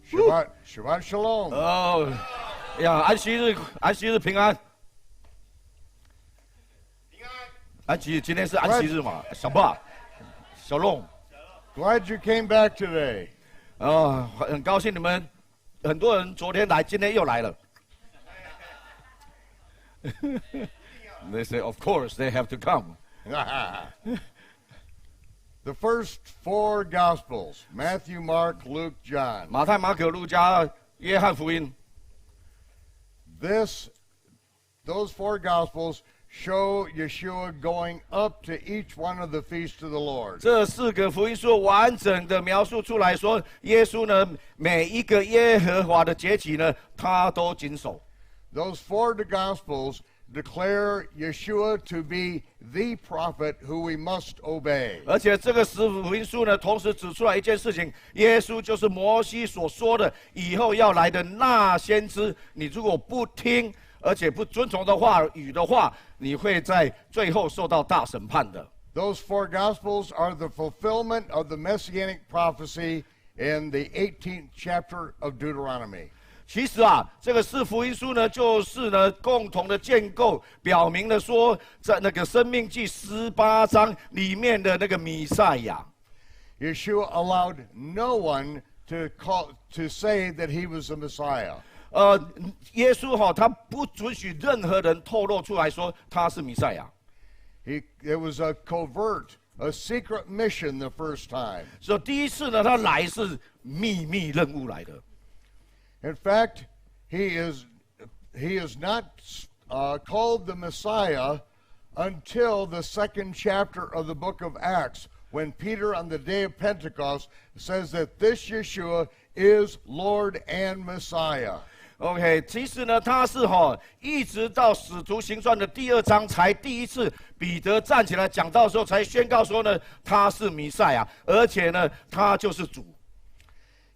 Shabbat Shalom。哦，呀，安息日平安。安息日今天是安息日嘛？小爸，小龙。Glad you came back today。很高兴你们很多人昨天来，今天又来了。They say, of course, they have to come. The first four Gospels: Matthew, Mark, Luke, John. 马太、马可、路加、约翰福音。Those four Gospels show Yeshua going up to each one of the feasts of the Lord. 这四个福音书完整的描述出来说，耶稣呢每一个耶和华的节期呢，他都谨守。Those four Gospels declare Yeshua to be the prophet who we must obey. 而且这个十福音书呢，同时指出来一件事情：耶稣就是摩西所说的以后要来的那先知。你如果不听，而且不遵从的话语的话，你会在最后受到大审判的。Those four Gospels are the fulfillment of the messianic prophecy in the 18th chapter of Deuteronomy. 其实啊，这个四福音书呢，就是呢共同的建构，表明了说，在那个《申命记》18章里面的那个弥赛亚。Yeshua allowed no one to say that he was the Messiah. 耶稣他不准许任何人透露出来说他是弥赛亚。It was a covert, a secret mission the first time. 所以第一次呢，他来是秘密任务来的。In fact, he is not called the Messiah until the second chapter of the book of Acts, when Peter on the day of Pentecost says that this Yeshua is Lord and Messiah. OK， 其实呢，他是一直到使徒行传的第2章才第一次彼得站起来讲道的时候，才宣告说呢，他是弥赛亚，而且呢，他就是主。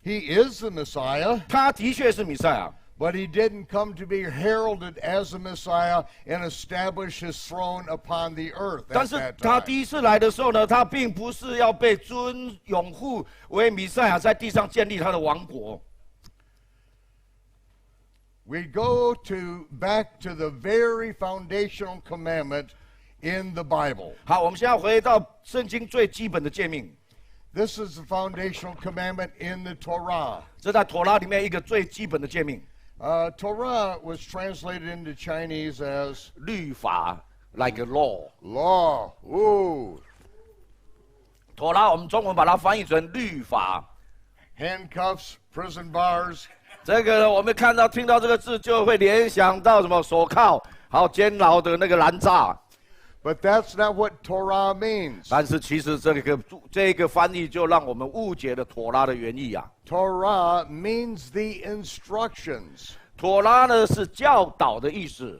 He is the Messiah. 他的确是弥赛亚。But he didn't come to be heralded as the Messiah and establish his throne upon the earth. 但是他第一次来的时候呢，他并不是要被拥护为弥赛亚，在地上建立他的王国。We go back to the very foundational commandment in the Bible. 好，我们现在回到圣经最基本的诫命。This is the foundational commandment in the Torah. 这在妥拉里面一个最基本的诫命。Torah was translated into Chinese as 律法 ，like a law. Law. Ooh. 妥拉我们中文把它翻译成律法。Handcuffs, prison bars. 这个我们听到这个字，就会联想到什么手铐，还有监牢的那个拦栅。But that's not what Torah means. 但是其实这个翻译就让我们误解了妥拉的原意啊。Torah means the instructions. 妥拉呢是教导的意思。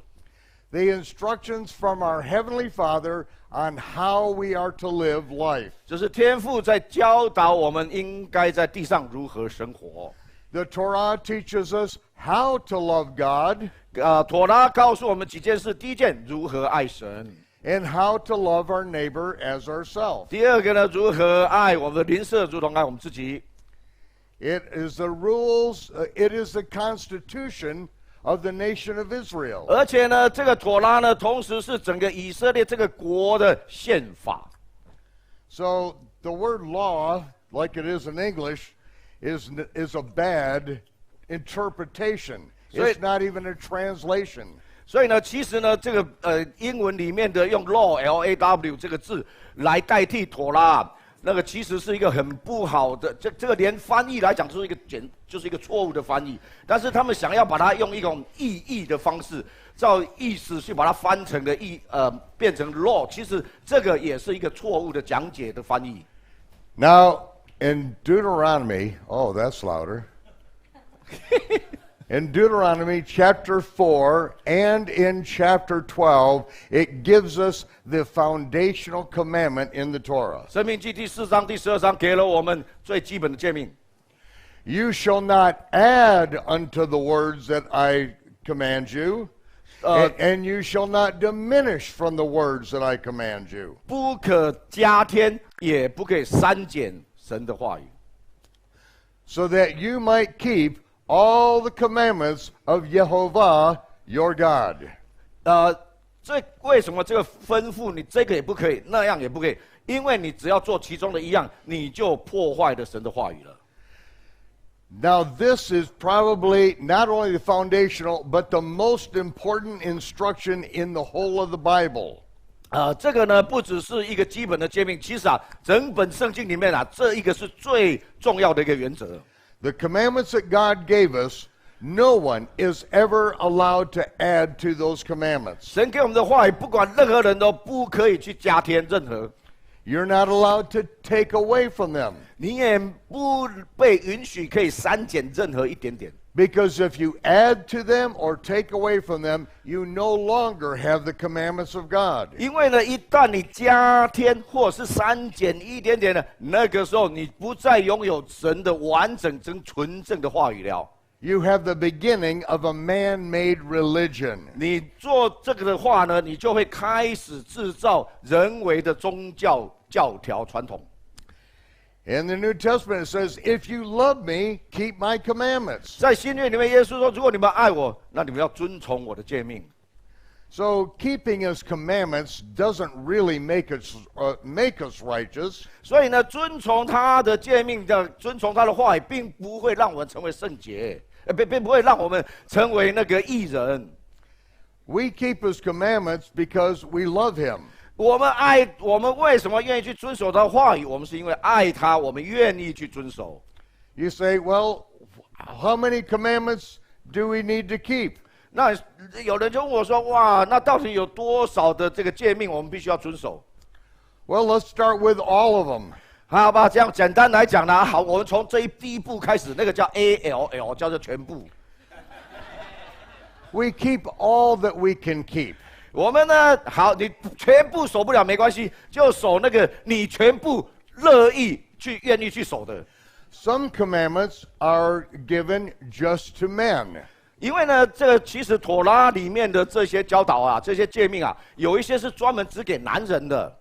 The instructions from our Heavenly Father on how we are to live life. 这是天父在教导我们应该在地上如何生活。The Torah teaches us how to love God. 妥拉告诉我们几件事：第一件，如何爱神。And how to love our neighbor as ourselves. 第二个呢，如何爱我们的邻舍，如同爱我们自己。It is the rules. It is the constitution of the nation of Israel. 而且呢，这个妥拉呢，同时是整个以色列这个国的宪法。So the word law, like it is in English, is a bad interpretation. It's not even a translation. 所以呢，其实呢，这个英文里面的用 law 这个字来代替妥拉，那个其实是一个很不好的，这个连翻译来讲就是一个错误的翻译。但是他们想要把它用一种意译的方式，照意思去把它翻成的变成 law， 其实这个也是一个错误的讲解的翻译。Now in Deuteronomy, oh, that's louder. In Deuteronomy chapter 4 and in chapter 12, it gives us the foundational commandment in the Torah. 申命记第4章、第12章给了我们最基本的诫命。You shall not add unto the words that I command you, and you shall not diminish from the words that I command you. 不可加添，也不可以删减神的话语。so that you might keep all the commandments of Jehovah your God. 这为什么这个吩咐你这个也不可以，那样也不可以？因为你只要做其中的一样，你就破坏了神的话语了。Now, this is probably not only the foundational, but the most important instruction in the whole of the Bible. 这个呢，不只是一个基本的诫命，其实整本圣经里面这一个是最重要的一个原则。The commandments that God gave us, no one is ever allowed to add to those commandments. 神给我们的话语，不管任何人都不可以去加添任何。You're not allowed to take away from them. 你也不被允许可以删减任何一点点。Because if you add to them or take away from them, you no longer have the commandments of God. 因为呢，一旦你加添或是删减一点点的，那个时候你不再拥有神的完整跟纯正的话语了。You have the beginning of a man-made religion. 你做这个的话呢，你就会开始制造人为的宗教教条传统。In the New Testament, it says, "If you love me, keep my commandments." 在新约里面，耶稣说：“如果你们爱我，那你们要遵从我的诫命。” So keeping His commandments doesn't really make us righteous. 所以呢，遵从他的诫命遵从他的话语，并不会让我们成为圣洁，并不会让我们成为那个义人。We keep His commandments because we love Him. 我们为什么愿意去遵守他的话语？我们是因为爱他，我们愿意去遵守。You say, "Well, how many commandments do we need to keep?" 那有人就问我说：“哇，那到底有多少的这个诫命我们必须要遵守？” Well, let's start with all of them. 好吧，这样简单来讲呢，好，我们从第一步开始，那个叫 ALL， 叫做全部。We keep all that we can keep. 我们呢，好，你全部守不了没关系，就守那个你全部愿意去守的。Some commandments are given just to men. 因为呢，这个其实妥拉里面的这些教导这些诫命有一些是专门只给男人的。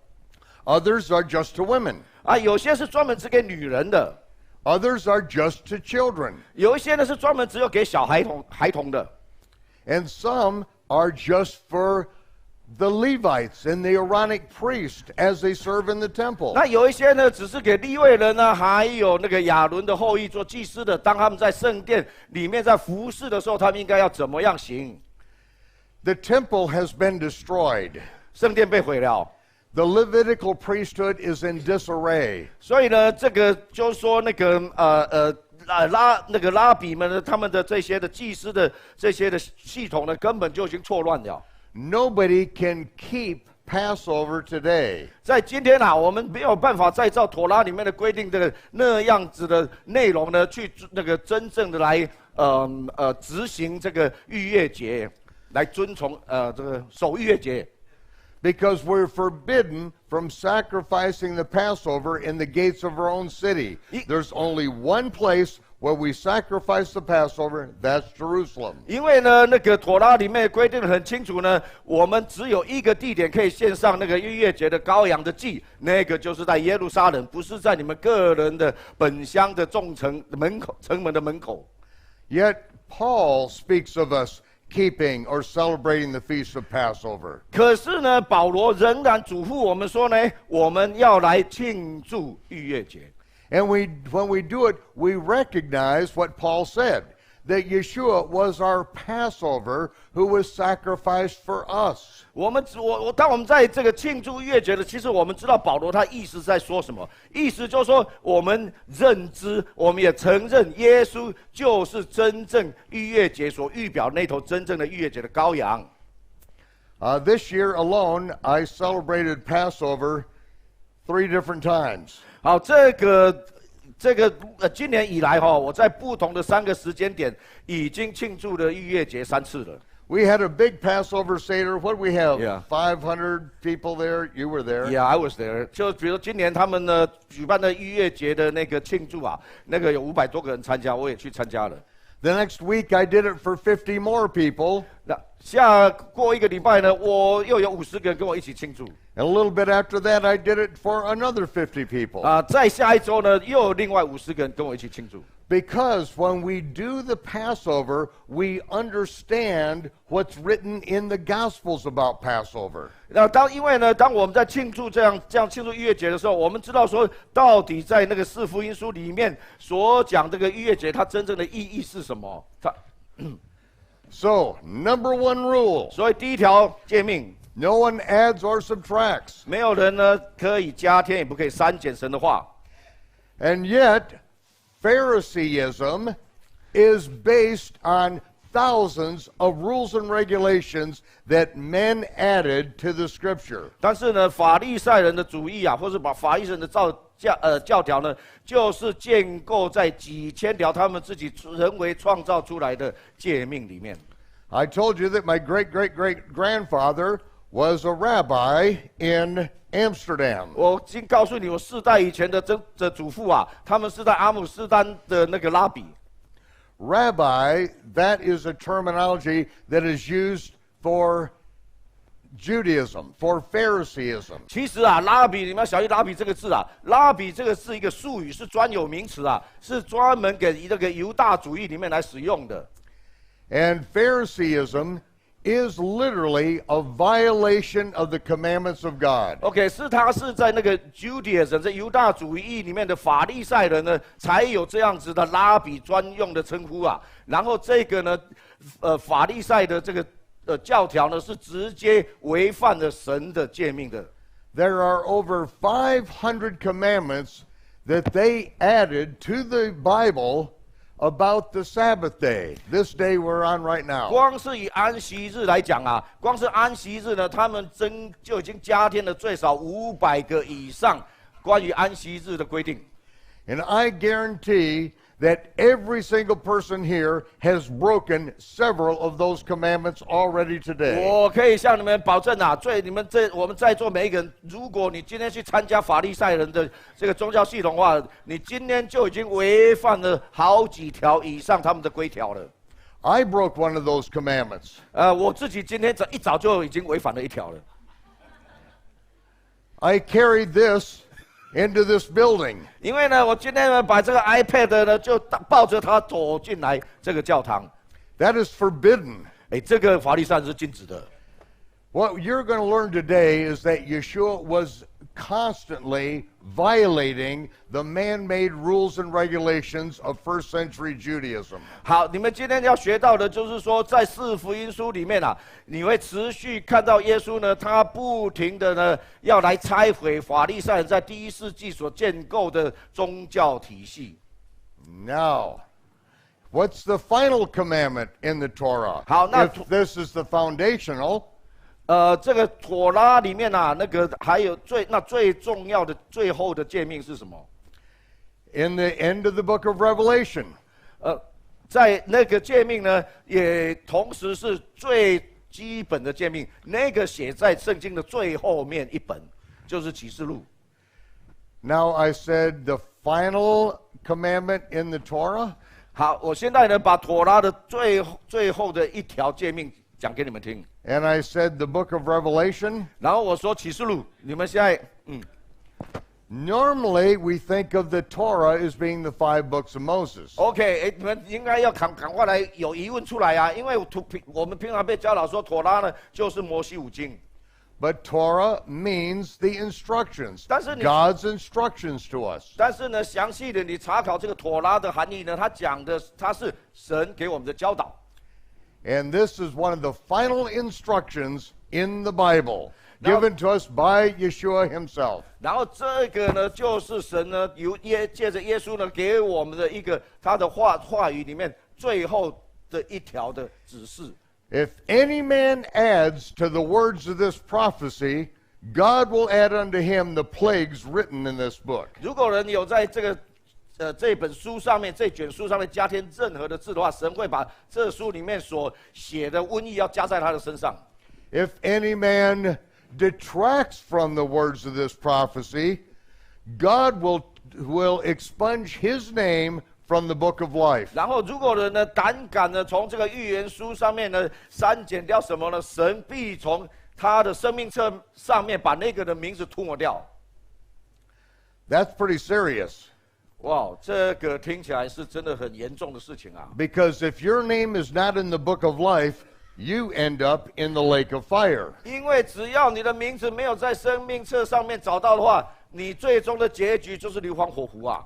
Others are just to women. 有些是专门只给女人的。Others are just to children. 有一些呢是专门只有给小孩童的。And some are just for the Levites and the Aaronic priest as they serve in the temple. 那有一些呢，只是给利未人呢，还有那个亚伦的后裔做祭司的，当他们在圣殿里面在服侍的时候，他们应该要怎么样行？ The temple has been destroyed. 圣殿被毁了。The Levitical priesthood is in disarray. 所以呢，这个就是说那个拉比们呢，他们的这些的祭司的这些的系统呢，根本就已经错乱了。Nobody can keep Passover today. 在今天我们没有办法再照妥拉里面的规定的那样子的内容呢，去那个真正的来执行这个逾越节，来遵从这个守逾越节。Because we're forbidden from sacrificing the Passover in the gates of our own city. There's only one place where we sacrifice the Passover, that's Jerusalem. 因为呢，那个妥拉里面规定得很清楚呢，我们只有一个地点可以献上那个逾越节的羔羊的祭，那个就是在耶路撒冷，不是在你们个人的本乡的众城门的门口。Yet Paul speaks of us keeping or celebrating the feast of Passover. 可是呢，保罗仍然嘱咐我们说呢，我们要来庆祝逾越节。And when we do it, we recognize what Paul said, that Yeshua was our Passover who was sacrificed for us. 当我们在这个庆祝逾越节的，其实我们知道保罗他意思在说什么，意思就是说我们认知，我们也承认耶稣就是真正逾越节所预表那头真正的逾越节的羔羊。This year alone, I celebrated Passover 3 different times. 好，今年以来我在不同的3个时间点已经庆祝了逾越节3次了。We had a big Passover Seder. What did we have? Yeah. 500 people there. You were there. Yeah, I was there. 就比如今年他们呢举办的逾越节的那个庆祝那个有500多个人参加，我也去参加了。The next week, I did it for 50 more people. 那过一个礼拜呢，我又有50个人跟我一起庆祝。And a little bit after that, I did it for another 50 people. 再下一周呢，又有另外50个人跟我一起庆祝。Because when we do the Passover, we understand what's written in the Gospels about Passover. 因为呢，当我们在庆祝这样庆祝逾越节的时候，我们知道说，到底在那个四福音书里面所讲这个逾越节，它真正的意义是什么？So, number one rule. 所以第一条诫命， No one adds or subtracts. 没有人呢可以加添，也不可以删减神的话。 And yet, Phariseeism is based on thousands of rules and regulations that men added to the scripture. 但是呢，法利赛人的主义啊，或是把法利赛人的教条呢，就是建构在几千条他们自己人为创造出来的诫命里面。 I told you that my great-great-great-grandfather was a rabbi in Amsterdam. 我已经告诉你，我4代以前的祖父啊，他们是在阿姆斯丹的那个拉比。 Rabbi, that is a terminology that is used for Judaism, for Phariseeism. 其实啊，拉比，你们要小心拉比这个字啊，拉比这个是一个术语，是专有名词啊，是专门给这个犹大主义里面来使用的。 And Phariseeism is literally a violation of the commandments of God. OK， 他是在那个 Judaism 这犹大主义里面的法利赛人呢，才有这样子的拉比专用的称呼啊。然后这个呢，法利赛的这个教条呢，是直接违反了神的诫命的。 There are over 500 commandments that they added to the Bible about the Sabbath day, this day we're on right now. 光是以安息日来讲啊，光是安息日呢，他们就已经加添了最少500个以上关于安息日的规定。 And I guarantee that every single person here has broken several of those commandments already today. 我可以向你们保证啊，我们在座每一个人，如果你今天去参加法利赛人的这个宗教系统的话，你今天就已经违反了好几条以上他们的规条了。 I broke one of those commandments. 我自己今天一早就已经违反了一条了。 I carried this into this building. 因为呢，我今天呢把这个 iPad 呢就抱着它走进来这个教堂。 That is forbidden. 这个法利赛人是禁止的。 What you're going to learn today is that Yeshua was constantly violating the man-made rules and regulations of first century Judaism. 好，你们今天要学到的就是说，在四福音书里面啊，你会持续看到耶稣呢，他不停的呢要来拆毁法利赛人在第1世纪所建构的宗教体系。 Now, what's the final commandment in the Torah? 好，那 If this is the foundational, 这个妥拉里面啊，那个还有最重要的最后的诫命是什么？ in the end of the book of Revelation, 在那个诫命呢，也同时是最基本的诫命，那个写在圣经的最后面一本，就是启示录。 now I said the final commandment in the Torah. 好，我现在呢把妥拉的最后的一条诫命讲给你们听。 And I said the book of Revelation. 然后我说启示录，你们现在Normally, we think of the Torah as being the 5 books of Moses. OK， 你们应该要赶快来有疑问出来啊，因为我们平常被教导说妥拉呢就是摩西5经。 But Torah means the instructions, 但是你 God's instructions to us. 但是呢，详细的你查考这个妥拉的含义呢，它讲的它是神给我们的教导。 And this is one of the final instructions in the Bible, given to us by Yeshua himself. 然后这个呢，就是神呢借着耶稣呢给我们的一个他的话语里面最后的一条的指示。 If any man adds to the words of this prophecy, God will add unto him the plagues written in this book. 如果人有在这本书上面这卷书上面加添任何的字的话，神会把这书里面所写的瘟疫要加在他的身上。 If any man detracts from the words of this prophecy, God will expunge his name from the book of life. 然后，如果人呢胆敢呢从这个预言书上面呢删减掉什么呢？神必从他的生命册上面把那个的名字涂抹掉。 That's pretty serious. 哇，这个听起来是真的很严重的事情啊。Because if your name is not in the book of life, you end up in the lake of fire. 因为只要你的名字没有在生命册上面找到的话，你最终的结局就是硫磺火湖啊。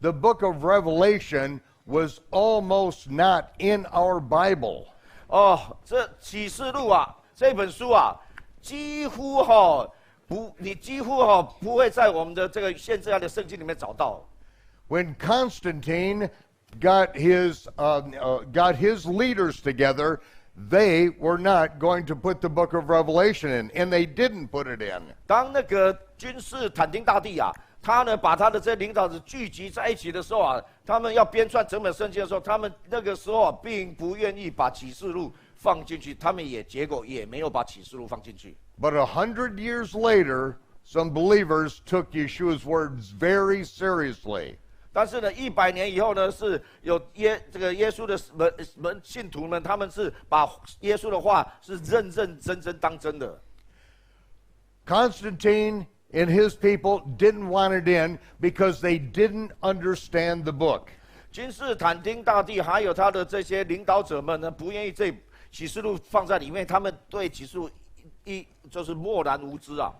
The book of Revelation was almost not in our Bible. 哦，这启示录啊，这本书啊，几乎你几乎不会在我们的这个现在的圣经里面找到。When Constantine got his leaders together, they were not going to put the book of Revelation in, and they didn't put it in. 当那个君士坦丁大帝啊，他呢把他的这些领导者聚集在一起的时候啊，他们要编撰整本圣经的时候，他们那个时候啊，并不愿意把启示录放进去，他们结果也没有把启示录放进去。But 100 years later, some believers took Yeshua's words very seriously. 但是呢，100年以后呢，是有这个耶稣的信徒们，他们是把耶稣的话是认认真真当真的。Constantine and his people didn't want it in because they didn't understand the book. 君士坦丁大帝还有他的这些领导者们呢，不愿意这启示录放在里面，他们对启示录就是漠然无知啊。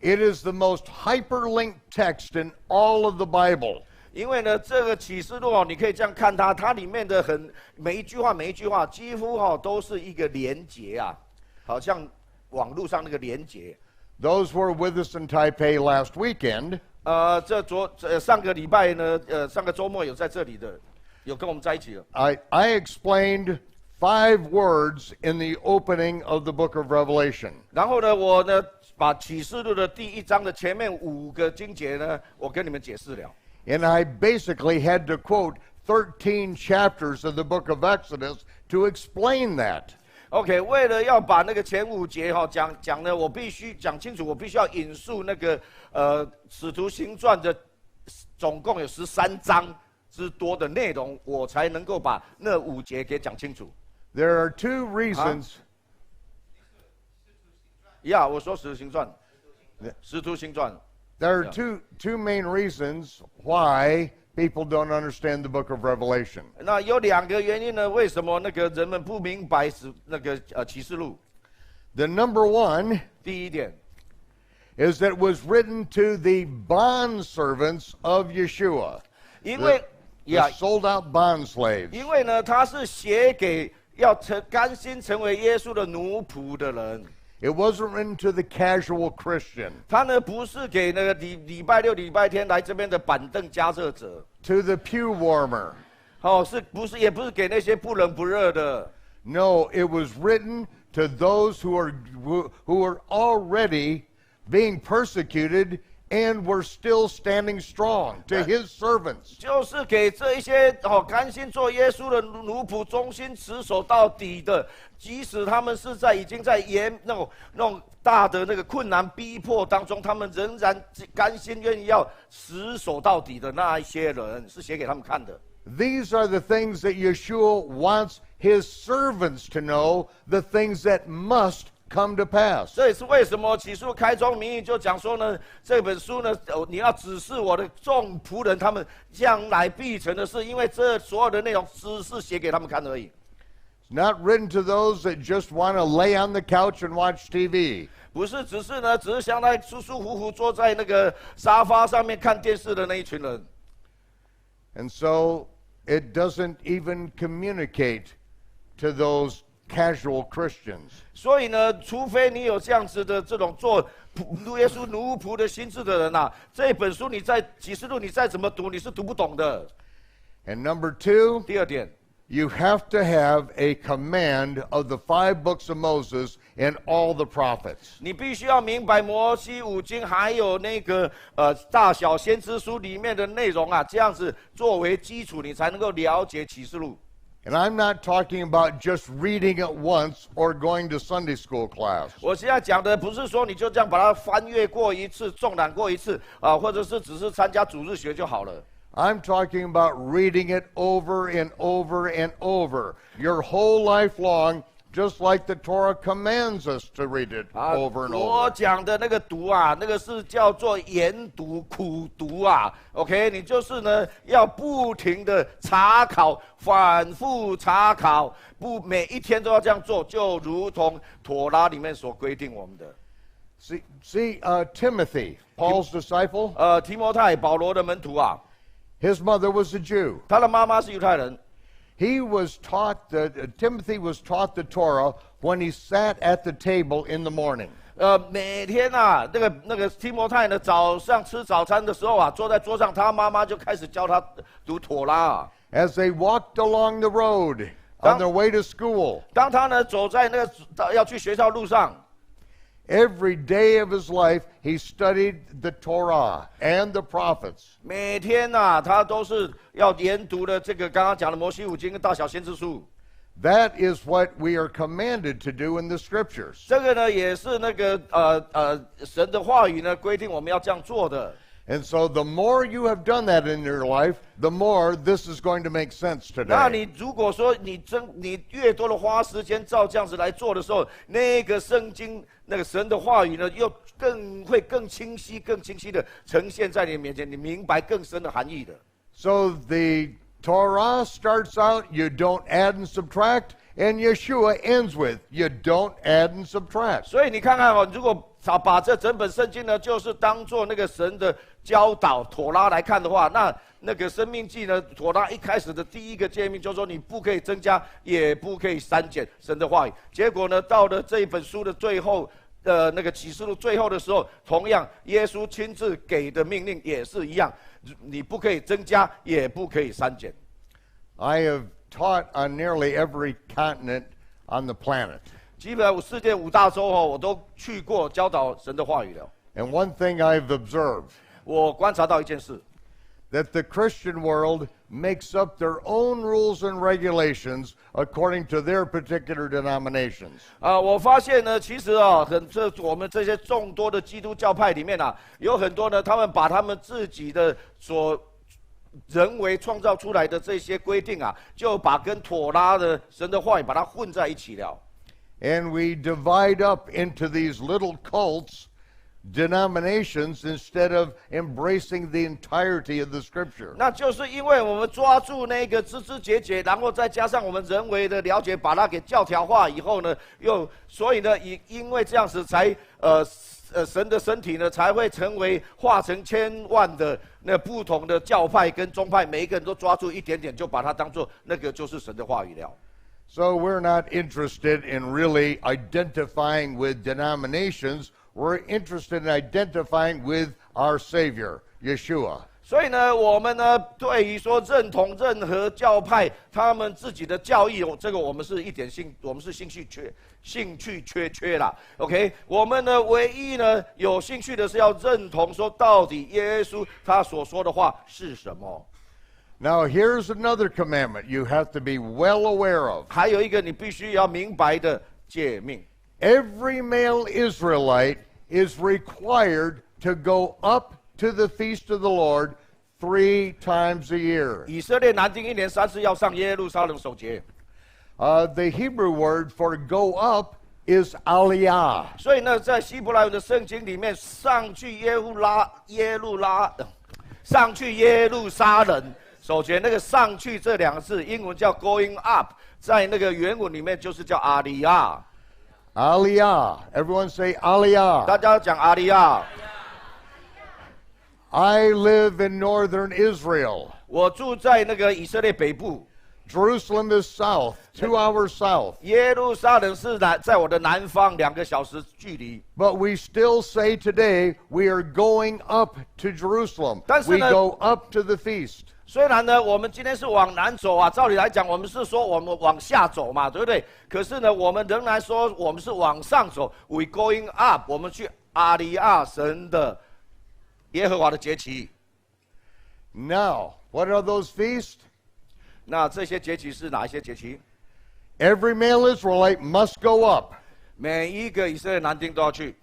It is the most hyperlinked text in all of the Bible. 因为呢，这个启示录你可以这样看它里面的每一句话几乎都是一个连结啊，好像网络上那个连结。Those were with us in Taipei last weekend. 上个礼拜呢，上个周末有在这里的，有跟我们在一起的。I explained 5 words in the opening of the book of Revelation. 然后呢，我呢把启示录的第1章的前面5个经节呢，我跟你们解释了。And I basically had to quote 13 chapters of the book of Exodus to explain that. OK， 为了要把那个前5节讲呢，我必须讲清楚，我必须要引述那个使徒行传的总共有13章之多的内容，我才能够把那5节给讲清楚。There are 2 reasons. 我说使徒行传，使徒行传。There are two main reasons why people don't understand the book of Revelation. 那有2个原因呢，为什么那个人们不明白那个启示录？ The number 1第一点 is that it was written to the bondservants of Yeshua. 因为 The sold out bond slaves. 因为呢，他是写给要甘心成为耶稣的奴仆的人。It wasn't written to the casual Christian. 他呢不是给那个礼拜六、礼拜天来这边的板凳加热者。To the pew warmer. 也不是给那些不冷不热的。No, it was written to those who are already being persecuted and were still standing strong, to his servants. 就是给这一些甘心做耶稣的奴仆，忠心持守到底的，即使他们是已经在那种大的那个困难逼迫当中，他们仍然甘心愿意要持守到底的那一些人，是写给他们看的。These are the things that Yeshua wants his servants to know, the things that must come to pass. 这也是为什么启示录开宗明义就讲说呢，这本书呢，你要指示我的众仆人，他们将来必成的事，因为这所有的内容只是写给他们看而已。It's not written to those that just want to lay on the couch and watch TV. 不是，只是想来舒舒服服坐在那个沙发上面看电视的那一群人。And so it doesn't even communicate to those casual Christians. 所以呢，除非你有这样子的这种做耶稣奴仆的心智的人啊，这本书启示录你再怎么读，你是读不懂的。And number 2, 第2点， you have to have a command of the 5 books of Moses and all the prophets. 你必须要明白摩西五经还有那个大小先知书里面的内容啊，这样子作为基础，你才能够了解启示录。And I'm not talking about just reading it once or going to Sunday school class. 我现在讲的不是说你就这样把它翻阅过一次、纵览过一次啊，或者是只是参加主日学就好了。I'm talking about reading it over and over and over, your whole life long, just like the Torah commands us to read it over and 我 over. 讲的那个读啊，那个是叫做研读、苦读啊。OK， 你就是呢要不停的查考，反复查考，每一天都要这样做，就如同妥拉里面所规定我们的。See, Timothy, Paul's disciple. 提摩太，保罗的门徒啊， His mother was a Jew. 他的妈妈是犹太人。 He was taught Timothy was taught the Torah when he sat at the table in the morning. 每天啊，那个提摩太呢，早上吃早餐的时候啊，坐在桌上，他妈妈就开始教他读妥拉啊。As they walked along the road on their way to school, 当他呢走在那个要去学校路上， every day of his life he studied the Torah and the prophets. 每天啊，他都是要研读的这个刚刚讲的摩西五经跟大小先知书。 That is what we are commanded to do in the scriptures. 这个呢，也是那个神的话语呢规定我们要这样做的。 And so the more you have done that in your life, the more this is going to make sense 那 today. 你如果说你越多的花时间照这样子来做的时候，那个圣经那个神的话语呢，又会更清晰的呈现在你面前，你明白更深的含义的。 So the Torah starts out, you don't add and subtract, and Yeshua ends with, you don't add and subtract. 所以你看看哦，如果把这整本圣经呢，就是当做那个神的教导妥拉来看的话，那个生命记呢，妥拉一开始的第一个诫命就是说，你不可以增加，也不可以删减神的话语。结果呢，到了这一本书的最后，那个启示录最后的时候，同样耶稣亲自给的命令也是一样，你不可以增加，也不可以删减。 I have taught on nearly every continent on the planet. 基本上世界5大洲哦，我都去过教导神的话语了。 And one thing I've observed, 我观察到一件事， that the Christian world makes up their own rules and regulations according to their particular denominations. 我发现呢，其实啊，我们这些众多的基督教派里面啊，有很多呢，他们把他们自己的人为创造出来的这些规定啊，就把跟妥拉的神的话语把它混在一起了。 And we divide up into these little cults, denominations, instead of embracing the entirety of the scripture. 那就是因为我们抓住那个枝枝节节，然后再加上我们人为的了解，把它给教条化以后呢，所以呢，因为这样子才神的身体呢才会成为化成千万的那不同的教派跟宗派，每一个人都抓住一点点，就把它当做那个就是神的话语了。 So we're not interested in really identifying with denominations. We're interested in identifying with our Savior, Yeshua. 所以呢，我们呢对于说认同任何教派他们自己的教义，这个我们是兴趣缺啦。OK， 我们呢唯一呢有兴趣的是要认同说到底耶稣他所说的话是什么。 Now here's another commandment you have to be well aware of. 还有一个你必须要明白的诫命。 Every male Israelite is required to go up to the feast of the Lord 3 times a year. 以色列男丁1年3次要上耶路撒冷守节。The Hebrew word for go up is aliyah. 所以呢，在希伯来文的圣经里面，上去耶路撒冷守节，那个上去这2个字，英文叫 going up， 在那个原文里面就是叫阿里亚。Aliyah. Everyone say aliyah. 大家讲阿里亚。 I live in northern Israel. 我住在那个以色列北部。 Jerusalem is south, 2 hours south. 耶路撒冷是在我的南方2个小时距离。 But we still say today we are going up to Jerusalem. 但是呢， We go up to the feast. 虽然呢，我们今天是往南走啊，照理来讲，我们是说我们往下走嘛，对不对？可是呢，我们仍然说我们是往上走 ，we going up， 我们去阿里亚神的耶和华的节期。 Now, what are those feasts? 那这些节期是哪一些节期？ Every male Israelite must go up. 每一个以色列男丁都要去。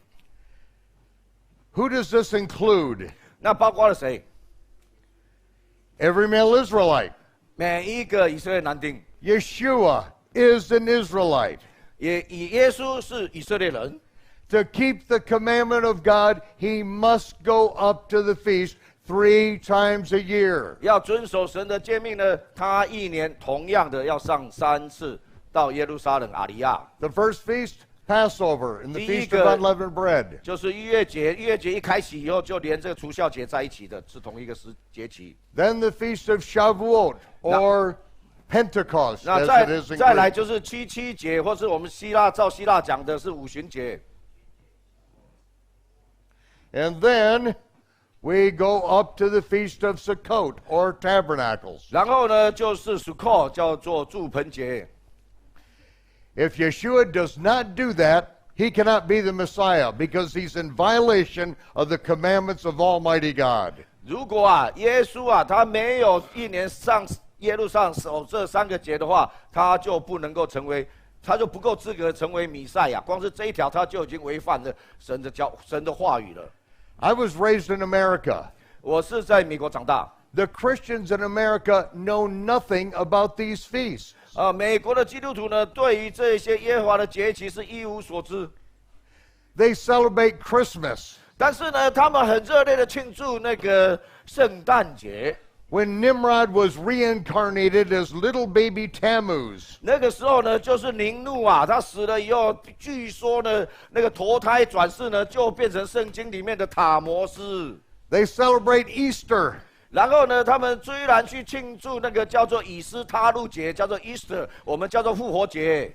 Who does this include? 那包括了谁？ Every male Israelite. 每一个以色列男丁。 Yeshua is an Israelite. 也以耶稣是以色列人。 To keep the commandment of God, he must go up to the feast 3 times a year. 要遵守神的诫命呢，他一年同样的要上3次到耶路撒冷阿里亚。 The first feast, Passover, and the 第一 Feast of 个 Unleavened Bread. 就是逾越节，逾越节一开始以后，就连这个除酵节在一起的，是同一个节期。 Then the Feast of Shavuot, or Pentecost, 那 as it is in 再来 Greek. 就是七节，或是我们照希腊讲的是五旬节。 And then we go up to the Feast of Sukkot, or Tabernacles. 然后呢，就是属扣，叫做祝棚节。 If Yeshua does not do that, he cannot be the Messiah because he's in violation of the commandments of Almighty God. 如果耶稣他没有一年上耶路上守这3个节的话，他就不能够成为，他就不够资格成为弥赛亚。光是这一条，他就已经违反了神的话语了。 I was raised in America. 我是在美国长大。 The Christians in America know nothing about these feasts. 美国的基督徒呢，对于这些耶和华的节期是一无所知。 They celebrate Christmas. 但是呢，他们很热烈的庆祝那个圣诞节。 When Nimrod was reincarnated as little baby Tammuz. 那个时候呢，就是宁怒他死了以后，据说呢，那个投胎转世呢，就变成圣经里面的塔摩斯。 They celebrate Easter. 然后呢，他们虽然去庆祝那个叫做以斯他路节，叫做 Easter， 我们叫做复活节。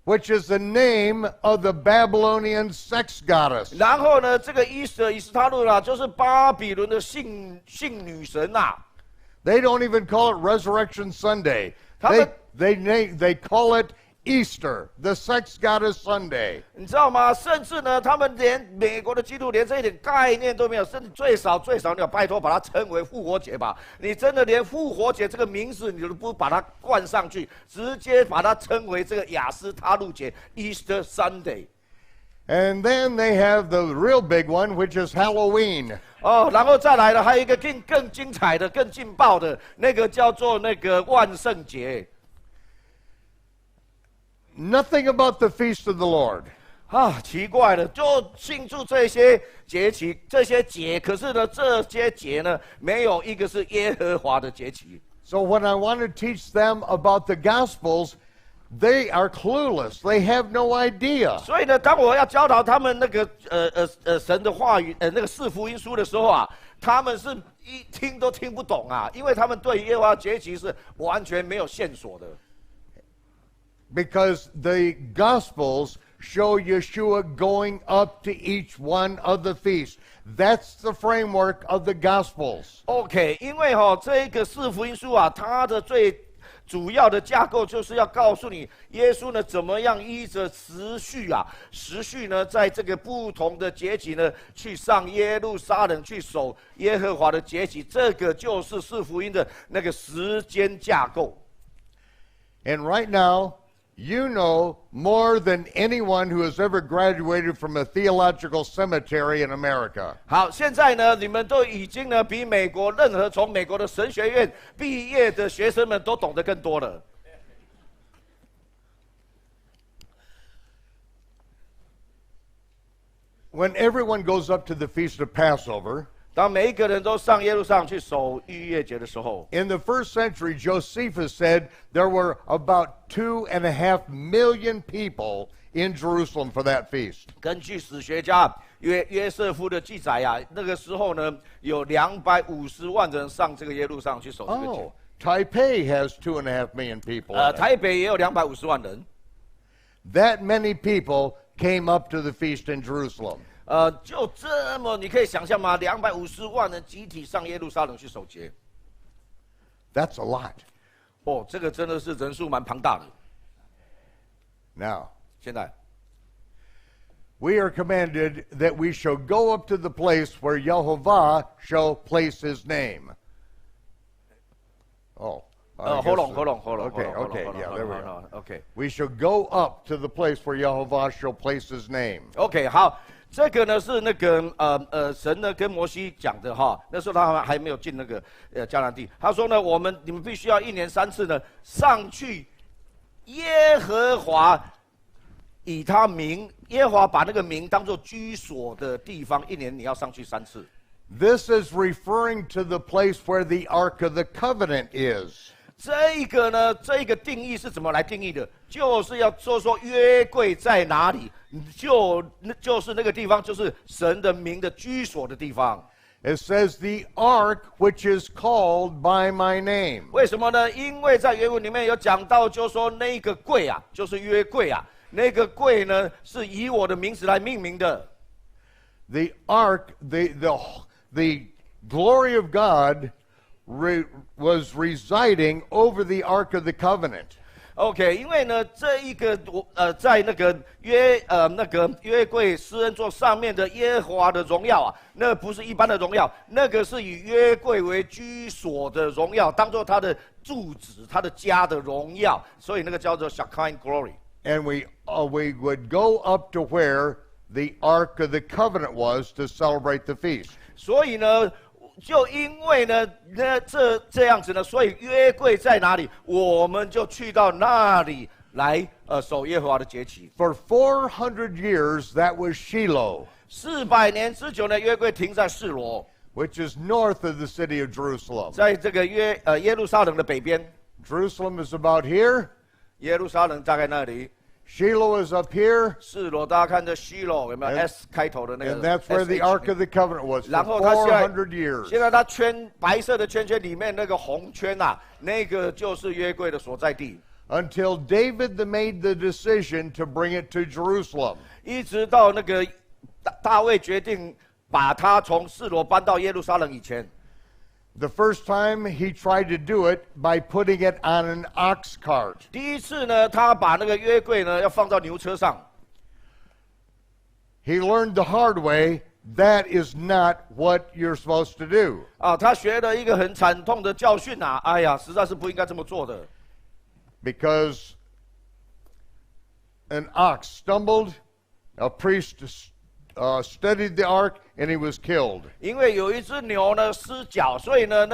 Which is the name of the Babylonian sex goddess. 然后呢，这个 Easter 以斯他路就是巴比伦的性女神They don't even call it Resurrection Sunday. 他们 They call it Easter, the sex goddess Sunday. 你知道吗？甚至呢，他们连美国的基督连这一点概念都没有，甚至最少你要拜托把它称为复活节吧。你真的连复活节这个名字你都不把它冠上去，直接把它称为这个亚斯他路节 （Easter Sunday）。 And then they have the real big one, which is Halloween. 然后再来了，还有一个更精彩的、更劲爆的那个叫做那个万圣节。 Nothing about the feast of the Lord. 奇怪了，就庆祝这些节期、这些节，可是呢，这些节呢，没有一个是耶和华的节期。 So when I want to teach them about the Gospels, they are clueless. They have no idea. 所以呢，当我要教导他们那个神的话语，那个四福音书的时候他们是一听都听不懂因为他们对耶和华节期是完全没有线索的。 Because the Gospels show Yeshua going up to each one of the feasts. That's the framework of the Gospels. OK， 因为这个四福音书它的最主要的架构就是要告诉你，耶稣呢怎么样依着时序呢，在这个不同的节期呢，去上耶路撒冷去守耶和华的节期，这个就是四福音的那个时间架构。 And right now, you know more than anyone who has ever graduated from a theological cemetery in America. 好，现在呢，你们都已经呢，比美国任何从美国的神学院毕业的学生们都懂得更多了。 When everyone goes up to the Feast of Passover, 当每一个人都上耶路上去守逾越节的时候， in the first century, Josephus said there were about 2.5 million people in Jerusalem for that feast. 根据史学家约瑟夫的记载那个时候呢，有250万人上这个耶路上去守这个节。 Oh, Taipei has 2.5 million people. in it. 台北也有250万人。 That many people came up to the feast in Jerusalem. 就这么，你可以想象吗？250万人集体上耶路撒冷去守节。 That's a lot. 这个真的是人数蛮庞大的。 Now, 现在， we are commanded that we shall go up to the place where Yehovah shall place his name. Oh. I guess- hold on. Okay, yeah, there we go. OK， We shall go up to the place where Yehovah shall place his name. OK， 好，这个呢是那个神呢跟摩西讲的那时候他还没有进那个迦南地，他说呢，你们必须要1年3次呢上去耶和华以他名耶和华把那个名当作居所的地方，一年你要上去3次。This is referring to the place where the Ark of the Covenant is. 这个呢，这个定义是怎么来定义的？就是要说约柜在哪里，就是那个地方，就是神的名的居所的地方。It says the ark which is called by my name. 为什么呢？因为在原文里面有讲到，就说那个柜啊，就是约柜啊，那个柜呢是以我的名字来命名的。The ark, the glory of God was residing over the Ark of the Covenant. OK， 因为呢，这一个在那个约柜施恩座上面的耶和华的荣耀啊，那不是一般的荣耀，那个是以约柜为居所的荣耀，当做他的住址、他的家的荣耀，所以那个叫做 Shekinah glory。And we would go up to where the Ark of the Covenant was to celebrate the feast. 所以呢，就因为呢，这样子呢，所以约柜在哪里，我们就去到那里来守耶和华的节期。For 400 years, that was Shiloh. 400年之久呢，约柜停在示罗， which is north of the city of Jerusalem. 在这个耶路撒冷的北边。Jerusalem is about here. 耶路撒冷大概那里。Shiloh is up here. 示罗，大家看这西罗有没有 S 开头的那个 And that's where the Ark of the Covenant was 然 for 后它400 years. 现在它白色的圈圈里面那个红圈啊，那个就是约柜的所在地。Until David made the decision to bring it to Jerusalem. 一直到那个大卫决定把它从示罗搬到耶路撒冷以前。The first time he tried to do it by putting it on an ox cart. 第一次呢，他把那个约柜呢要放到牛车上。He learned the hard way that is not what you're supposed to do. 啊，他学了一个很惨痛的教训啊！哎呀，实在是不应该这么做的。Because an ox stumbled, a priest steadied the ark, and he was killed. 因为有一只牛呢失脚，所以呢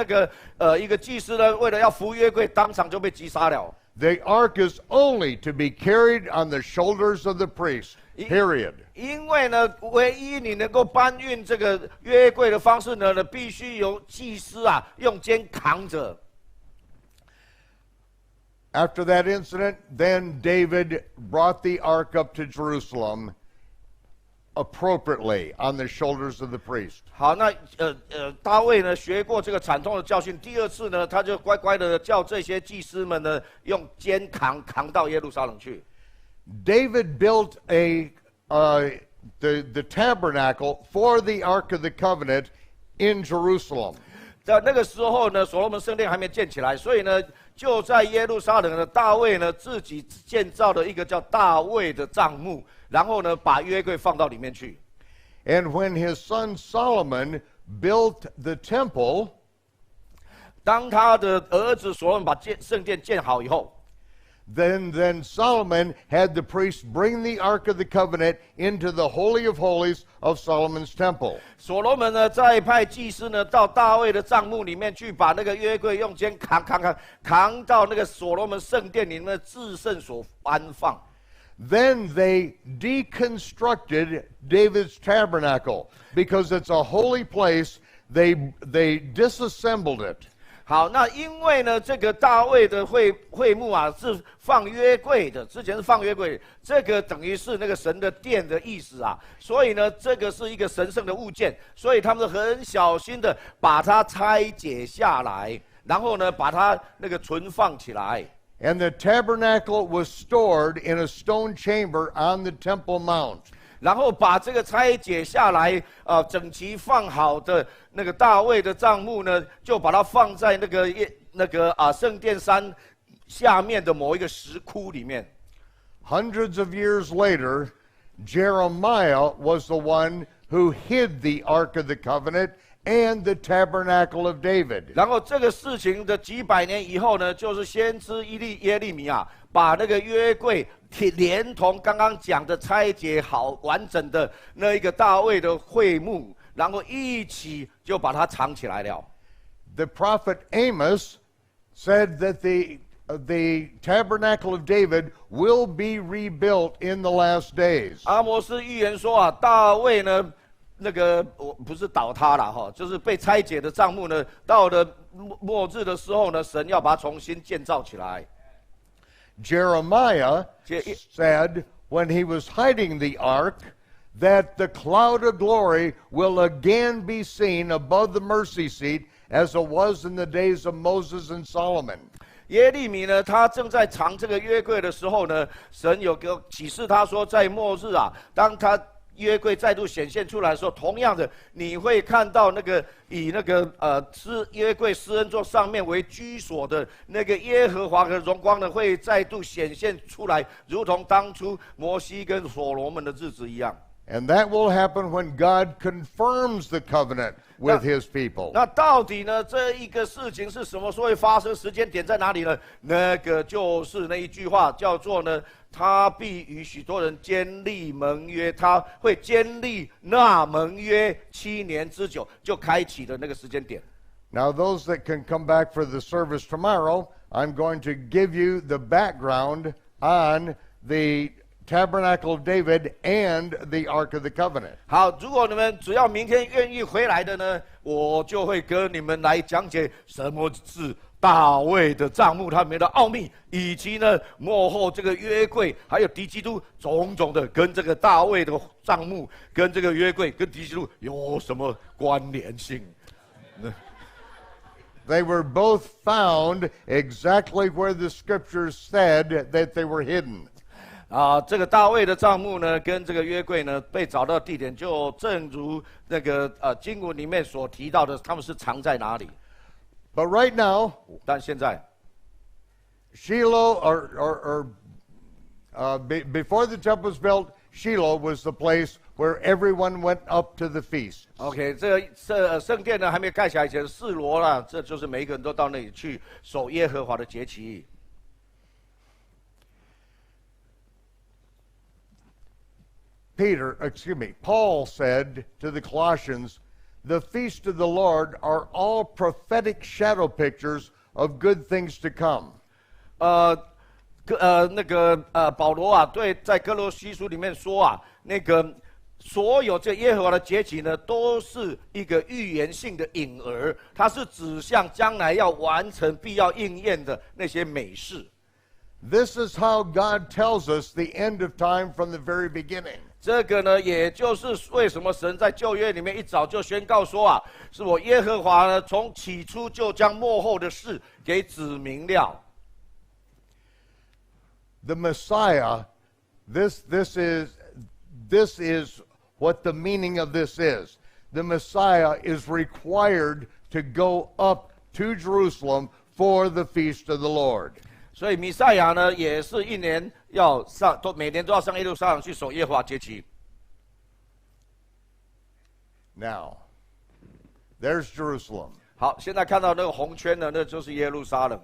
一个祭司呢为了要扶约柜，当场就被击杀了。The ark is only to be carried on the shoulders of the priest. Period. 因为呢，唯一你能够搬运这个约柜的方式呢，必须由祭司啊用肩扛着。After that incident, then David brought the ark up to Jerusalem appropriately on the shoulders of the priest. 好，那大卫呢学过这个惨痛的教训，第二次呢，他就乖乖的叫这些祭司们呢用肩扛到耶路撒冷去。David built the tabernacle for the Ark of the Covenant in Jerusalem. 在那个时候呢，所罗门圣殿还没建起来，所以呢，就在耶路撒冷的大卫呢自己建造了一个叫大卫的帐幕，然后呢把约柜放到里面去。And when his son Solomon built the temple, 当他的儿子所罗门把圣殿建好以后。Then Solomon had the priests bring the Ark of the Covenant into the Holy of Holies of Solomon's temple. 所罗门呢，再派祭司呢到大卫的帐幕里面去，把那个约柜用肩扛到那个所罗门圣殿里面的至圣所安放。Then they deconstructed David's tabernacle because it's a holy place. They disassembled it. 好，那因为呢，这个大卫的会幕啊是放约柜的，之前是放约柜，这个等于是那个神的殿的意思啊，所以呢，这个是一个神圣的物件，所以他们很小心的把它拆解下来，然后呢，把它那个存放起来。And the tabernacle was stored in a stone chamber on the Temple Mount. 然后把这个拆解下来，整齐放好的那个大卫的帐幕呢，就把它放在那个圣殿山下面的某一个石窟里面。Hundreds of years later, Jeremiah was the one who hid the Ark of the Covenant and the Tabernacle of David. 然后这个事情的几百年以后呢，就是先知耶利米啊，把那个约柜连同刚刚讲的拆解好完整的那一个大卫的会幕，然后一起就把它藏起来了。The prophet Amos said that the tabernacle of David will be rebuilt in the last days. 阿摩斯预言说啊，大卫呢，那个不是倒塌了哈，就是被拆解的帐幕呢，到了末日的时候呢，神要把它重新建造起来。Jeremiah said when he was hiding the ark that the cloud of glory will again be seen above the mercy seat as it was in the days of Moses and Solomon. 耶利米呢，他正在藏这个约柜的时候呢，神有个启示他说，在末日啊，当他约柜再度显现出来的时候，同样的，你会看到那个以那个约柜施恩座上面为居所的那个耶和华的荣光呢，会再度显现出来，如同当初摩西跟所罗门的日子一样。And that will happen when God confirms the covenant with his people. 那到底呢，这一个事情是什么时候会发生？时间点在哪里呢？那个就是那一句话，叫做呢，他必与许多人坚立盟约，他会坚立那盟约7年之久，就开启了那个时间点。Now, those that can come back for the service tomorrow, I'm going to give you the background on the Tabernacle of David and the Ark of the Covenant. 好，如果你们只要明天愿意回来的呢，我就会跟你们来讲解什么是大卫的帐幕，它里面的奥秘，以及呢幕后这个约柜，还有敌基督种种的跟这个大卫的帐幕、跟这个约柜、跟敌基督有什么关联性？They were both found exactly where the scriptures said that they were hidden. 这个大卫的帐幕呢，跟这个约柜呢，被找到地点，就正如那个经文里面所提到的，他们是藏在哪里 ？But right now, 但现在 Shiloh before the temple was built, Shiloh was the place where everyone went up to the feast. OK， 这圣殿呢还没盖起来前，示罗啦，这就是每一个人都到那里去守耶和华的节期。Paul said to the Colossians, the feast of the Lord are all prophetic shadow pictures of good things to come. 保罗啊，在哥罗西书里面说啊，那个所有这耶和华的节期呢，都是一个预言性的影儿，它是指向将来要完成、必要应验的那些美事。This is how God tells us the end of time from the very beginning. 这个呢，也就是为什么神在旧约里面一早就宣告说啊，是我耶和华呢，从起初就将末后的事给指明了。The Messiah, this is what the meaning of this is. The Messiah is required to go up to Jerusalem for the feast of the Lord. 所以弥赛亚呢，也是一年要上，每年都要上耶路撒冷去守耶和华节期。Now, there's Jerusalem. 好，现在看到那个红圈呢，那就是耶路撒冷。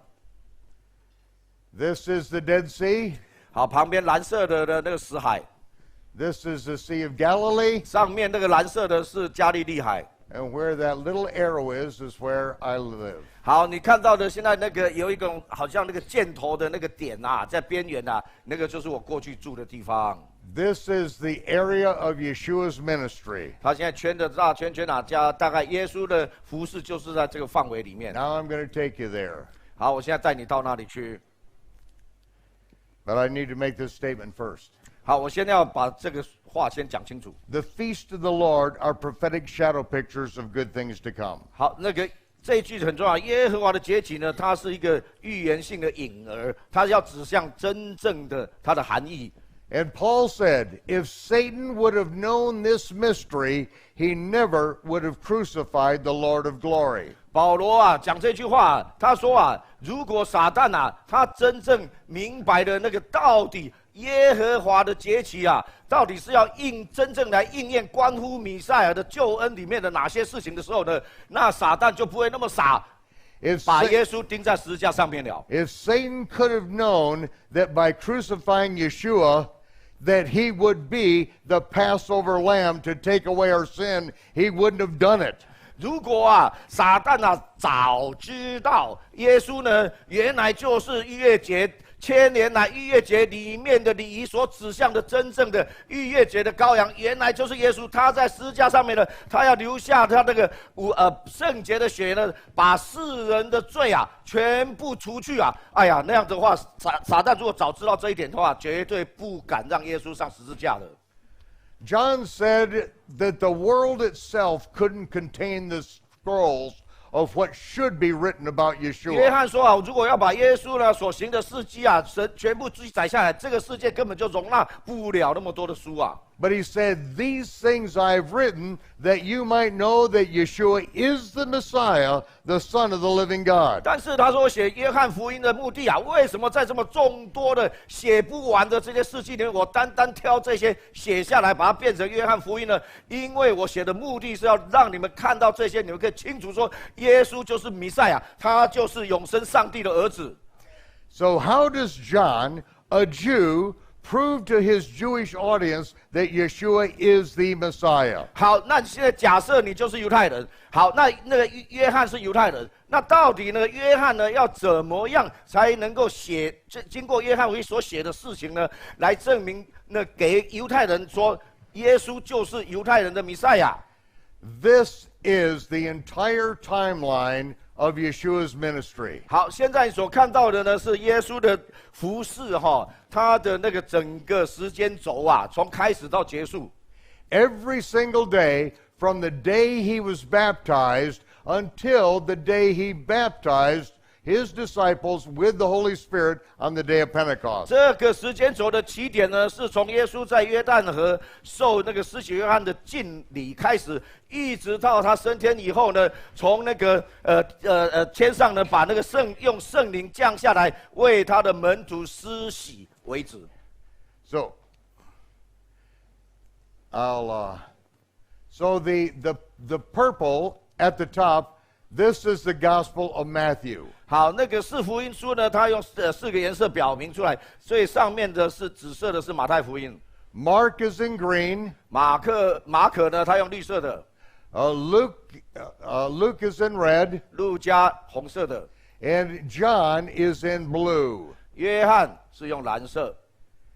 This is the Dead Sea. 好，旁边蓝色的那个死海。This is the Sea of Galilee. 上面那个蓝色的是加利利海。And where that little arrow is where I live. 好，你看到的现在那个有一种好像那个箭头的那个点啊，在边缘啊，那个就是我过去住的地方。This is the area of Yeshua's ministry. 他现在圈的大圈圈啊，大概耶稣的服事就是在这个范围里面。Now I'm going to take you there. 好，我现在带你到那里去。But I need to make this statement first. 好，我现在要把这个话先讲清楚。The feast of the Lord are prophetic shadow pictures of good things to come. 好，那个这一句很重要。耶和华的节期呢，它是一个预言性的影儿，它要指向真正的它的含义。And Paul said, if Satan would have known this mystery, he never would have crucified the Lord of glory. 保罗啊，讲这句话，他说啊，如果撒旦啊，他真正明白的那个到底耶和华的节期啊，到底是要真正来应验关乎弥赛亚的救恩里面的哪些事情的时候呢，那撒旦就不会那么傻，把耶稣钉在十字架上面了。If Satan could have known that by crucifying Yeshua, that he would be the Passover lamb to take away our sin, he wouldn't have done it. 如果啊，撒旦啊早知道耶稣呢，原来就是逾越节千年来逾越节里面的礼仪所指向的真正的逾越节的羔羊，原来就是耶稣。他在十字架上面呢，他要留下他那个圣洁的血呢，把世人的罪啊全部除去啊！哎呀，那样的话，撒旦如果早知道这一点的话，绝对不敢让耶稣上十字架的。John said that the world itself couldn't contain the scrolls of what should be written about 约 Yeshua. 翰说啊，如果要把耶稣呢所行的事迹啊，全部记载下来，这个世界根本就容纳不了那么多的书啊。But he said, "These things I've written that you might know that Yeshua is the Messiah, the Son of the living God." 但是他说写约翰福音的目的啊，为什么在这么众多的写不完的这些事迹里面，我单单挑这些写下来，把它变成约翰福音呢？因为我写的目的是要让你们看到这些，你们可以清楚说，耶稣就是弥赛亚，他就是永生上帝的儿子。So how does John, a Jew, prove to his Jewish audience that Yeshua is the Messiah? 好，那现在假设你就是犹太人，好，那个约翰是犹太人，那到底呢，约翰呢要怎么样才能够写，经过约翰福音所写的事情呢，来证明那给犹太人说，耶稣就是犹太人的弥赛亚。This is the entire timeline of Yeshua's ministry. 好，现在所看到的呢是耶稣的服事哈，他的那个整个时间轴啊，从开始到结束。Every single day, from the day he was baptized until the day he baptized his disciples with the Holy Spirit on the day of Pentecost. 这个时间轴的起点呢，是从耶稣在约旦河受那个施洗约翰的浸礼开始，一直到他升天以后呢，从那个天上呢，把那个用圣灵降下来，为他的门徒施洗为止。So, so the purple at the top, this is the Gospel of Matthew. 好，那个四福音书呢，它用4个颜色表明出来，所以上面的是紫色的是马太福音。Mark is in green. 马可呢，它用绿色的。Luke is in red. 路加红色的。And John is in blue. 约翰是用蓝色。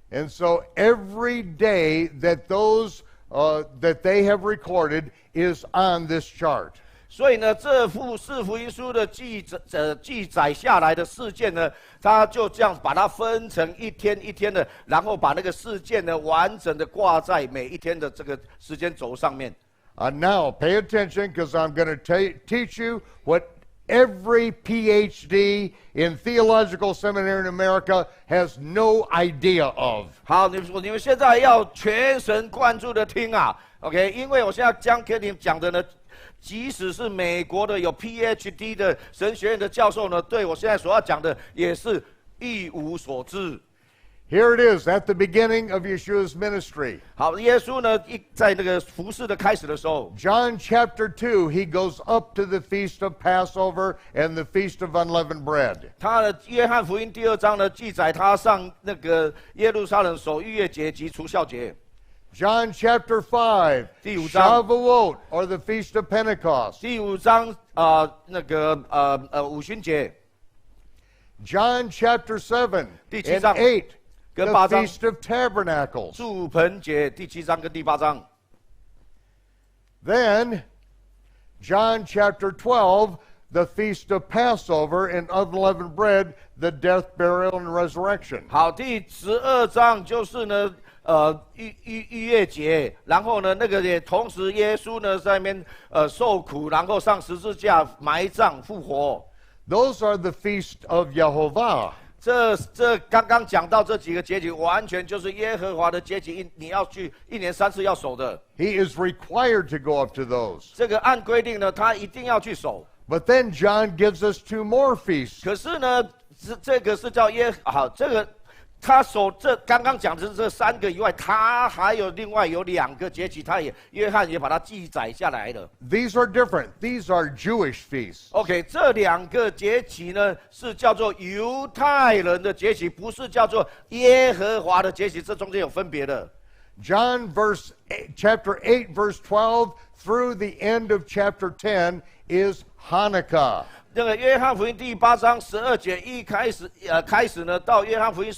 And so every day that that they have recorded is on this chart. 所以呢，这四福音书的记载下来的事件呢，他就这样把它分成一天一天的，然后把那个事件呢完整的挂在每一天的这个时间轴上面。Now pay attention, because I'm going to teach you what every PhD in theological seminary in America has no idea of. 好，你们现在要全神贯注的听啊 ，OK？ 因为我现在将给你们讲的呢。即使是美国的有 PhD 的神学院的教授呢，对我现在所要讲的也是一无所知。Here it is at the beginning of Yeshua's ministry. 好，耶稣呢，在那个服事的开始的时候 ，John chapter 2, he goes up to the feast of Passover and the feast of unleavened bread. 他的约翰福音第2章呢，记载他上那个耶路撒冷守逾越节及除酵节。John chapter 5, 第5章 Shavuot, or the Feast of Pentecost. 第5章那个五旬节。John chapter 7第 and 7章 8, 跟 the 8章 Feast of Tabernacles. 住棚节第7章跟第8章。Then, John chapter 12, the Feast of Passover and unleavened bread, the death, burial, and resurrection. 好，第12章就是呢。逾越节，然后呢，那个也同时耶稣呢在那边受苦，然后上十字架埋葬复活。Those are the feast of Yehovah. 这刚刚讲到这几个节期，完全就是耶和华的节期，你要去1年3次要守的。He is required to go up to those. 这个按规定呢，他一定要去守。But then John gives us 2 more feasts. 可是呢，这个是叫好这个。他守这刚刚讲的这3个以外，他还有另外有2个节期，约翰也把它记载下来了。These are different. These are Jewish feasts. OK， 这2个节期呢是叫做犹太人的节期，不是叫做耶和华的节期，这中间有分别的。John chapter 8 verse 12 through the end of chapter 10 is Hanukkah. 那个约翰福音第8章12节开始呢，到约翰福音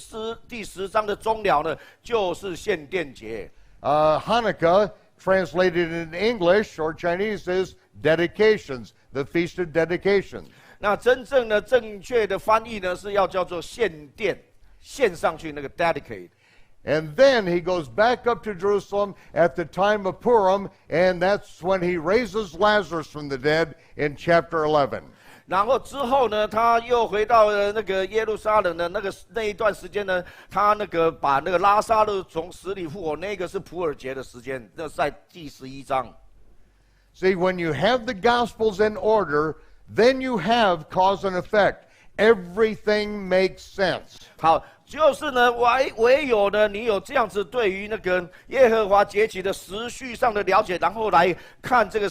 第10章的终了呢，就是献殿节。Hanukkah, translated in English or Chinese, is dedications, the Feast of Dedication. 那真正的正确的翻译呢，是要叫做献殿，献上去那个 dedicate。And then he goes back up to Jerusalem at the time of Purim, and that's when he raises Lazarus from the dead in chapter 11. 然后之后呢，他又回到了那个耶路撒冷的那一段时间呢，他把那个拉撒路从死里复活，那个是普尔节的时间，那是在第11章。See, when you have the Gospels in order, then you have cause and effect. Everything makes sense. 好，就是呢，唯有呢，你有这样子对于那个耶和华节期的时序上的了解，然后来看这个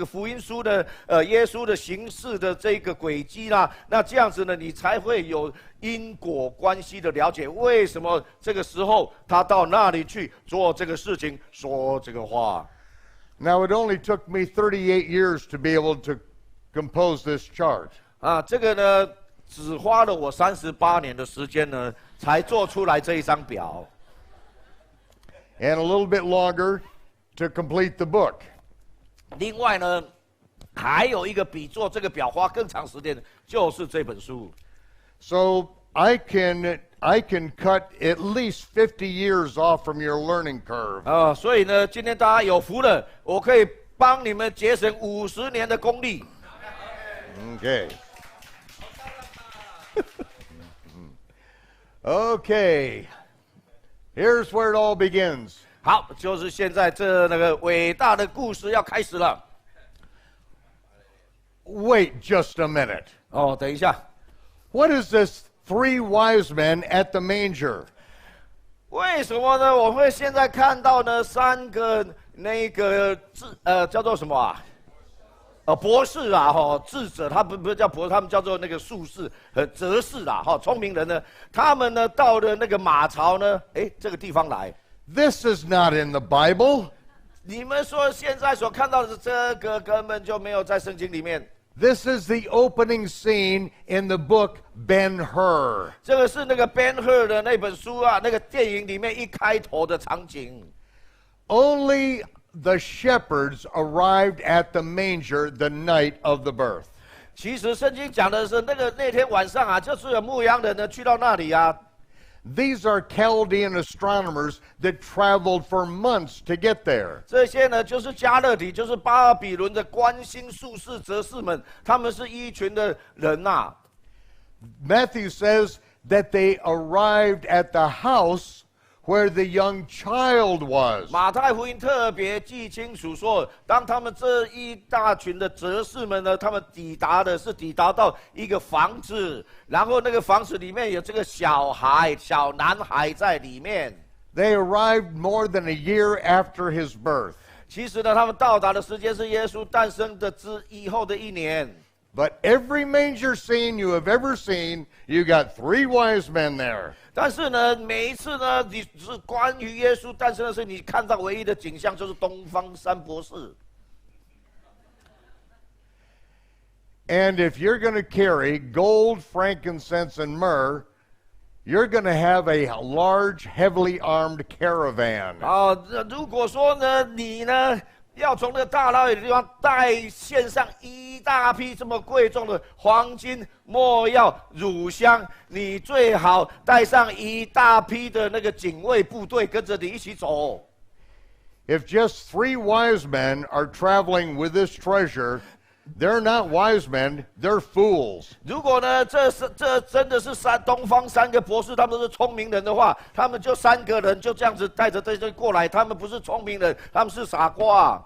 福音书的耶稣的行事的这个轨迹啦，那这样子呢，你才会有因果关系的了解。为什么这个时候他到那里去做这个事情，说这个话？ Now, it only took me 38 years to be able to compose this chart. 啊，这个呢，只花了我38年的时间呢，才做出来这一张表。And a little bit longer to complete the book. 另外呢，还有一个比做这个表花更长时间的，就是这本书。So I can cut at least 50 years off from your learning curve. 所以呢，今天大家有福了，我可以帮你们节省50年的功力。Okay. Okay. Here's where it all begins. 好，就是现在那个伟大的故事要开始了。Wait just a minute. 等一下。What is this 3 wise men at the manger? 为什么呢？我会现在看到呢3个那个叫做什么啊？博士啊，智者，他不叫博士，他们叫做那个术士和哲士啦，聪明人呢，他们呢到了那个马槽呢，这个地方来。This is not in the Bible. 你们说现在所看到的这个根本就没有在圣经里面。This is the opening scene in the book Ben-Hur. 这个是那个 Ben-Hur 的那本书啊，那个电影里面一开头的场景。Only the shepherds arrived at the manger the night of the birth. 其实圣经讲的是那天晚上啊，就是有牧羊人呢去到那里啊。These are Chaldean astronomers that traveled for months to get there. 这些呢，就是加勒底，就是巴比伦的观星术士、哲士们，他们是一群的人呐。Matthew says that they arrived at the house where the young child was. 马太福音特别记清楚说，当他们这一大群的哲士们呢，他们抵达到一个房子，然后那个房子里面有这个小男孩在里面。They arrived more than a year after his birth. 其实呢，他们到达的时间是耶稣诞生的以后的1年。But every manger scene you have ever seen, you got 3 wise men there. 但是呢，每一次呢，你是关于耶稣诞生的事，你看到唯一的景象就是东方3博士。And if you're going to carry gold, frankincense, and myrrh, you're going to have a large, heavily armed caravan. 如果说呢，你呢要从那个大老远的地方带献上一大批这么贵重的黄金、没药、乳香，你最好带上一大批的那个警卫部队跟着你一起走。If just 3 wise men are traveling with this treasure, they're not wise men, they're fools. 如果呢，这真的是东方3个博士，他们是聪明人的话，他们就3个人就这样子带着这些过来，他们不是聪明人，他们是傻瓜。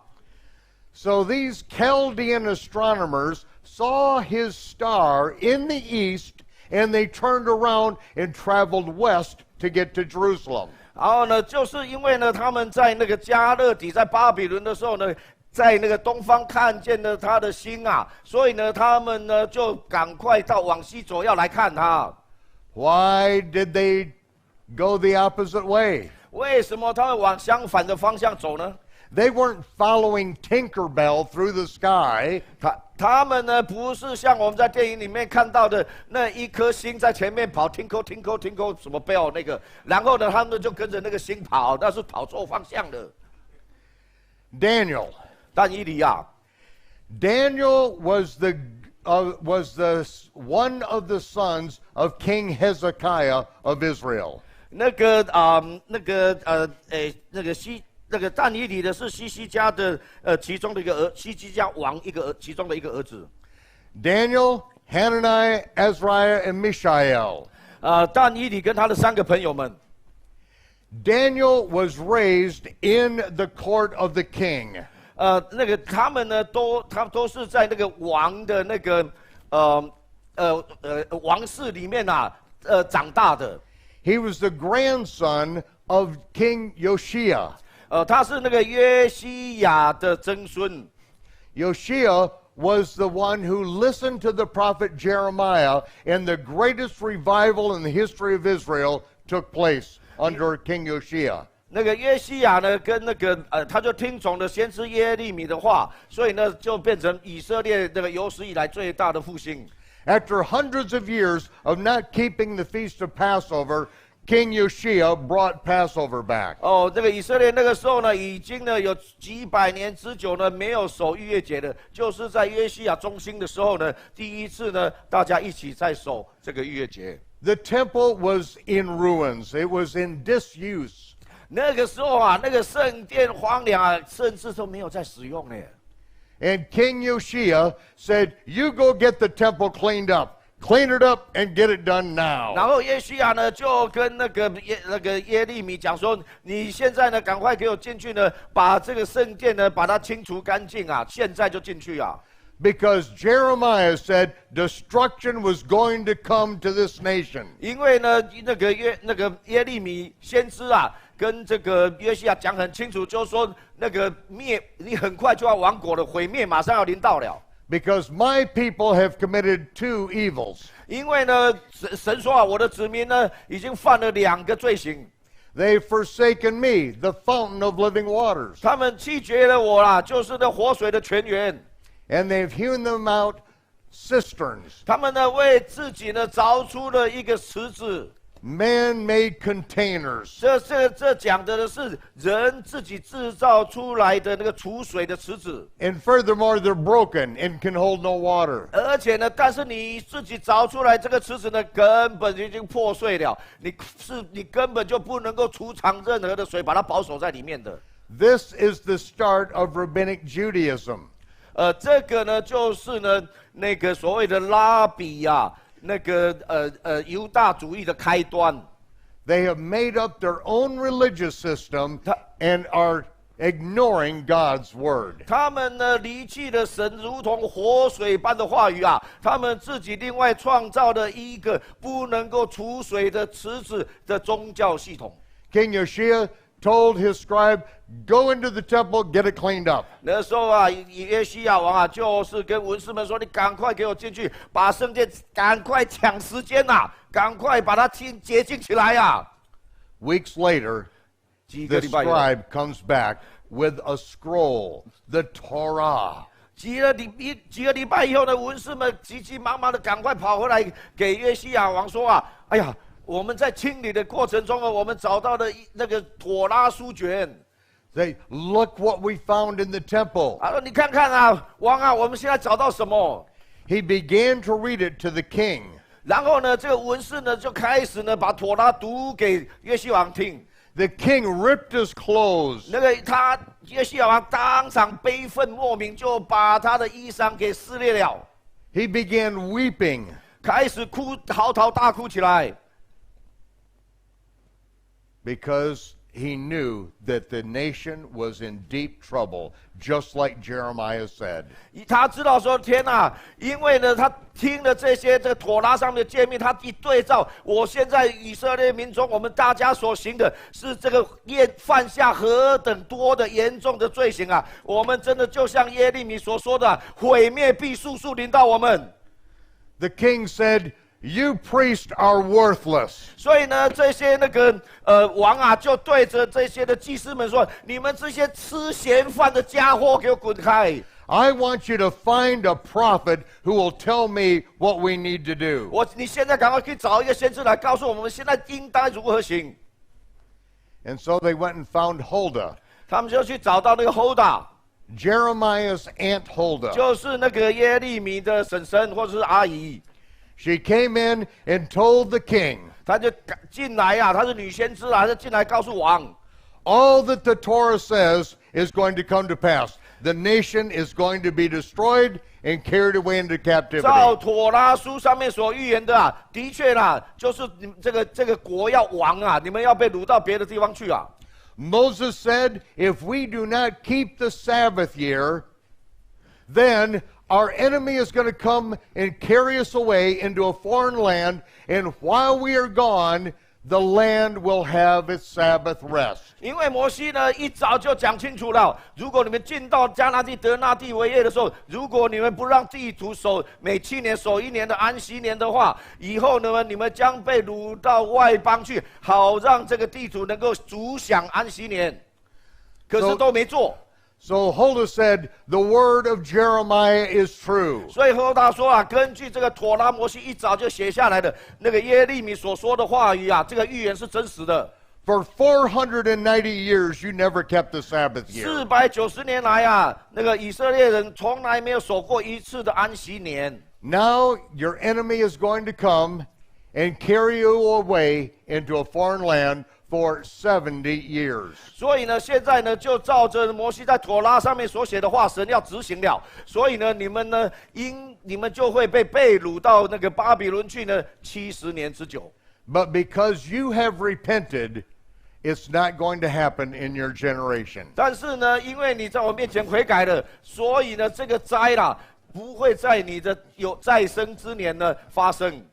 So these Chaldean astronomers saw his star in the east, and they turned around and traveled west to get to Jerusalem. 然后呢，就是因为呢，他们在那个加勒底，在巴比伦的时候呢，在那个东方看见了他的星啊，所以呢，他们呢就赶快往西走，要来看他。Why did they go the opposite way? 为什么他们往相反的方向走呢？ They weren't following Tinkerbell through the sky. 他们呢，不是像我们在电影里面看到的那一颗星在前面跑 ，tinkle tinkle tinkle 什么 bell 那个，然后呢，他们就跟着那个星跑，那是跑错方向的。Daniel. 但以理呀 Daniel was the one of the sons of King Hezekiah of Israel. 那个但以理的是西西家的其中的一个西西家王其中的一个儿子。Daniel, Hananiah, Azariah, and Mishael. 但以理跟他的3个朋友们。Daniel was raised in the court of the king. 他们呢都是在那个王的那个王室里面长大的。He was the grandson of King Yoshia. 他是那个约西亚的曾孙。Yoshia was the one who listened to the prophet Jeremiah, and the greatest revival in the history of Israel took place under King Yoshia. 那个约西亚呢，跟那个他就听从了先知耶利米的话，所以呢，就变成以色列那个有史以来最大的复兴。After hundreds of years of not keeping the feast of Passover, King Yoshia brought Passover back. 这个以色列那个时候呢，已经呢有几百年之久呢没有守逾越节的，就是在约西亚中兴的时候呢，第一次呢大家一起在守这个逾越节。The temple was in ruins. It was in disuse. 那个时候那个圣殿荒凉甚至都没有在使用呢。And King Yoshia said, "You go get the temple cleaned up. Clean it up and get it done now." 然后约西亚呢就跟那个耶利米讲说：“你现在呢赶快给我进去呢，把这个圣殿呢把它清除干净现在就进去Because Jeremiah said destruction was going to come to this nation. 因为呢那个耶利米先知跟这个约西亚讲很清楚，就是说那个你很快就要亡国了，毁灭马上要临到了。Because my people have committed 2 evils. 因为呢，神说我的子民呢已经犯了2个罪行。They've forsaken me, the fountain of living waters. 他们弃绝了我就是那活水的泉源。And they've hewn them out cisterns. 他们呢为自己呢凿出了一个池子。Man-made containers. 这讲的是人自己制造出来的那个储水的池子。And furthermore, they're broken and can hold no water. 而且呢，但是你自己凿出来这个池子呢，根本已经破碎了。你根本就不能够储藏任何的水，把它保守在里面的。This is the start of rabbinic Judaism. 这个呢，就是呢那个所谓的拉比那个犹大主义的开端。They have made up their own religious system and are ignoring God's word. 他们呢离弃了神如同活水般的话语他们自己另外创造了一个不能够储水的池子的宗教系统。King Yoshia told his scribe, "Go into the temple, get it cleaned up." 那时候约西亚王就是跟文士们说：“你赶快给我进去，把圣殿赶快抢时间赶快把它洁净起来Weeks later, the scribe comes back with a scroll, the Torah. 几个礼拜以后呢，文士们急急忙忙的赶快跑回来给约西亚王说哎呀，我们在清理的过程中我们找到了那个妥拉书卷。Say, look what we found in the temple. 他说：“你看看王我们现在找到什么？” He began to read it to the king. 然后呢，这个文士呢就开始呢把妥拉读给约西王听。The king ripped his clothes. 那个约西亚王当场悲愤莫名，就把他的衣裳给撕裂了。He began weeping. 开始嚎啕大哭起来。Because he knew that the nation was in deep trouble, just like Jeremiah said. 他知道说天因为呢他听了这些这妥拉上面的诫命，他一对照，我现在以色列民中我们大家所行的是这个犯下何等多的严重的罪行我们真的就像耶利米所说的，毁灭必速速临到我们。The king said, You priests are worthless. 所以呢，这些王啊，就对着这些的祭司们说：“你们这些吃闲饭的家伙，给我滚开！” I want you to find a prophet who will tell me what we need to do. 你现在赶快去找一个先知来告诉我们现在应当如何行。And so they went and found Huldah, 他们就去找到那个 Huldah， Jeremiah's aunt Huldah. 就是那个耶利米的婶婶或者是阿姨。She came in and told the king 她就进来啊，她是女先知啊，她进来告诉王， all that the Torah says is going to come to pass. The nation is going to be destroyed and carried away into 照 captivity. 妥拉书上面所预言的啊，的确啦，就是你们这个国要亡啊，你们要被掳到别的地方去啊。Moses said, if we do not keep the Sabbath year, then our enemy is going to come and carry us away into a foreign land, and while we are gone, the land will have its Sabbath rest. 因为摩西呢一早就讲清楚了，如果你们进到迦南地得那地为业的时候，如果你们不让地图守每7年守1年的安息年的话，以后呢你们将被掳到外邦去，好让这个地图能够主享安息年。可是都没做。So Huldah said, the word of Jeremiah is true. 所以和他说啊，根据这个妥拉摩西一早就写下来的那个耶利米所说的话语啊，这个预言是真实的。For 490 years, you never kept the Sabbath year. 490年来啊，那个以色列人从来没有守过一次的安息年。Now your enemy is going to come and carry you away into a foreign land for 70 years. 所以呢，现在呢，就照着摩西在妥拉上面所写的话，神要执行了。所以呢，你们就会被掳到那个巴比伦去呢70年之久。But because you have repented, it's not going to happen in your generation. 但是呢，因为你在我面前悔改了，所以呢，这个灾啦不会在你的有再生之年呢发生。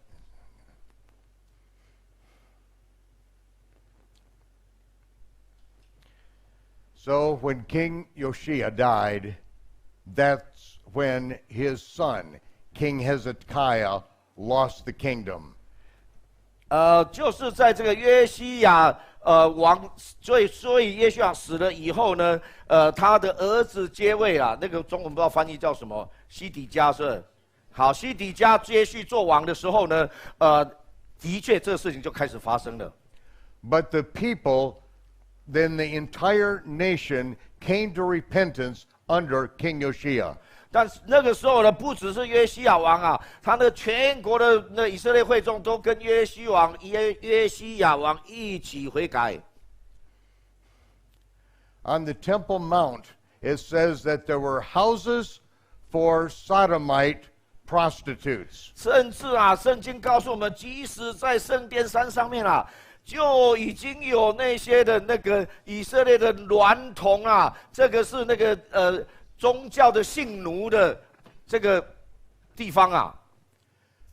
So when King Josiah died, that's when his son, King Hezekiah, lost the kingdom. 就是在这个约西亚王，所以约西亚死了以后呢，他的儿子接位啊，那个中文不知道翻译叫什么，西底家是。好，西底家接续做王的时候呢，的确这个事情就开始发生了。But the people, then the entire nation came to repentance under King Josiah. 但是那个时候呢，不只是约西亚王啊，他那全国的那以色列会众都跟约西亚王一起悔改。On the Temple Mount, it says that there were houses for sodomite prostitutes. 甚至啊，圣经告诉我们，即使在圣殿山上面啊，就已经有那些的那个以色列的娈童啊，这个是那个宗教的性奴的这个地方啊。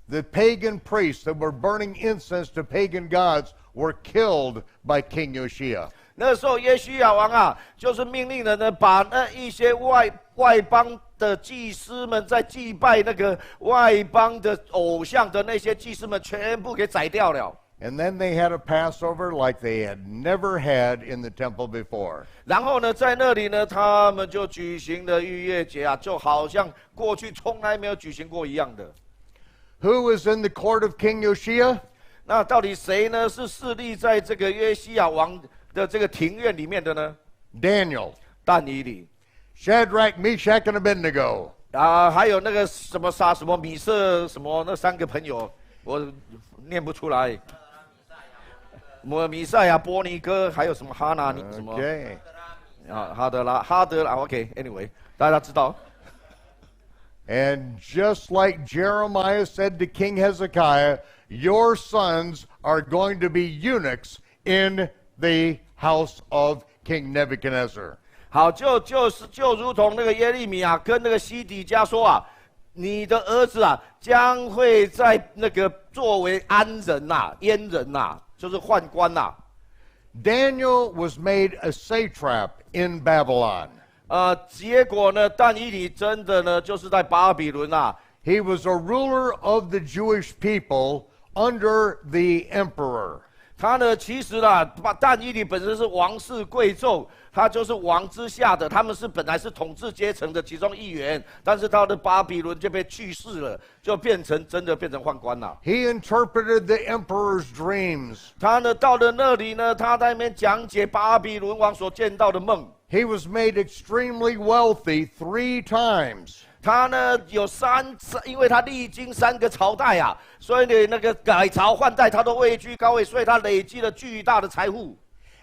The pagan priests that were burning incense to pagan gods were killed by King Josiah. 那时候约西亚王啊，就是命令人呢，把那一些外邦的祭司们在祭拜那个外邦的偶像的那些祭司们，全部给宰掉了。And then they had a Passover like they had never had in the temple before. 然后呢，在那里呢，他们就举行了逾越节啊，就好像过去从来没有举行过一样的。Who was in the court of King Josiah? 那到底谁呢？是侍立在这个约西亚王的这个庭院里面的呢？ Daniel, 但以理 Shadrach, Meshach, and Abednego. 啊，还有那个什么米色什么那3个朋友，我念不出来。米赛亚、波尼哥，还有什么哈拿尼什么 Okay. 啊？哈德拉 ，OK，anyway， 大家知道。And just like Jeremiah said to King Hezekiah, your sons are going to be eunuchs in the house of King Nebuchadnezzar. 好，就如同那个耶利米啊，跟那个西底家说啊，你的儿子啊，将会在那个作为安人呐、阉人呐、就是宦官呐。Daniel was made a satrap in Babylon. 结果呢，但以理真的呢，就是在巴比伦啊， He was a ruler of the Jewish people under the emperor. 他呢，其实啦，但以理本身是王室贵胄，他就是王之下的，他们是本来是统治阶层的其中一员，但是到了巴比伦就被去世了，就真的变成宦官了。He interpreted the emperor's dreams. 他呢，到了那里呢，他在那边讲解巴比伦王所见到的梦。He was made extremely wealthy 3 times. 他呢有因为他历经3个朝代啊，所以呢那个改朝换代他都位居高位，所以他累积了巨大的财富。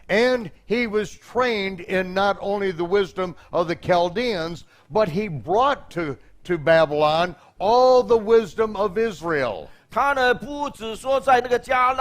And he was trained in not only the wisdom of the Chaldeans, but he brought to Babylon all the wisdom of Israel. 他呢不只说在那个加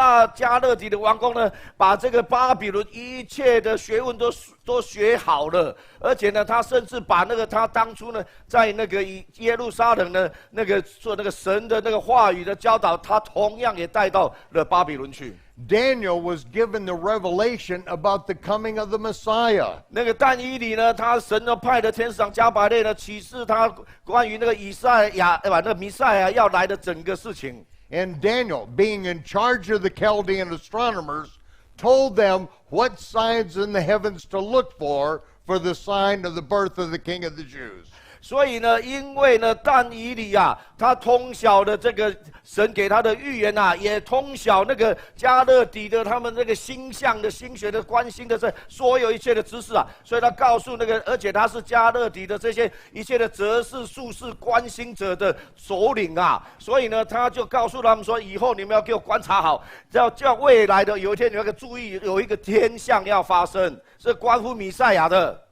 勒底的王宫呢，把这个巴比伦一切的学问都学好了，而且呢，他甚至把那个他当初呢在那个耶路撒冷呢那个做那个神的那个话语的教导，他同样也带到了巴比伦去。Daniel was given the revelation about the coming of the Messiah. 那个但以理呢，他神呢派的天使长加百列呢，启示他关于那个以赛亚那个弥赛亚要来的整个事情。And Daniel, being in charge of the Chaldean astronomers, told them what signs in the heavens to look for the sign of the birth of the King of the Jews. 所以呢，因为呢，但以理啊，他通晓的这个神给他的预言啊，也通晓那个加勒底的他们那个星象的星学的关心的这所有一切的知识啊，所以他告诉那个，而且他是加勒底的这些一切的哲士、术士、关心者的首领啊，所以呢，他就告诉他们说，以后你们要给我观察好，叫未来的有一天你们要注意，有一个天象要发生，是关乎弥赛亚的。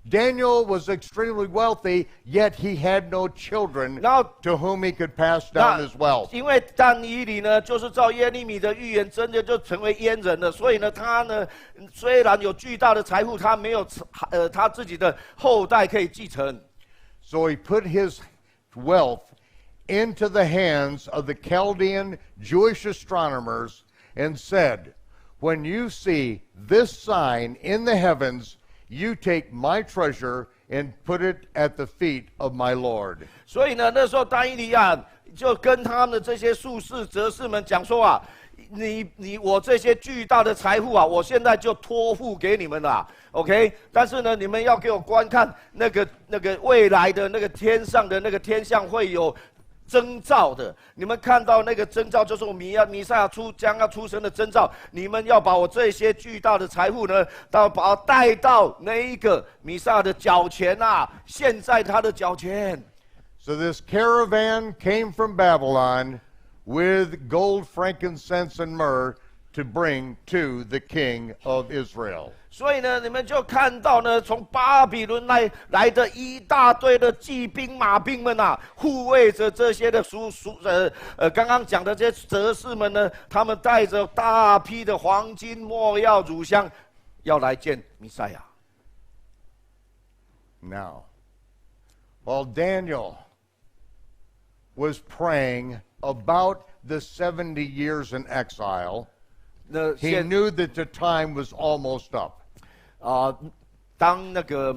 Daniel was extremely wealthy, yet he had no children to whom he could pass down his wealth. 因为但以理呢，就是照耶利米的预言，真的就成为阉人了。所以呢，他呢虽然有巨大的财富，他没有他自己的后代可以继承。So he put his wealth into the hands of the Chaldean Jewish astronomers and said, "When you see this sign in the heavens, you take my treasure and put it at the feet of my Lord." 所以呢，那时候但以理啊，就跟他们这些术士、哲士们讲说啊，我这些巨大的财富啊，我现在就托付给你们了 ，OK？ 但是呢，你们要给我观看那个未来的那个天上的那个天象会有征兆的，你们看到那个征兆就是弥赛亚将要出生的征兆。你们要把我这些巨大的财富呢，把它带到那一个弥赛亚的脚前啊，现在他的脚前。So this caravan came from Babylon with gold, frankincense, and myrrh to bring to the king of Israel. 所以呢，你们就看到呢，从巴比伦来的一大堆的骑兵、马兵们啊，护卫着这些的刚刚讲的这些哲士们呢，他们带着大批的黄金、没药、乳香，要来见弥赛亚。Now, while Daniel was praying about the 70 years in exile, he knew that the time was almost up. 当那个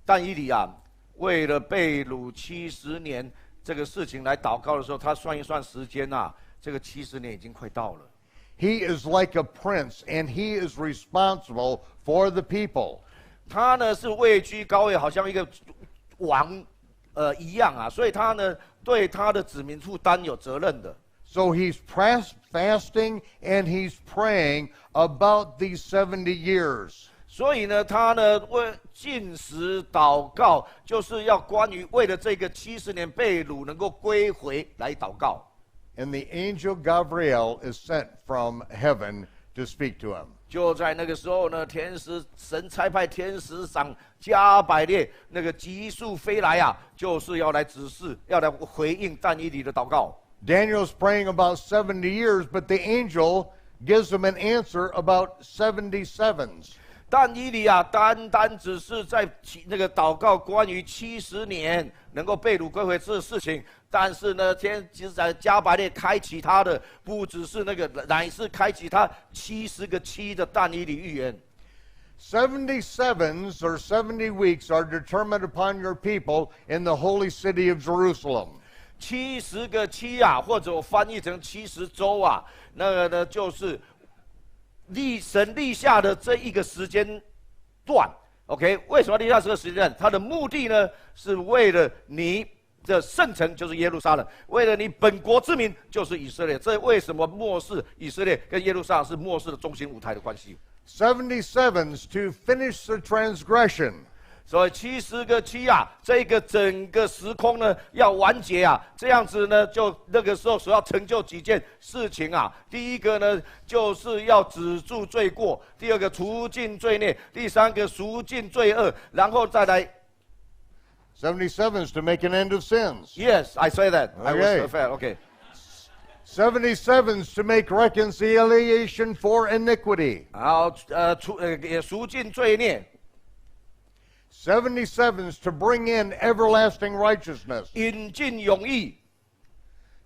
但以理啊，为了被掳70年这个事情来祷告的时候，他算一算时间啊，这个70年已经快到了。He is like a prince, and he is responsible for the people. 他呢是位居高位，好像一个王一样啊，所以他呢对他的子民负担有责任的。So he's fasting and he's praying about these 70 years. 所以呢，他呢为禁食祷告，就是要关于为了这个70年被掳能够归回来祷告。And the angel Gabriel is sent from heaven to speak to him. 就在那个时候呢，神差派天使长加百列那个急速飞来啊，就是要来指示，要来回应但以理的祷告。Daniel's praying about 70 years, but the angel gives him an answer about 77s. 但以理啊，单只是在那个祷告关于70年能够被掳归回这事情，但是呢，天其实在加百列开启他的，不只是那个，乃是开启他70个7的但以理预言。77s or 70 weeks are determined upon your people in the holy city of Jerusalem. 70个7啊，或者我翻译成70周啊，那个呢就是神立下的这一个时间段。OK， 为什么立下这个时间段？它的目的呢，是为了你的圣城，就是耶路撒冷；为了你本国之民，就是以色列。这为什么末世以色列跟耶路撒冷是末世的中心舞台的关系？70 sevens to finish the transgression. 所以70个7啊，这个整个时空呢要完结啊，这样子呢，就那个时候所要成就几件事情啊。第一个呢，就是要止住罪过；第二个，除尽罪孽；第三个，赎尽罪恶，然后再来。70 sevens to make an end of sins. Yes, I say that. Okay. I was fair. Okay. 70 sevens to make reconciliation for iniquity. 好，也赎尽罪孽。70 sevens to bring in everlasting righteousness. 引进永义。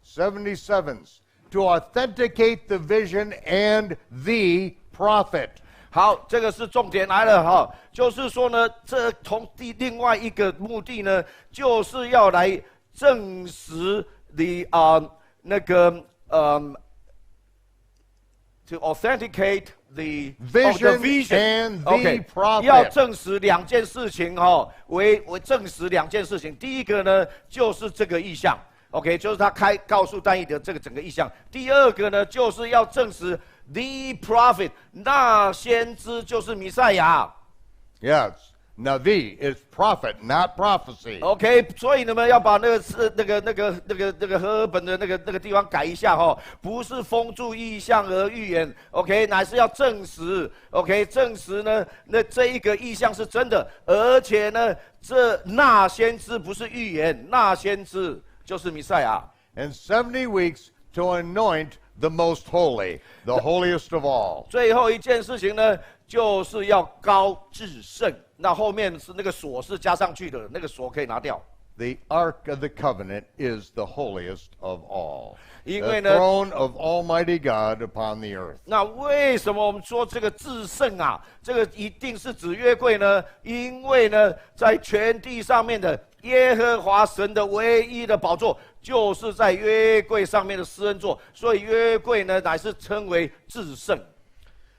70 sevens to authenticate the vision and the prophet. 好，这个是重点来了哈，就是说呢，这从另外一个目的呢，就是要来证实你那个to authenticate the vision and the prophet. 要证实2件事情哈，为证实2件事情。第一个呢，就是这个意象 ，OK， 就是他告诉但以理的这个整个意象。第二个呢，就是要证实 the prophet， 那先知就是弥赛亚。Yes. Now, the is prophet, not prophecy. OK， 所以你们要把那个和合本的那个地方改一下哈，不是封住意象而预言 ，OK， 乃是要证实 ，OK， 证实呢，那这一个意象是真的，而且呢，那先知不是预言，那先知就是弥赛亚。And 70 weeks to anoint the most holy, the holiest of all. 最后一件事情呢，就是要高至圣。那后面是那个锁是加上去的，那个锁可以拿掉。The Ark of the Covenant is the holiest of all. 因为 The 呢 throne of Almighty God upon the earth. 那为什么我们说这个至圣啊？这个一定是指约柜呢？因为呢，在全地上面的耶和华神的唯一的宝座，就是在约柜上面的施恩座，所以约柜呢，乃是称为至圣。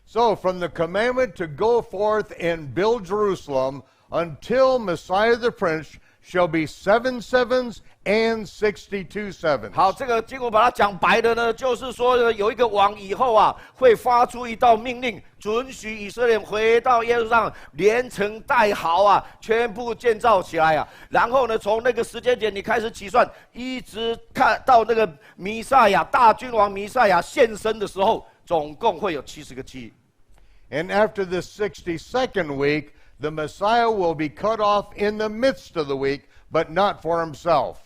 So, from the commandment to go forth and build Jerusalem until Messiah the Prince shall be 7 sevens and 62 sevens. 好，这个经文把它讲白的呢，就是说呢，有一个王以后啊，会发出一道命令，准许以色列回到耶路撒冷，连城带壕啊，全部建造起来啊。然后呢，从那个时间点你开始起算，一直看到那个弥赛亚大君王弥赛亚现身的时候。总共会有70个7。And after the 62nd week, the Messiah will be cut off in the midst of the week, but not for himself.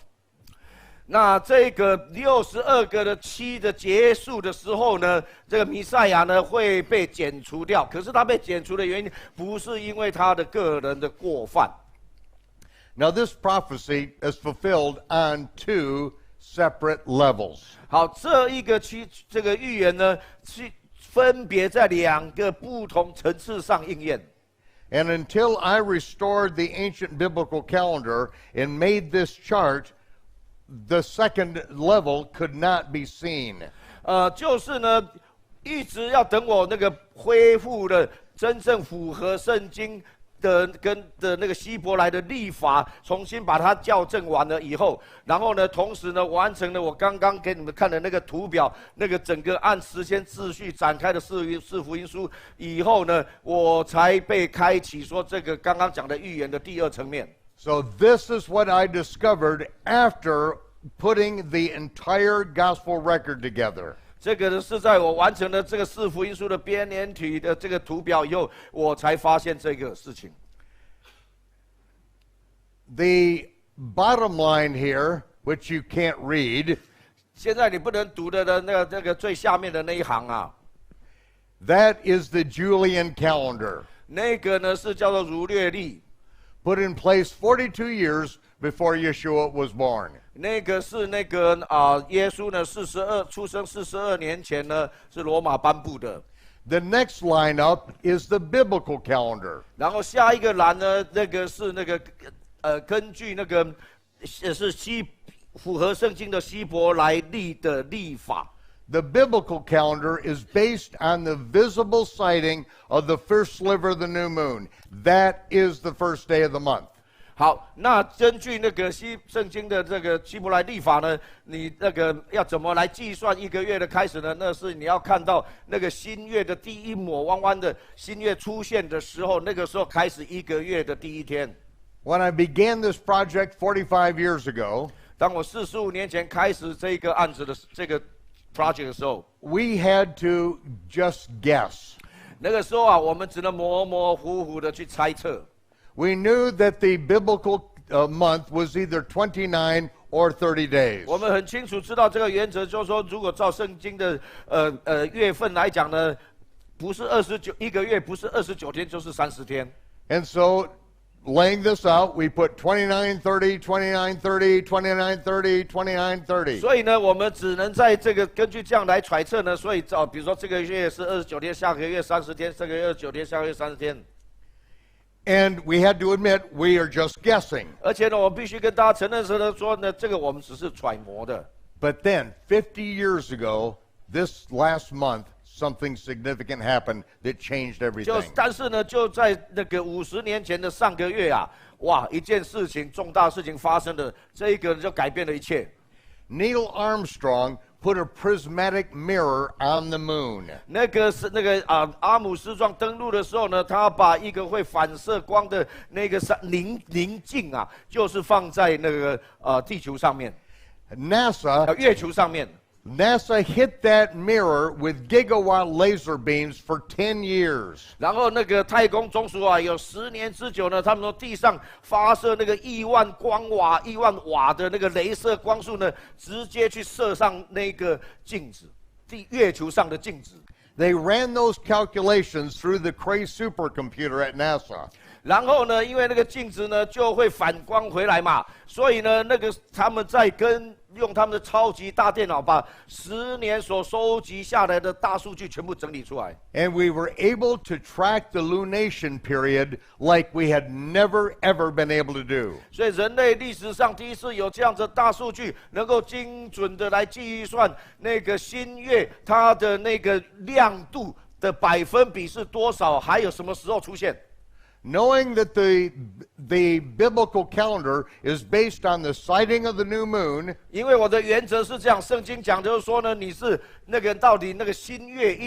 那这个62个的7的结束的时候呢，这个弥赛亚呢会被剪除掉。可是他被剪除的原因不是因为他的个人的过犯。Now this prophecy is fulfilled on 2 separate levels. 好，这一个这个预言呢，是分别在2个不同层次上应验。And until I restored the ancient biblical calendar and made this chart, the second level could not be seen. 就是呢，一直要等我那个恢复了真正符合圣经的那个希伯来的律法，重新把它校正完了以后，然后呢，同时呢，完成了我刚刚给你们看的那个图表，那个整个按时间秩序展开的四福音书以后呢，我才被开启说这个刚刚讲的预言的第2层面。So this is what I discovered after putting the entire gospel record together. 这个呢是在我完成了这个4福音书的编年体的这个图表以后，我才发现这个事情。The bottom line here, which you can't read, 现在你不能读的那个最下面的那一行啊， that is the Julian calendar, 那个呢是叫做儒略历， put in place 42 years before Yeshua was born. 那个是那个耶稣呢出生42年前呢是罗马颁布的。The next lineup is the biblical calendar. 然后下一个栏呢，那个是那个根据那个是符合圣经的希伯来历的历法。The biblical calendar is based on the visible sighting of the first sliver of the new moon. That is the first day of the month. 好，那根据那个圣经的这个希伯来历法呢，你那个要怎么来计算一个月的开始呢？那是你要看到那个新月的第一抹弯弯的新月出现的时候，那个时候开始一个月的第一天。When I began this project 45 years ago, 当我45年前开始这个案子的这个 project 的时候 we had to just guess. 那个时候啊，我们只能模模糊糊的去猜测。We knew that the biblical month was either 29 or 30 days. 我们很清楚知道这个原则，就是说，如果照圣经的月份来讲呢，不是29一个月，不是29天，就是30天。And so, laying this out, we put 29, 30, 29, 30, 29, 30, 29, 30. 所以呢，我们只能在这个根据这样来揣测呢。所以比如说这个月是29天，下个月30天，这个月29天，下个月30天。And we had to admit we are just guessing. 而且呢，我必须跟大家承认说呢，这个我们只是揣摩的。But then, 50 years ago, this last month, something significant happened that changed everything. 但是呢，就在那个50年前的上个月啊，哇，一件事情，重大事情发生了，这一个就改变了一切。Neil Armstrong put a prismatic mirror on the moon. 那个是阿姆斯壮登陆的时候呢，他把一个会反射光的那个棱镜啊，就是放在那个地球上面 NASA 月球上面。NASA hit that mirror with gigawatt laser beams for 10 years. 然后那个太空总署啊，有10年之久呢，他们从地上发射那个亿万瓦的那个镭射光束呢，直接去射上那个镜子，月球上的镜子。They ran those calculations through the Cray supercomputer at NASA. 然后呢，因为那个镜子呢就会反光回来嘛，所以呢，那个他们在用他们的超级大电脑把10年所收集下来的大数据全部整理出来。And we were able to track the lunation period like we had never ever been able to do. 所以人类历史上第一次有这样的大数据，能够精准的来计算那个新月它的那个亮度的百分比是多少，还有什么时候出现。Knowing that the biblical calendar is based on the sighting of the new moon, 因为我的原则是这样，圣经讲就是说呢，你是那个到底那个新月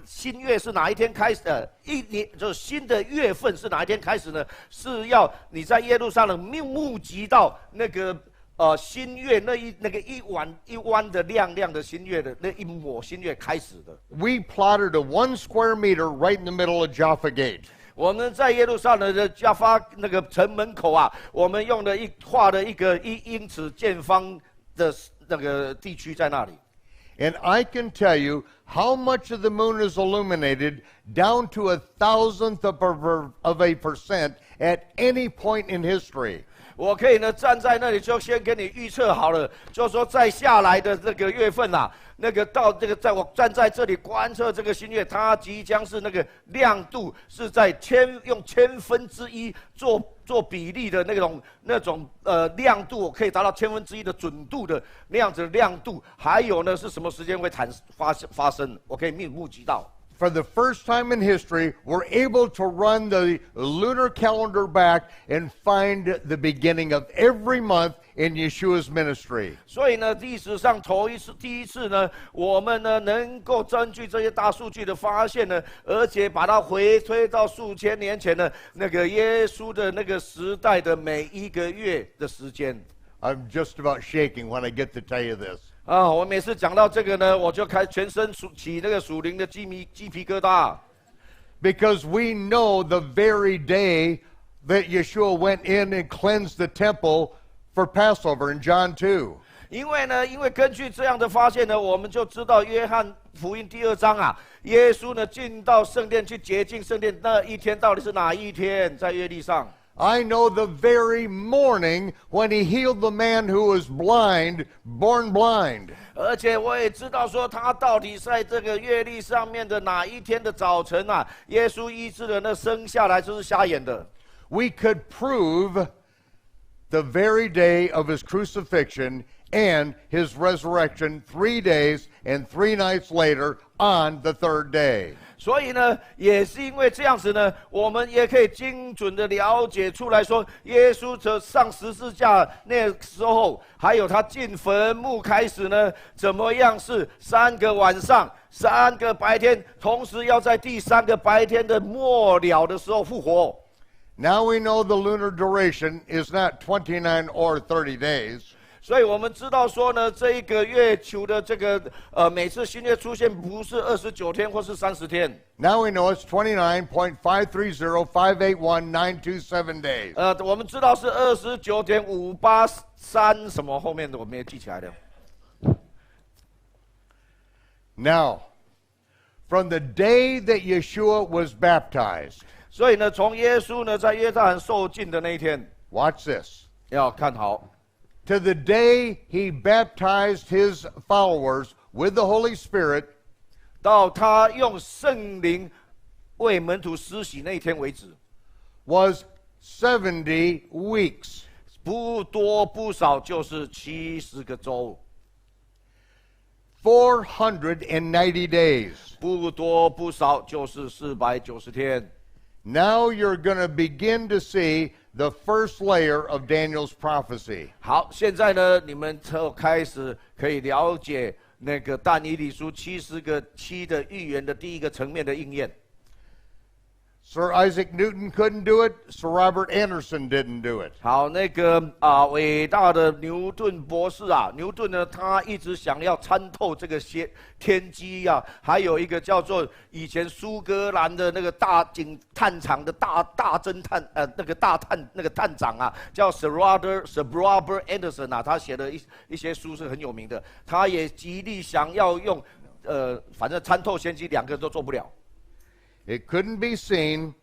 新月是哪一天开始？一年就是新的月份是哪一天开始呢？是要你在耶路撒冷目击到那个新月那个一弯的亮亮的新月的那一抹新月开始的。we plotted a 1 square meter right in the middle of Jaffa Gate. 我们在耶路撒冷的加发那个城门口啊，我们画了一个1英尺见方的那个地区在那里。And I can tell you how much of the moon is illuminated down to 1,000th of a percent at any point in history. 我可以呢站在那里就先给你预测好了，就是说在下来的这个月份啊，那个到这个在我站在这里观测这个新月，它即将是那个亮度是在用1/1000做比例的那种亮度，可以达到1/1000的准度的那样子的亮度。还有呢是什么时间会发生？我可以目击到。For the first time in history, we're able to run the lunar calendar back and find the beginning of every month in Yeshua's ministry. 所以呢，历史上第一次呢，我们呢能够根据这些大数据的发现呢，而且把它回推到数千年前的那个耶稣的那个时代的每一个月的时间。I'm just about shaking when I get to tell you this. 我每次讲到这个呢，我就全身起那个属灵的鸡皮疙瘩。Because we know the very day that Yeshua went in and cleansed the temple for Passover in John 2. 因为根据这样的发现呢，我们就知道约翰福音第2章啊，耶稣呢进到圣殿去洁净圣殿那一天到底是哪一天？在约历上。I know the very morning when he healed the man who was blind, born blind. 而且我也知道说他到底在这个月历上面的哪一天的早晨啊，耶稣医治了那生下来就是瞎眼的。We could prove the very day of his crucifixion and his resurrection 3 days and 3 nights later on the third day. 所以呢，也是因为这样子呢，我们也可以精准的了解出来说，耶稣从上十字架那时候，还有他进坟墓开始呢，怎么样是3个晚上、3个白天，同时要在第3个白天的末了的时候复活。Now we know the lunar duration is not 29 or 30 days. 所以我们知道说呢，这一个月球的这个每次新月出现不是29天或是30天。Now we know it's 29.530581927 days. 我们知道是29.583什么后面的我没有记起来的。Now, from the day that Yeshua was baptized. 所以呢，从耶稣呢在约旦河受浸的那一天 Watch this. 要看好。To the day he baptized his followers with the Holy Spirit, 到他用圣灵为门徒施洗那一天为止 was 70 weeks. 不多不少就是70个周 490 days. 不多不少就是490天 Now you're going to begin to see the first layer of Daniel's prophecy. 好，现在呢，你们就开始可以了解那个但以理书70个7的预言的第一个层面的应验。Sir Isaac Newton couldn't do it. Sir Robert Anderson didn't do it. 好，那个伟大的牛顿博士啊，牛顿呢，他一直想要参透这个天机啊，还有一个叫做以前苏格兰的那个大警探厂的大侦探，那个探长啊，叫 Sir Robert Anderson 啊，他写的一些书是很有名的，他也极力想要用反正参透先机，两个都做不了。It couldn't be seen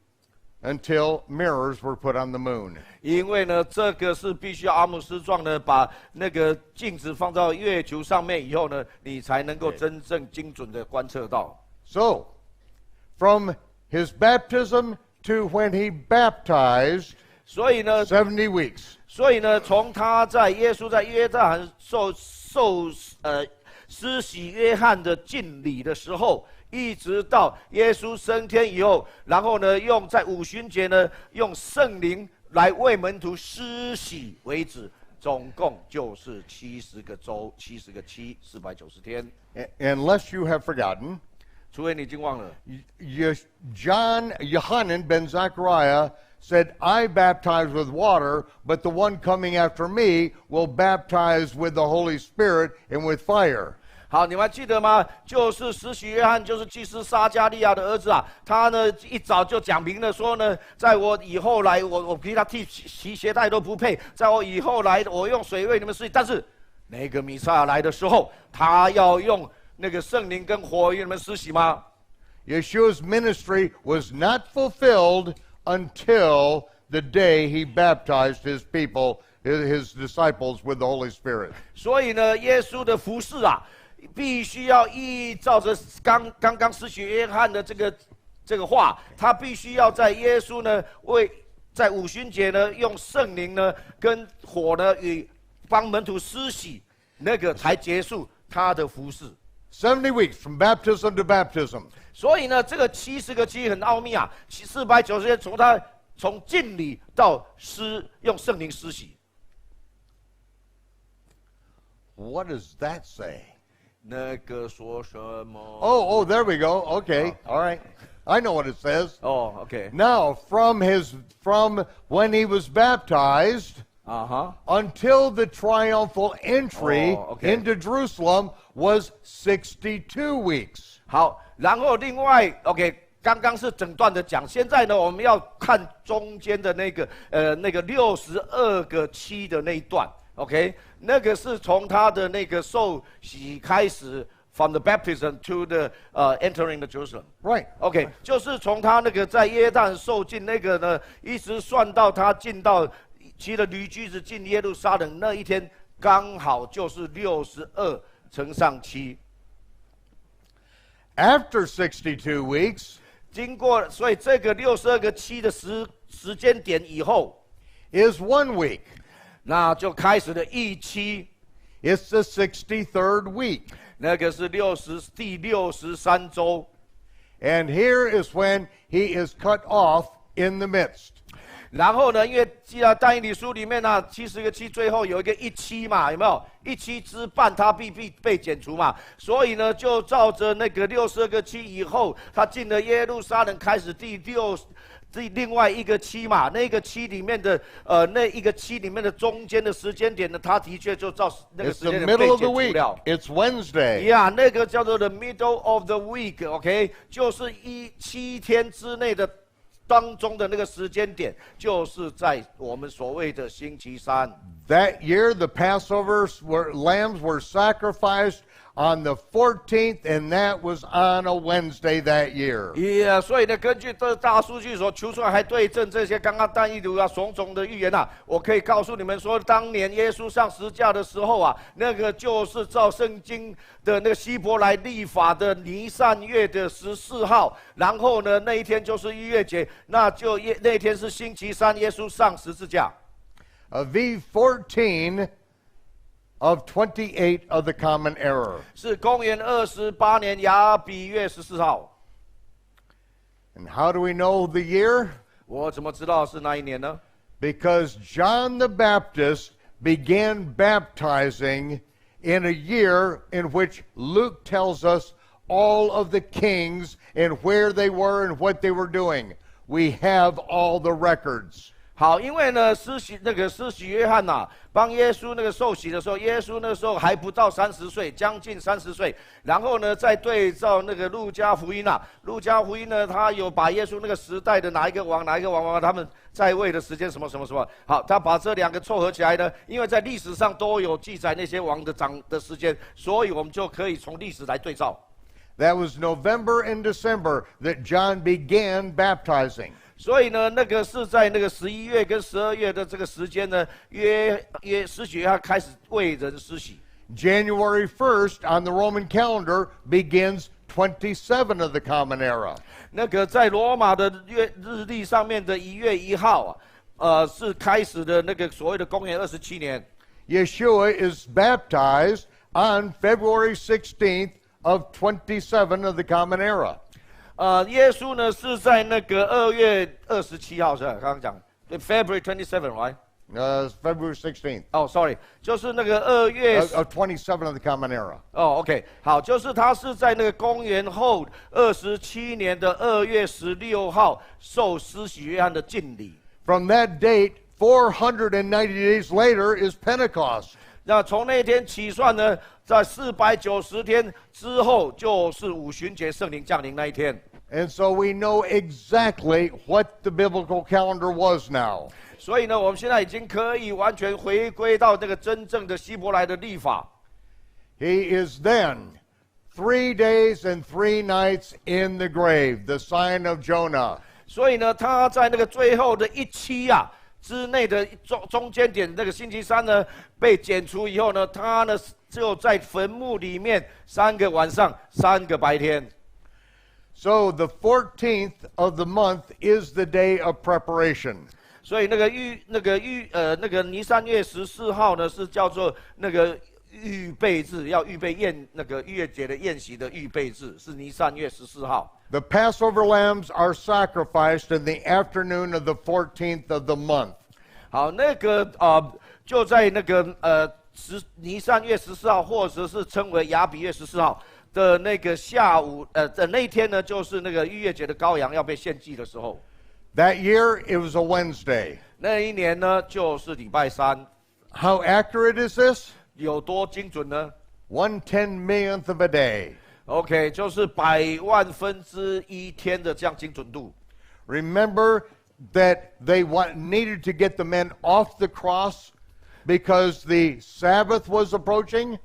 until mirrors were put on the moon. 因为呢，这个是必须要阿姆斯壮呢把那个镜子放到月球上面以后呢，你才能够真正精准的观测到。So, from his baptism to when he baptized, 所以呢70 weeks. 所以呢，从他在耶稣在约旦河施洗约翰的敬礼的时候。一直到耶稣升天以后，然后呢，在五旬节呢，用圣灵来为门徒施洗为止，总共就是70个周，70个7 ，490天。Unless you have forgotten, 除非你已经忘了。Yohanan ben Zechariah said, I baptize with water, but the one coming after me will baptize with the Holy Spirit and with fire. 好，你们还记得吗？就是施洗约翰，就是祭司撒加利亚的儿子啊。他呢一早就讲明了说呢，在我以后来，我比他替提鞋带都不配。在我以后来，我用水为你们施洗。但是那个弥赛亚来的时候，他要用那个圣灵跟火为你们施洗吗？ Yeshua's ministry was not fulfilled until the day he baptized his people, his disciples, with the Holy Spirit. 所以呢，耶稣的服事啊。必须要依照着刚刚施洗约翰的这个话，他必须要在耶稣呢在五旬节呢用圣灵呢跟火呢与帮门徒施洗，那个才结束他的服事。70 weeks from baptism to baptism. 所以呢，这个70个7很奥秘啊，490天从敬礼到用圣灵施洗。What does that say? 那个说什么 Oh, there we go. Okay, all right. I know what it says. Oh, okay. Now, from when he was baptized until the triumphal entry into Jerusalem was 62 weeks. 好，然后另外 ，OK， 刚刚是整段的讲，现在呢，我们要看中间的那个62个7的那一段。OK， 那个是从他的那个受洗开始 ，from the baptism to the entering the Jerusalem。Right. OK， 就是从他那个在约旦受浸那个呢，一直算到他进到骑着驴驹子进耶路撒冷那一天，刚好就是62乘上7。After 62 weeks， 经过，所以这个62个7的时间点以后 ，is 1 week。那就开始了一期， It's the 63rd week. 那个是第63周。And here is when he is cut off in the midst. 然后呢，因为既然但以理书里面呢，70个期最后有一个一期嘛，有没有？一期之半，他必被剪除嘛，所以呢，就照着那个62个期以后，他进了耶路撒冷，开始另外一个期嘛，那个期里面的那一个期里面的中间的时间点呢，他的确就照那个 It's 时 the 间点被 middle of 剪 the 除 week. 了。 It's Wednesday. 呀，那个叫做 the middle of the week，OK，就是7天之内的当中的那个时间点，就是在我们所谓的星期三。That year, the Passover lambs were sacrificed on the 14th, and that was on a Wednesday that year. 所以呢，根据这大数据所求出来，还对证这些刚刚但以理啊种种的预言啊，我可以告诉你们说，当年耶稣上十架的时候啊，那个就是照圣经的那个希伯来历法的尼散月的14号，然后呢，那一天就是逾越节，那一天是星期三，耶稣上十字架。V14 of 28 of the Common Era. 是公元28年亚比月14号。And how do we know the year? 我怎么知道是哪一年呢？ Because John the Baptist began baptizing in a year in which Luke tells us all of the kings and where they were and what they were doing. We have all the records. 好，因为呢，施洗约翰呐、帮耶稣那个受洗的时候，耶稣那时候还不到30岁，将近30岁。然后呢，再对照那个路加福音啊，路加福音呢，他有把耶稣那个时代的哪一个王，他们在位的时间什么。好，他把这两个凑合起来呢，因为在历史上都有记载那些王的时间，所以我们就可以从历史来对照。That was November and December that John began baptizing. 所以呢，那个是在那个11月跟12月的这个时间呢，施洗约翰开始为人施洗。January 1st on the Roman calendar begins 27 of the Common Era. 那个在罗马的日历上面的1月1号是开始的那个所谓的公元27年。Yeshua is baptized on February 16th of 27 of the Common Era. 耶稣呢是在那个2月27号是吧？刚刚讲对 February 27，right？ February 16th. sorry， 就是那个2月27 of the Common Era. OK， 好，就是他是在那个公元后27年的2月16号受施洗约翰的浸礼。From that date, 490 days later is Pentecost. 那从那天起算呢，在490天之后就是五旬节圣灵降临那一天。And so we know exactly what the biblical calendar was now. 所以呢，我们现在已经可以完全回归到那个真正的希伯来的历法。He is then 3 days and 3 nights in the grave, the sign of Jonah. 所以呢，他在那个最后的一期之内的中间点，那个星期三呢被剪除以后呢，他呢就在坟墓里面3个晚上3个白天。So the 14th of the month is the day of preparation. 所以那个尼散月14号呢是叫做那个预备日，要预备那个逾越节的宴席的预备日，是尼散月14号。The Passover lambs are sacrificed in the afternoon of the 14th of the month. 好，那个就在那个尼散月14号，或者是称为亚比月14号。的那个下午，的那一天呢，就是那个逾越节的羔羊要被献祭的时候。That year, it was a Wednesday. 那一年呢，就是礼拜三。How accurate is this? 有多精准呢 1/10 millionth of a day. OK， 就是1/100,000天的这样精准度。Remember that they needed to get the men off the cross because the Sabbath was approaching.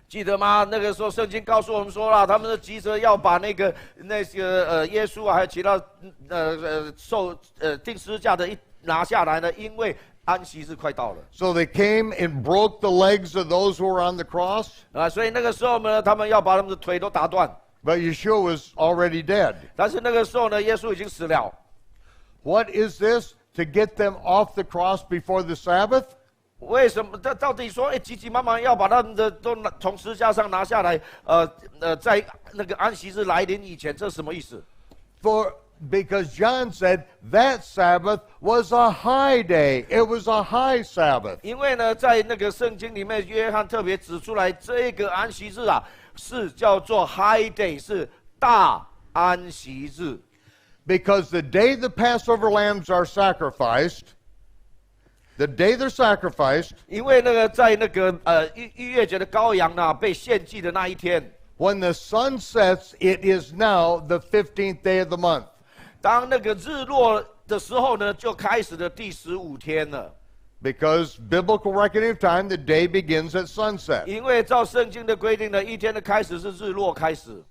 记得吗？那个时候圣经告诉我们说了，他们是急着要把那些耶稣还有其他钉十字架的拿下来呢，因为安息日快到了。So they came and broke the legs of those who were on the cross. 所以那个时候呢，他们要把他们的腿都打断。But Yeshua was already dead. 但是那个时候呢，耶稣已经死了。What is this? To get them off the cross before the Sabbath? 为什么？这到底说，急急忙忙要把他们的都从十字架上拿下来？在那个安息日来临以前，这什么意思？ Because John said that Sabbath was a high day. It was a high Sabbath. 因为呢，在那个圣经里面，约翰特别指出来，这个安息日啊，是叫做 high day， 是大安息日。Because the day the Passover lambs are sacrificed, the day they're sacrificed, 因为那个在那个逾越节的羔羊呢被献祭的那一天， when the sun sets, it is now the 15th day of the month. 当那个日落的时候呢，就开始的第15天了。 Because biblical reckoning of time, the day begins at sunset. 因为照圣经的规定呢，一天的开始是日落开始。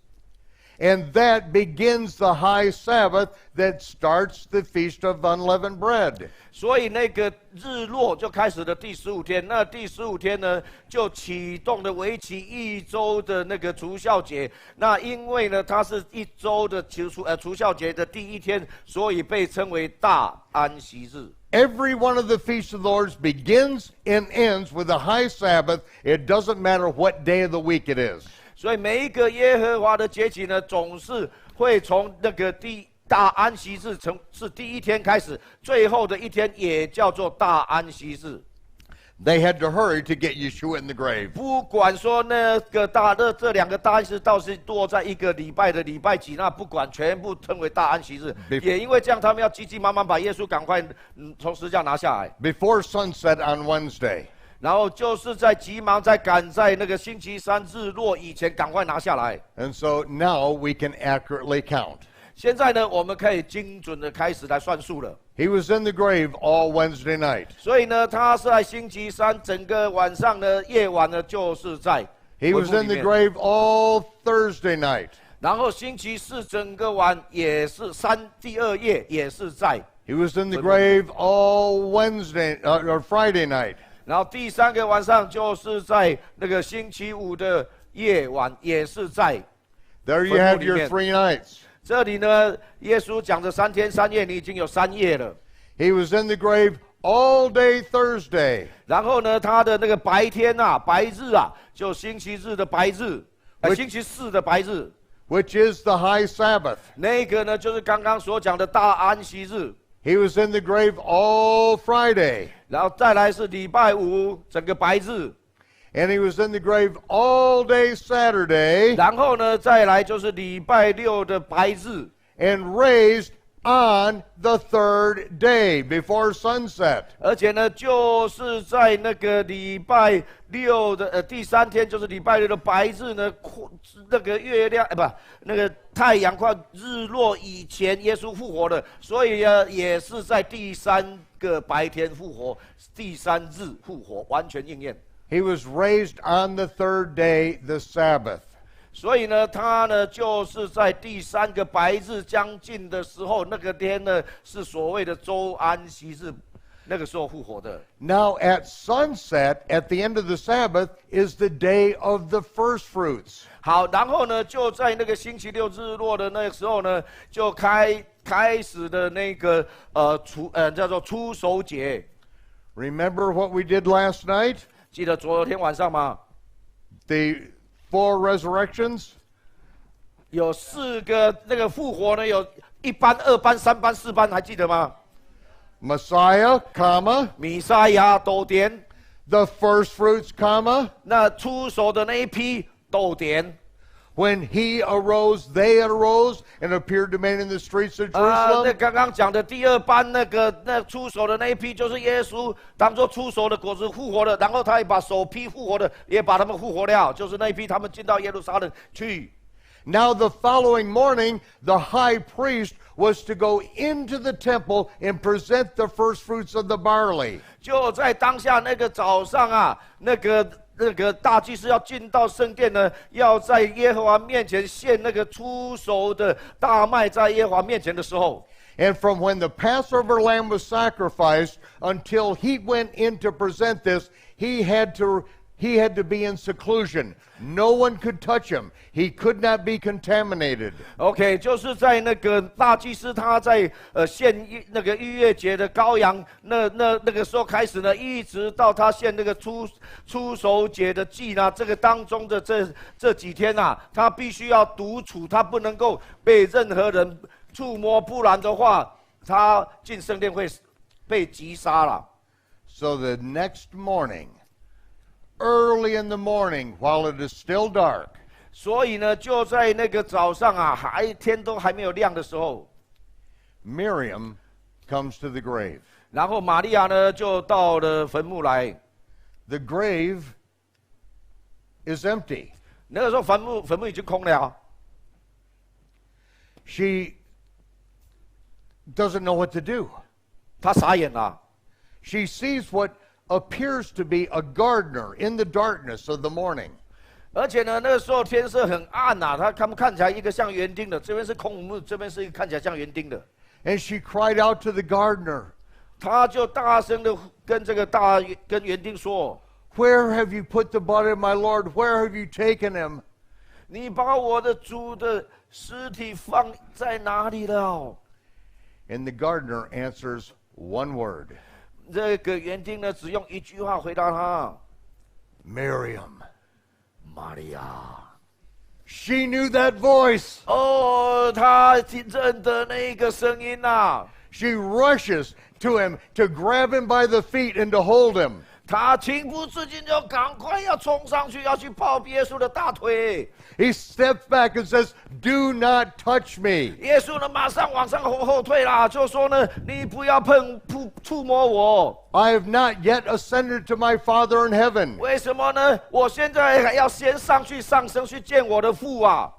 And that begins the high Sabbath that starts the Feast of Unleavened Bread. 所以那个日落就开始的第15天，那第15天呢，就启动了为期1周的那个除酵节。那因为呢，它是1周的除酵节的第一天，所以被称为大安息日。 Every one of the feasts of the Lord begins and ends with a high Sabbath. It doesn't matter what day of the week it is. 所以每一个耶和华的节期呢，总是会从那个大安息日是第一天开始，最后的一天也叫做大安息日。 They had to hurry to get Yeshua in the grave. 不管说那个这两个大安息日倒是落在一个礼拜的礼拜几，那不管全部称为大安息日，也因为这样，他们要急急忙忙把耶稣赶快从十字架拿下来。 Before sunset on Wednesday. 然后就是在急忙在赶在那个星期三日落以前赶快拿下来。 And so now we can accurately count. 现在呢，我们可以精准的开始来算数了。 He was in the grave all Wednesday night. 所以呢，他是在星期三整个晚上呢，夜晚呢，就是在 He was in the grave all Thursday night. 然后星期四整个晚也是第二夜也是在 He was in the grave all Wednesday or Friday night. 然后第三个晚上就是在那个星期五的夜晚也是在 There you have your 3 nights. 这里呢，耶稣讲的3天3夜，你已经有3夜了。 He was in the grave all day Thursday. 然后呢，他的那个白天啊，白日啊，就星期日的白日，星期四的白日 which is the high Sabbath. 那个呢，就是刚刚所讲的大安息日。 He was in the grave all Friday. 然后再来是礼拜五整个白日， And he was in the grave all day Saturday. 然后呢，再来就是礼拜六的白日， And raised on the 3rd day before sunset. 而且呢，就是在那个礼拜六的第3天，就是礼拜六的白日呢，那个月亮那个太阳快日落以前，耶稣复活了，所以呢，也是在第3个白天复活，第3日复活，完全应验。 He was raised on the 3rd day, the Sabbath. 所以呢，他呢就是在第3个白日将近的时候，那个天呢是所谓的周安息日，那个时候复活的。Now at sunset, at the end of the Sabbath, is the day of the first fruits. 好，然后呢，就在那个星期六日落的那个时候呢，就开始的那个叫做初熟节。Remember what we did last night? 记得昨天晚上吗？ The 4 resurrections. 有4个那个复活呢，有1班、2班、3班、4班，还记得吗？ Messiah, comma. 弥赛亚斗点， The first fruits, comma. 那出手的那一批斗点。 When he arose, they arose and appeared to men in the streets of 那 Jerusalem. 刚刚讲的第2班那出手的那一批，就是耶稣当作出手的果子复活了，然后他也把首批复活的也把他们复活了，就是那一批他们进到耶路撒冷去。 Now the following morning, the high priest was to go into the temple and present the first fruits of the barley. 就在当下那个早上啊，那个大祭司要进到圣殿呢，要在耶和华面前献那个出熟的大麦，在耶和华面前的时候。 And from when the Passover lamb was sacrificed until he went in to present this, he had to he had to be in seclusion. No one could touch him. He could not be contaminated. OK， 就是在那个大祭司他在献那个逾越节的羔羊，那个时候开始呢，一直到他献那个初熟节的祭呢，这个当中的这几天啊，他必须要独处，他不能够被任何人触摸，不然的话，他进圣殿会被击杀了。So the next morning, early in the morning, while it is still dark, 所以呢，就在那个早上啊，天都还没有亮的时候 Miriam comes to the grave. 然后玛利亚呢就到了坟墓来。The grave is empty. 那个时候坟墓已经空了。She doesn't know what to do. 她傻眼了。She sees what appears to be a gardener in the darkness of the morning. 而且呢，那个时候天色很暗呐，他看起来一个像园丁的，这边是空墓，这边是一个看起来像园丁的。And she cried out to the gardener. 他就大声的跟园丁说 Where have you put the body of my Lord? Where have you taken him? 你把我的主的尸体放在哪里了？ And the gardener answers one word. 这个园丁呢，只用一句话回答他 Miriam. 玛利亚。 She knew that voice. 哦，他认得那个声音呐。 She rushes to him to grab him by the feet and to hold him. 他情不自禁就赶快要冲上去，要去抱耶稣的大腿。 He steps back and says, Do not touch me. 耶稣呢，马上往上后退啦，就说呢，你不要触摸我。 I have not yet ascended to my Father in heaven. 为什么呢？我现在还要先上升去见我的父啊。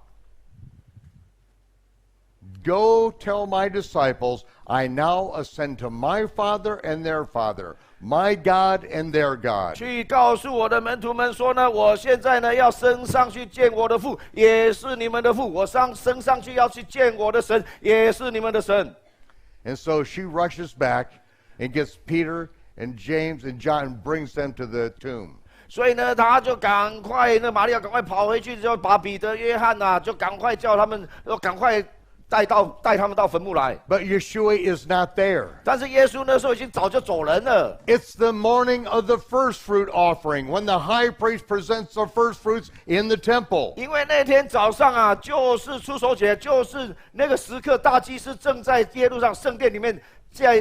Go tell my disciples, I now ascend to my Father and their Father, my God and their God. 去告诉我的门徒们说呢，我现在呢要升上去见我的父，也是你们的父。我升上去要去见我的神，也是你们的神。 And so she rushes back and gets Peter and James and John and brings them to the tomb. 所以呢，他就赶快，玛利亚赶快跑回去，就把彼得、约翰呐，就赶快叫他们，赶快带他们到坟墓来。 But Yeshua is not there. 但是耶稣那时候已经早就走人了。 It's the morning of the first fruit offering when the high priest presents the first fruits in the temple. 因为那天早上啊，就是初熟节，就是那个时刻，大祭司正在耶路撒冷圣殿里面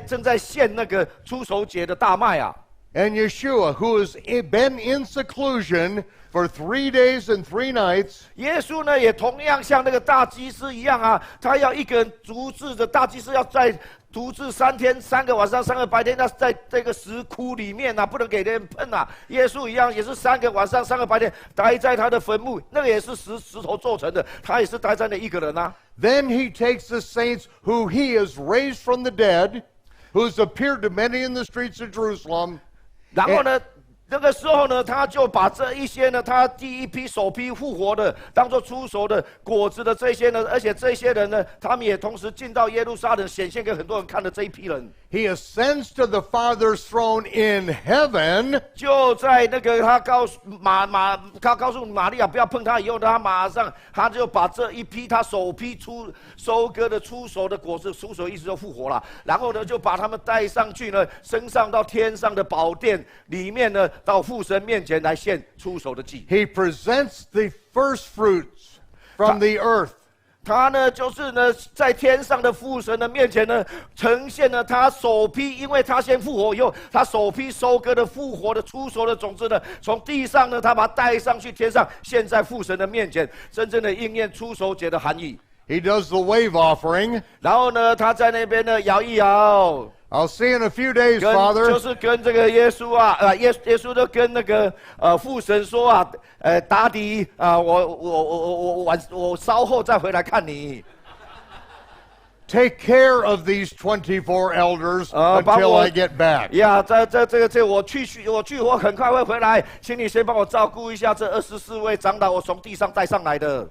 正在献那个初熟节的大麦啊。 And Yeshua, who has been in seclusion for 3 days and 3 nights, 耶稣呢，也同样像那个大祭司一样啊，他要一个人独自的大祭司要在独自3天3个晚上3个白天，他在这个石窟里面啊，不能给人碰啊。耶稣一样也是3个晚上3个白天待在他的坟墓，那个也是石头做成的，他也是待在那一个人啊。 then he takes the saints who he has raised from the dead, who's appeared to many in the streets of Jerusalem. 然后呢，那个时候呢，他就把这一些呢，他第一批首批复活的，当作出熟的果子的这些呢，而且这些人呢，他们也同时进到耶路撒冷，显现给很多人看的这一批人。 He ascends to the Father's throne in heaven. 就在那个他告诉玛利亚不要碰他以后，他马上他就把这一批他首批收割的出熟的果子，出熟意思就复活了。然后呢，就把他们带上去呢，升上到天上的宝殿里面呢，到父神面前来献出熟的祭。 He presents the first fruits from the earth. 他呢，就是呢，在天上的父神的面前呢，呈现了他首批，因为他先复活以后，他首批收割的复活的出熟的种子呢，从地上呢，他把它带上去天上，献在父神的面前，真正的应验出熟节的含义。 He does the wave offering. 然后呢，他在那边呢摇一摇。 I'll see you in a few days, Father. 就是跟这个耶稣啊，耶稣就跟那个父神说啊，达迪啊，我稍后再回来看你。 Take care of these 24 elders until I get back. 呀，我很快会回来，请你先帮我照顾一下这24位长老，我从地上带上来的。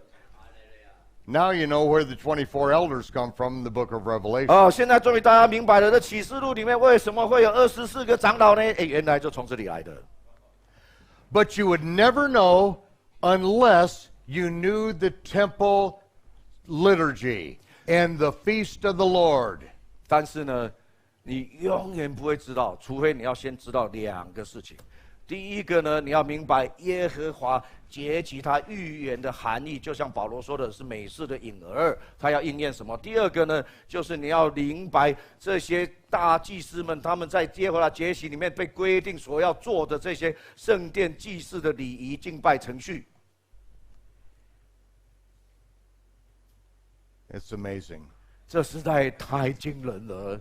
Now you know where the 24 elders come from in the book of Revelation. 哦，现在终于大家明白了，这启示录里面为什么会有24个长老呢？原来就从这里来的。But you would never know unless you knew the temple liturgy and the feast of the Lord. 但是呢，你永远不会知道，除非你要先知道两个事情。第一个呢，你要明白耶和华节期他预言的含义，就像保罗说的是美事的影儿，他要应验什么？第二个呢，就是你要明白这些大祭司们他们在耶和华节期里面被规定所要做的这些圣殿祭祀的礼仪敬拜程序。It's amazing. 这实在太惊人了。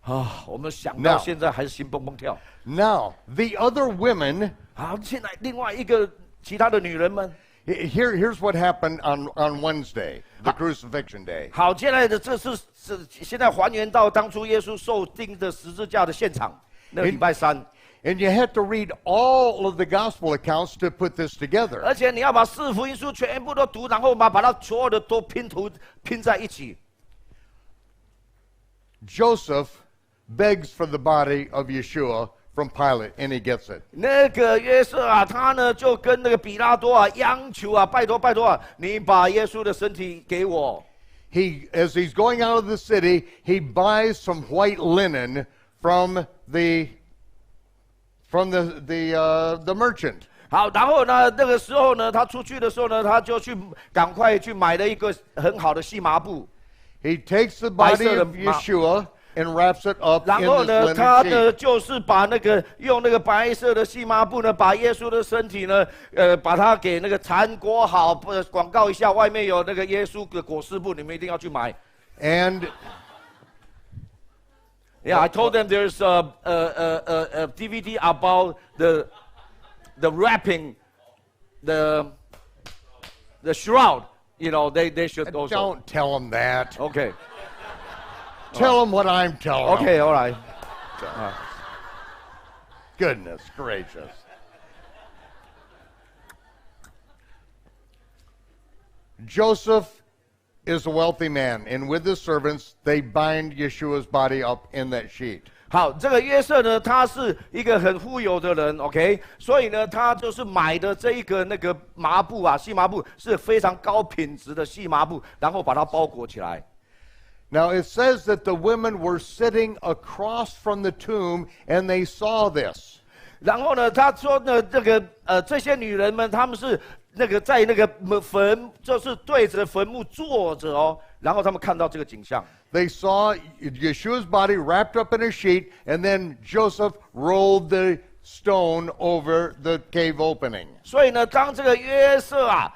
啊，我们想到现在还是心蹦蹦跳。Now, the other women. 好，现在另外一个其他的女人们。Here's what happened on Wednesday, the crucifixion day. 好，现在的这是现在还原到当初耶稣受钉的十字架的现场，那个礼拜三。And you had to read all of the gospel accounts to put this together. 而且你要把四福音书全部都读，然后把它所有的都拼在一起。Joseph begs for the body of Yeshua from Pilate, and he gets it. 那个约瑟啊，他呢就跟那个比拉多啊央求啊，拜托啊，你把耶稣的身体给我。As he's going out of the city, he buys some white linen from the merchant. 好，然后呢，那个时候呢，他出去的时候呢，他就赶快去买了一个很好的细麻布。He takes the body of Yeshua and wraps it up in 然后 this 呢， linen 他呢 sheet. 就是把用那个白色的细麻布呢，把耶稣的身体呢，把它给那个缠裹好。广告一下，外面有那个耶稣的裹尸布，你们一定要去买。And yeah, I told them there's a DVD about the wrapping, the shroud. You know, they should also. don't tell them that. Okay. Tell them what I'm telling them. Okay, all right. Goodness gracious. Joseph is a wealthy man, and with his servants, they bind Yeshua's body up in that sheet. 好，这个约瑟呢，他是一个很富有的人 ，OK， 所以呢，他就是买的这一个那个麻布啊，细麻布是非常高品质的细麻布，然后把它包裹起来。Now it says that the women were sitting across from the tomb, and they saw this. 然后呢，他说呢，这些女人们，她们是在那个坟，就是对着坟墓坐着哦，然后他们看到这个景象。They saw Yeshua's body wrapped up in a sheet, and then Joseph rolled the stone over the cave opening. 所以呢，当这个约瑟啊，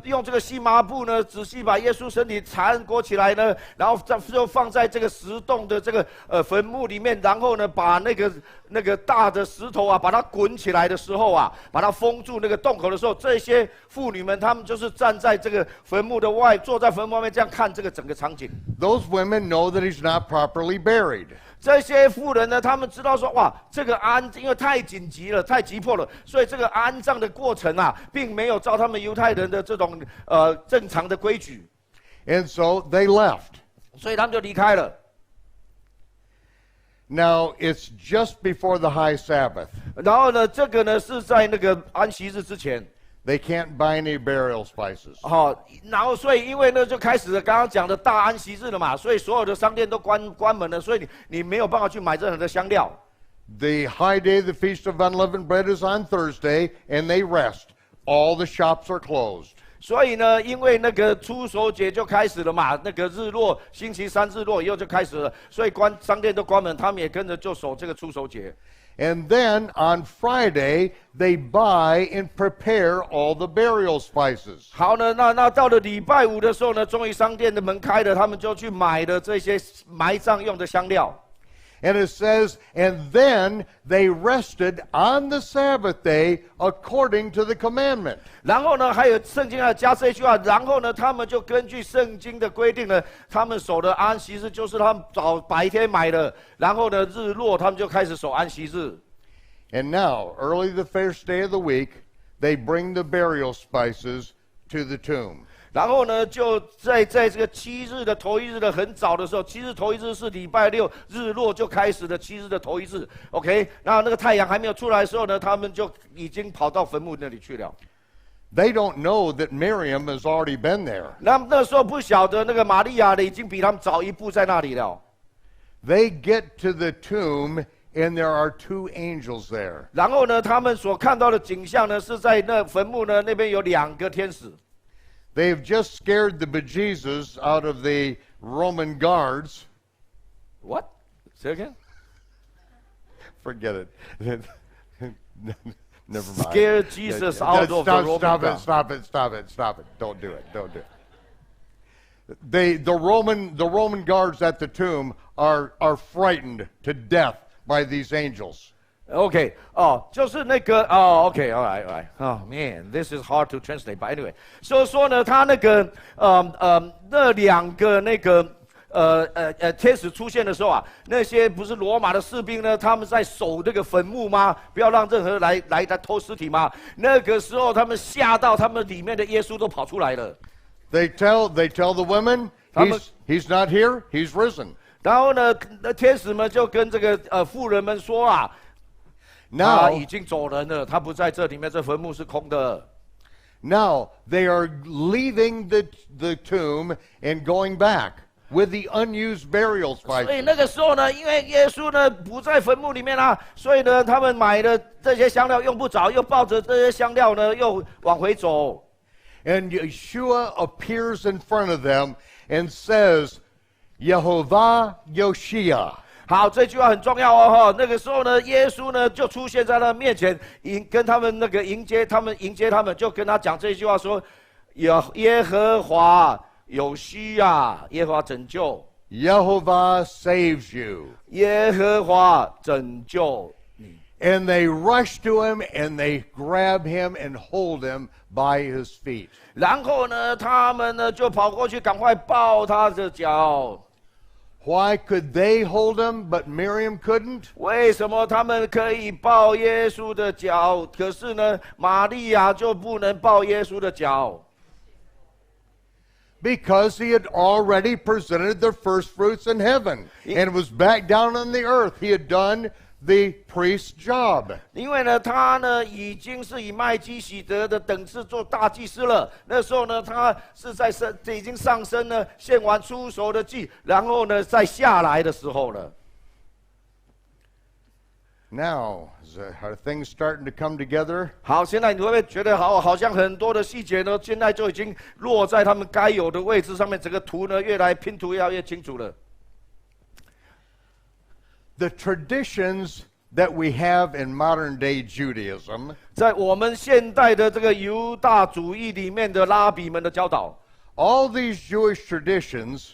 用这个细麻布呢，仔细把耶稣身体缠裹起来呢，然后就放在这个石洞的这个坟墓里面，然后呢，把那个大的石头啊，把它滚起来的时候啊，把它封住那个洞口的时候，这些妇女们她们就是站在这个坟墓的外，坐在坟墓外面这样看这个整个场景。Those women know that he's not properly buried. 这些妇人呢，他们知道说，哇，这个因为太紧急了，太急迫了，所以这个安葬的过程啊，并没有照他们犹太人的这种正常的规矩。And so they left. 所以他们就离开了。Now it's just before the high Sabbath. 然后呢，这个呢是在那个安息日之前。They can't buy any burial spices. 好，然后所以因为呢就开始了刚刚讲的大安息日了嘛，所以所有的商店都关门了，所以你没有办法去买任何的香料。The high day, the Feast of Unleavened Bread, is on Thursday, and they rest. All the shops are closed. 所以呢，因为那个初守节就开始了嘛，那个日落，星期三日落以后就开始了，所以商店都关门，他们也跟着就守这个初守节。And then on Friday, they buy and prepare all the burial spices. 好呢，那到了礼拜五的时候呢，终于商店的门开了，他们就去买了这些埋葬用的香料。And it says, and then they rested on the Sabbath day according to the commandment. 然后呢，还有圣经还加这一句话，然后呢，他们就根据圣经的规定呢，他们守的安息日就是他们白天买的，然后呢，日落他们就开始守安息日。And now, early the first day of the week, they bring the burial spices to the tomb. 然后呢，就在这个7日的头一日的很早的时候，7日头一日是礼拜六日落就开始的7日的头一日 ，OK， 然后那个太阳还没有出来的时候呢，他们就已经跑到坟墓那里去了。They don't know that Miriam has already been there. 那时候不晓得那个玛利亚呢，已经比他们早一步在那里了。They get to the tomb and there are 2 angels there. 然后呢，他们所看到的景象呢，是在那坟墓呢那边有2个天使。They've just scared the bejesus out of the Roman guards. What? Say again? Forget it. Never mind. Scare Jesus out of the Roman guards. Stop it. Don't do it. The Roman guards at the tomb are frightened to death by these angels. OK， 就是那个OK， all right， man， this is hard to translate，but anyway， 所以说呢，他那个那2个那个天使出现的时候啊，那些不是罗马的士兵呢，他们在守这个坟墓吗？不要让任何人来偷尸体吗？那个时候他们吓到，他们里面的耶稣都跑出来了。They tell the women, he's not here, he's risen. 然后呢，那天使们就跟这个妇人们说啊。他已经走人了，他不在这里面，这坟墓是空的。Now they are leaving the tomb and going back with the unused burial spices. 所以那个时候呢，因为耶稣呢不在坟墓里面啊，所以呢他们买的这些香料用不着，又抱着这些香料呢又往回走。And Yeshua appears in front of them and says, Yehovah Yoshia. 好，这句话很重要哦，那个时候呢，耶稣呢就出现在他面前，跟他们那个迎接他们，就跟他讲这句话说：耶和华有需啊，耶和华拯救。Yehovah saves you. 耶和华拯救你。And they rush to him and they grab him and hold him by his feet. 然后呢，他们呢就跑过去，赶快抱他的脚。Why could they hold him, but Miriam couldn't? 为什么他们可以抱耶稣的脚，可是呢，玛利亚就不能抱耶稣的脚？ Because he had already presented the first fruits in heaven and was back down on the earth. He had done the priest's job. 因为呢，他呢已经是以麦基洗德的等次做大祭司了。那时候呢，他是已经上升呢，献完出熟的祭，然后呢，再下来的时候了。Now, are things starting to come together? 好，现在你会不会觉得好像很多的细节呢，现在就已经落在他们该有的位置上面，整个图呢拼图越清楚了。The traditions that we have in modern day Judaism 在我们现代的这个犹大主义里面的拉比们的教导 all these Jewish traditions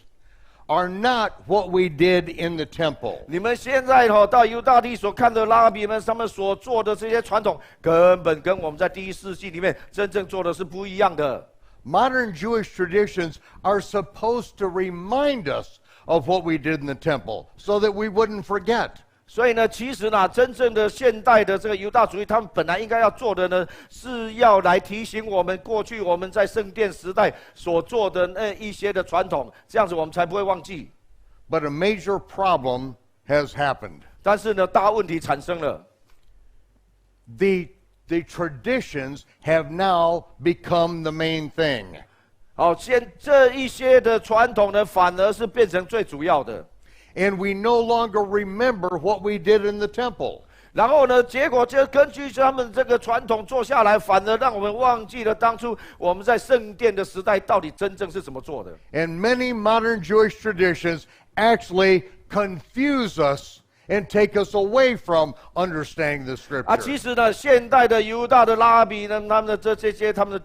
are not what we did in the temple. 你们现在到犹大地所看的拉比们他们所做的这些传统，根本跟我们在第1世纪里面真正做的是不一样的。Modern Jewish traditions are supposed to remind us of what we did in the temple, so that we wouldn't forget. 所以呢，其实呢，真正的现代的这个犹大主义，他们本来应该要做的呢，是要来提醒我们过去我们在圣殿时代所做的那一些的传统，这样子我们才不会忘记。But a major problem has happened. 但是呢，大问题产生了。The traditions have now become the main thing. 好，这一些的传统呢，反而是变成最主要的。And we no longer remember what we did in the temple. 然后呢，结果就根据他们这个传统做下来，反而让我们忘记了当初我们在圣殿的时代到底真正是怎么做的。And many modern Jewish traditions actually confuse us and take us away from understanding the scripture. 其实呢，现代的犹大的拉比呢，他们的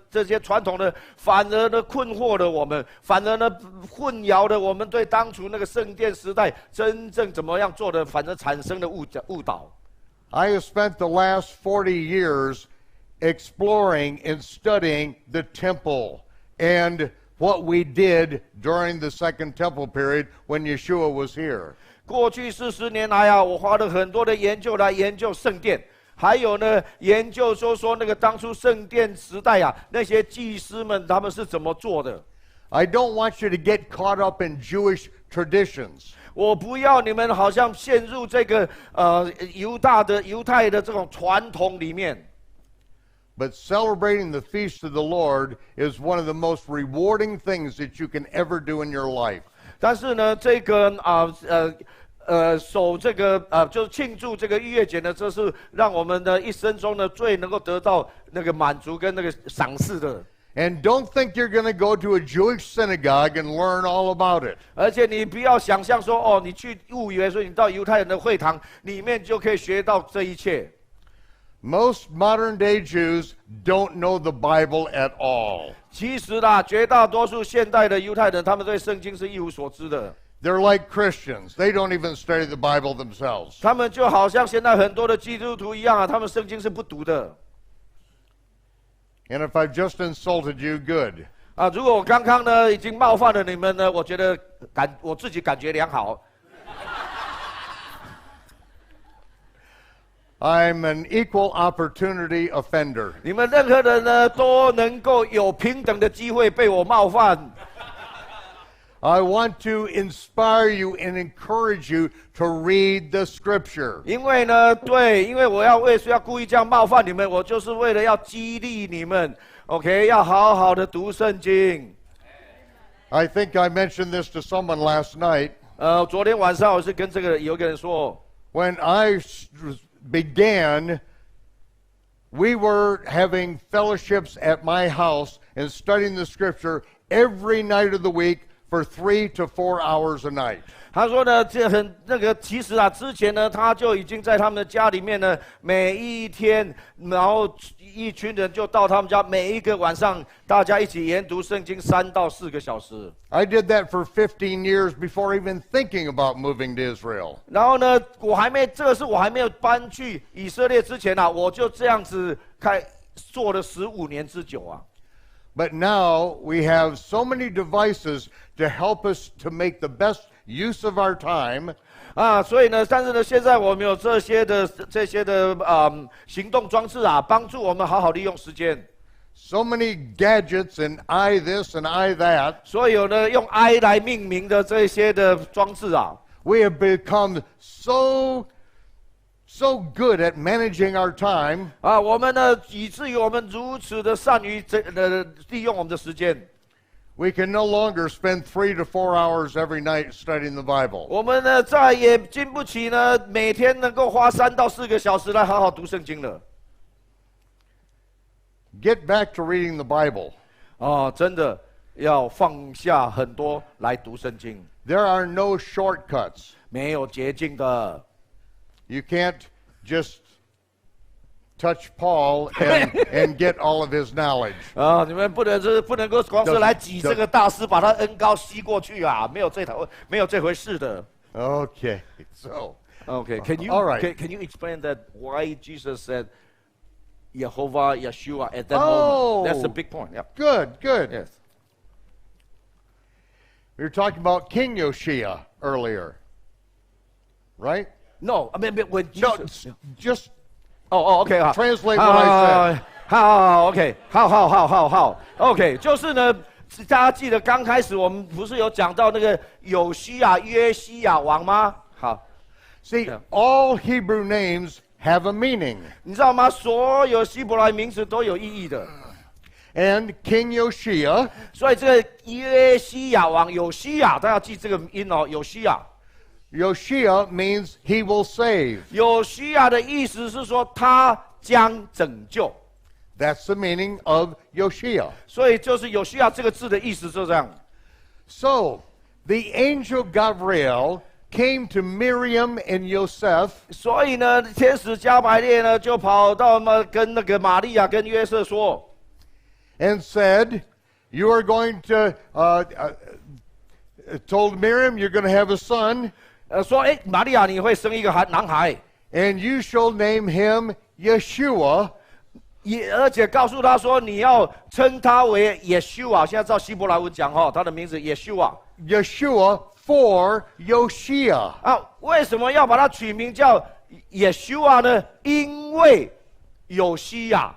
这些传统呢，反而呢困惑了我们，反而呢混淆了我们对当初那个圣殿时代真正怎么样做的，反而产生了误导。I have spent the last 40 years exploring and studying the temple and what we did during the Second Temple period when Yeshua was here. 过去40年来啊，我花了很多的研究来研究圣殿。还有呢，研究说那个当初圣殿时代啊，那些祭司们他们是怎么做的。I don't want you to get caught up in Jewish traditions. 我不要你们好像陷入这个犹太的这种传统里面。But celebrating the feast of the Lord is one of the most rewarding things that you can ever do in your life. 但是呢，这个守这个就是庆祝这个逾越节呢，这是让我们的一生中呢最能够得到那个满足跟那个赏赐的。And don't think you're going to go to a Jewish synagogue and learn all about it. 而且你不要想象说，哦，你去误以为说你到犹太人的会堂里面就可以学到这一切。Most modern day Jews don't know the Bible at all. 其实啦，绝大多数现代的犹太人，他们对圣经是一无所知的。They're like Christians. They don't even study the Bible themselves. 他们就好像现在很多的基督徒一样啊，他们圣经是不读的。And if I've just insulted you, good. 啊，如果我刚刚呢已经冒犯了你们呢，我觉得我自己感觉良好。I'm an equal opportunity offender. 你们任何人呢都能够有平等的机会被我冒犯。I want to inspire you and encourage you to read the scripture. 因为呢，对，因为我要为谁要故意这样冒犯你们，我就是为了要激励你们 ，OK， 要好好的读圣经。I think I mentioned this to someone last night. 昨天晚上我是跟有一个人说 When I began, we were having fellowships at my house and studying the scripture every night of the week for 3 to 4 hours a night. 他说呢，其实啊，之前呢，他就已经在他们的家里面呢，每一天，然后一群人就到他们家，每一个晚上，大家一起研读圣经3到4个小时。I did that for 15 years before even thinking about moving to Israel. 然后呢，我还没有搬去以色列之前啊，我就这样子做了15年之久啊。But now we have so many devices to help us to make the best use of our time. 啊，所以呢，但是呢，现在我们有这些的行动装置啊，帮助我们好好利用时间。So many gadgets and I this and I that. 所有呢用 I 来命名的这些的装置啊， We have become so good at managing our time. 啊，我们呢以至于我们如此的善于利用我们的时间。We can no longer spend 3 to 4 hours every night studying the Bible. 我们呢再也经不起呢每天能够花3到4个小时来好好读圣经了。Get back to reading the Bible. 啊，真的要放下很多来读圣经。There are no shortcuts. 没有捷径的。You can't just touch Paul and get all of his knowledge. 啊，你们不能够光是来挤这个大师，把他恩膏吸过去啊，没有这回事的。Okay, so. Okay, can you all right. can you explain that why Jesus said Jehovah Yeshua at that moment? That's the big point. Yeah. Good. Yes. We were talking about King Yoshia earlier, right? No, I mean when Jesus. No, just OK 好。translate what I said. 好 OK， 好 OK， 就是呢，大家记得刚开始我们不是有讲到那个有西亚约西亚王吗？好 See, all Hebrew names have a meaning. 你知道吗？所有希伯来名字都有意义的。And King Yoshia, 所以这个约西亚王有西亚，大家记这个音哦，有西亚。Yoshia means he will save. 有西亚的意思是说他将拯救。That's the meaning of Yoshia. 所以就是有西亚这个字的意思就这样。So, the angel Gabriel came to Miriam and Joseph. 所以呢，天使加百列呢就跑到跟那个玛利亚跟约瑟说。And said, you are going to, told Miriam, you're going to have a son. 说，玛利亚你会生一个男孩 And you shall name him Yeshua. 而且告诉他说，你要称他为耶稣啊。现在照希伯来文讲哈，他的名字耶稣啊。Yeshua for Yoshia. 啊，为什么要把他取名叫 Yeshua 呢，因为有西亚。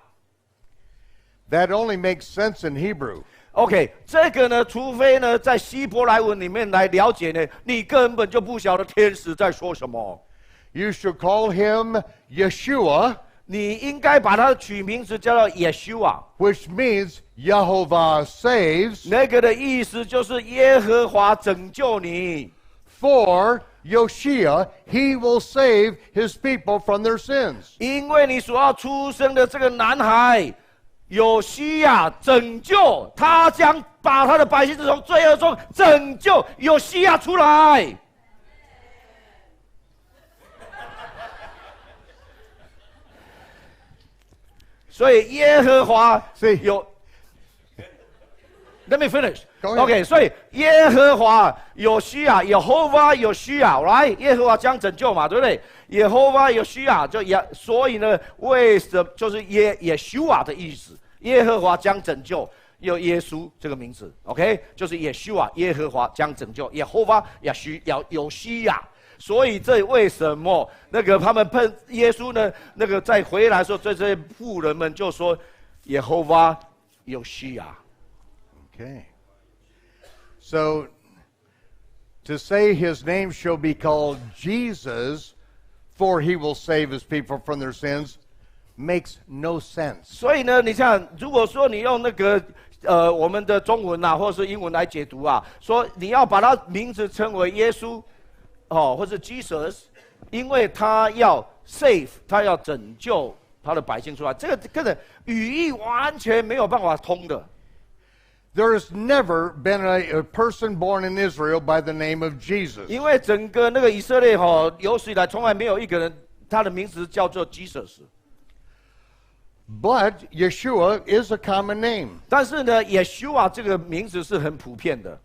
That only makes sense in Hebrew. OK， 这个呢，除非呢在希伯来文里面来了解呢，你根本就不晓得天使在说什么。You should call him Yeshua, 你应该把它取名字叫做 Yeshua， which means Yehovah saves. 那个的意思就是耶和华拯救你。For Yoshia, he will save his people from their sins. 因为你所要出生的这个男孩。有西亚拯救，他将把他的百姓从罪恶中拯救，有西亚出来。所以耶和华有 ，Let me finish. OK， 所以耶和华有西亚，Yehovah有西亚，来，耶和华将拯救嘛，对不对？Yehovah有西亚，所以呢，为什么就是Yeshua的意思？耶和华将拯救，有耶稣这个名字 ，OK， 就是Yeshua，耶和华将拯救，Yehovah有西亚，所以这为什么那个他们碰耶稣呢？那个再回来的时候，这些妇人们就说Yehovah有西亚。Okay. So to say his name shall be called Jesus, for he will save his people from their sins, makes no sense. 所以呢，你看，如果说你用那个我们的中文啊，或者是英文来解读啊，说你要把他名字称为耶稣，或者 Jesus， 因为他要 save， 他要拯救他的百姓出来，这个跟着语义完全没有办法通的。There has never been a person born in Israel by the name of Jesus. 因为整个那个以色列有史以来从来没有一个人，他的名字叫做 Jesus。But Yeshua is a common name. 但是呢 ，Yeshua 这个名字是很普遍的。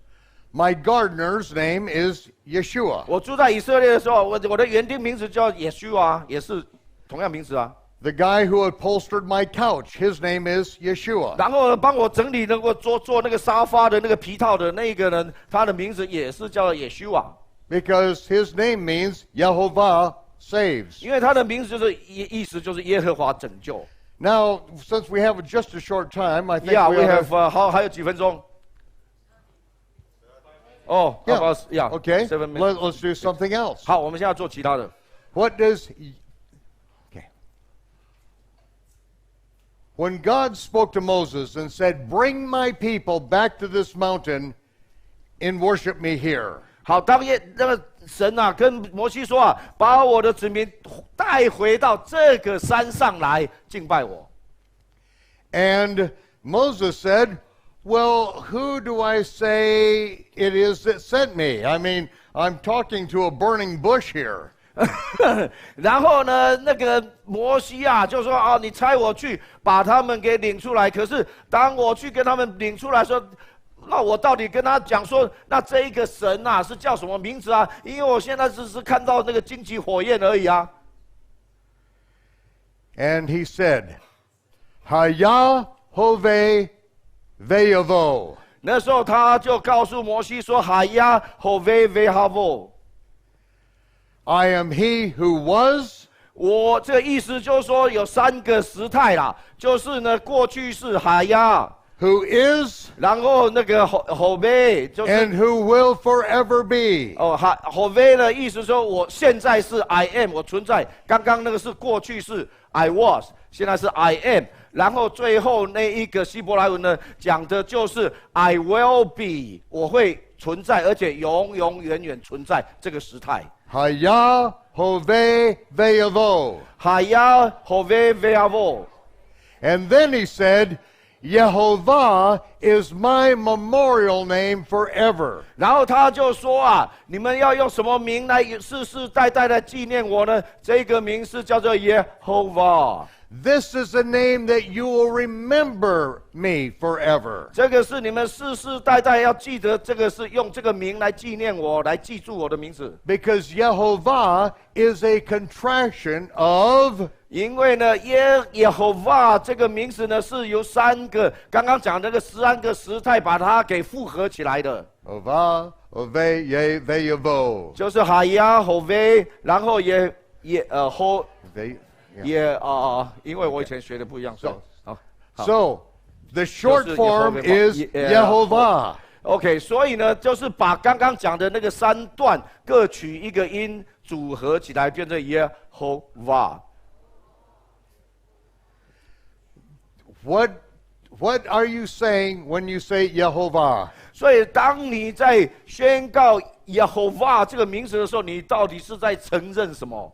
My gardener's name is Yeshua. 我住在以色列的时候，我的园丁名字叫 Yeshua， 也是同样名字啊。The guy who upholstered my couch, his name is Yeshua. 然后帮我整理能够做那个沙发的那个皮套的那个人，他的名字也是叫 Yeshua。Because his name means Yehovah saves. 因为他的名字就是意思就是耶和华拯救。Now, since we have just a short time, I think we have 还有几分钟。哦 yeah. Okay. Let's do something else. 好，我们现在做其他的。What does Okay. When God spoke to Moses and said, "Bring my people back to this mountain and worship me here." 好，当那个神啊跟摩西说啊，把我的子民带回到这个山上来敬拜我。And Moses said, "Well, who do I say it is that sent me? I mean, I'm talking to a burning bush here." 然后呢，那个摩西啊就说：“哦，你差我去把他们给领出来。可是当我去跟他们领出来说。”那我到底跟他讲说，那这一个神啊是叫什么名字啊？因为我现在只是看到那个荆棘火焰而已啊。And he said, "Haya Hove Veyavo." 那时候他就告诉摩西说 ：“Haya Hove Veyavo." I am he who was. 我这个意思就是说有三个时态啦，就是呢过去是 Haya。Who is 然后那个 Hove 就是 and who will forever be. Hove 的意思说我现在是 I am 我存在，刚刚那个是过去是 I was， 现在是 I am， 然后最后那一个希伯来文呢讲的就是 I will be， 我会存在，而且永永远远存在这个时态。Haya Hove Veyavo. Haya Hove Veyavo. And then he said, Yehovah is my memorial name forever. 然后他就说啊，你们要用什么名来世世代代的纪念我呢？这个名是叫做耶和华。This is a name that you will remember me forever. 这个是你们世世代代要记得，这个是用这个名来纪念我，来记住我的名字。Because Yehovah is a contraction of. 因为呢，耶和华这个名字呢，是由三个刚刚讲那个13个时态把它给复合起来的。Ova, Ove, Ye, Ve, Yevo. 就是哈呀、吼威，然后也后 They, 也因为我以前学的不一样，所以好。So the short 就是 form is Yehovah Yehovah. 所以呢，就是把刚刚讲的那个3段各取一个音组合起来，变成Yehovah。What are you saying when you say Yehovah? 所以，当你在宣告 Yehovah 这个名词的时候，你到底是在承认什么？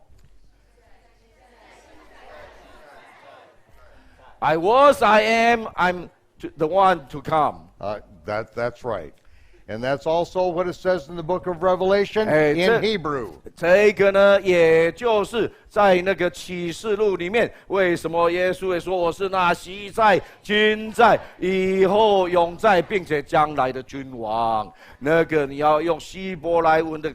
I was, I am, I'm the one to come. That's right. And that's also what it says in the book of Revelation 哎， in Hebrew. 这个呢，也就是在那个启示录里面，为什么耶稣也说我是那昔在、今在、以后永在，并且将来的君王？那个你要用希伯来文的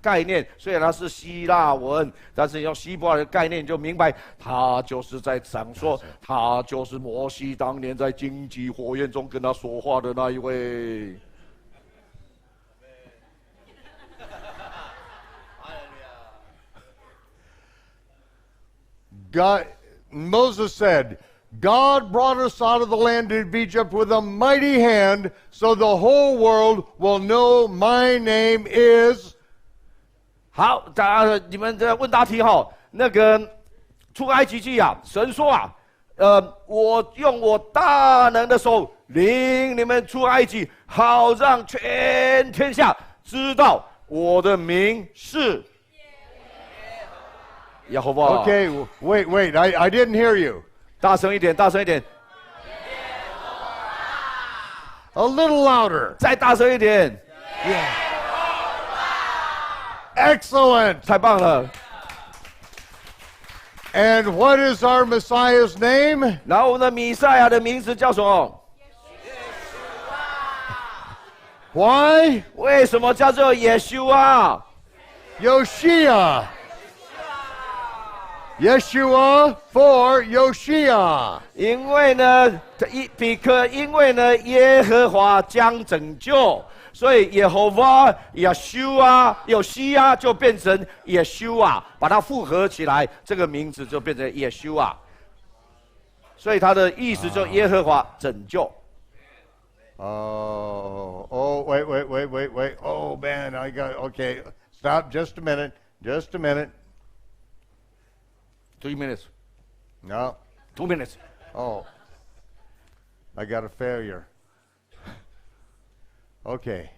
概念，虽然它是希腊文，但是用希伯来的概念，你就明白，他就是在讲说，他就是摩西当年在荆棘火焰中跟他说话的那一位。 Moses said, God brought us out of the land of Egypt with a mighty hand, so the whole world will know my name is. 好，你们的问答题哈，那个出埃及记啊，神说啊，我用我大能的手领你们出埃及，好让全天下知道我的名是。 Okay, wait, I didn't hear you. 大声一点，大声一点。A little louder. 再大声一点。Excellent. 太棒了。 And what is our Messiah's name? 然后我们的弥赛亚的名字叫什么？ Why? 为什么叫做耶稣啊？ Yoshia. Yeshua for Yoshia. 因为呢，因为呢，耶和华将拯救，所以耶和华、耶稣啊、有西啊，就变成耶稣啊，把它复合起来，这个名字就变成耶稣啊。所以它的意思就耶和华拯救。Wait. Oh man, okay. Stop just a minute. 3 minutes. No. 2 minutes. Oh. I got a failure. Okay.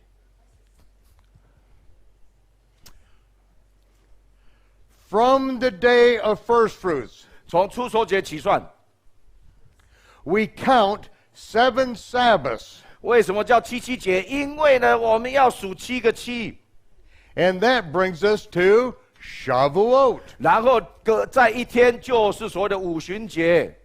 From the day of first fruits, 从初熟节起算， we count 7 Sabbaths. 为什么叫7节？因为呢，我们要数7个7。 And that brings us to Shavuot. 然后在一天就是所谓的五旬节。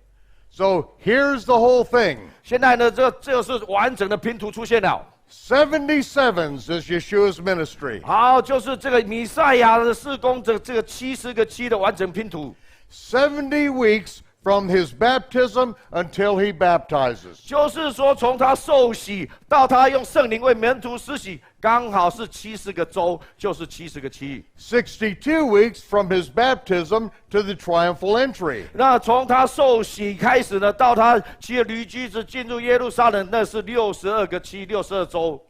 So here's the whole thing. 现在呢，这就是完整的拼图出现了。 77s is Yeshua's ministry. 好，就是这个弥赛亚的事工，这个70个7的完整拼图。 70 weeks from his baptism until he baptizes. 就是说，从他受洗到他用圣灵为门徒施洗，刚好是70个周，就是70个7。 62 weeks from his baptism to the triumphal entry. 那从他受洗开始呢，到他骑着驴驹子进入耶路撒冷，那是62个7，62周。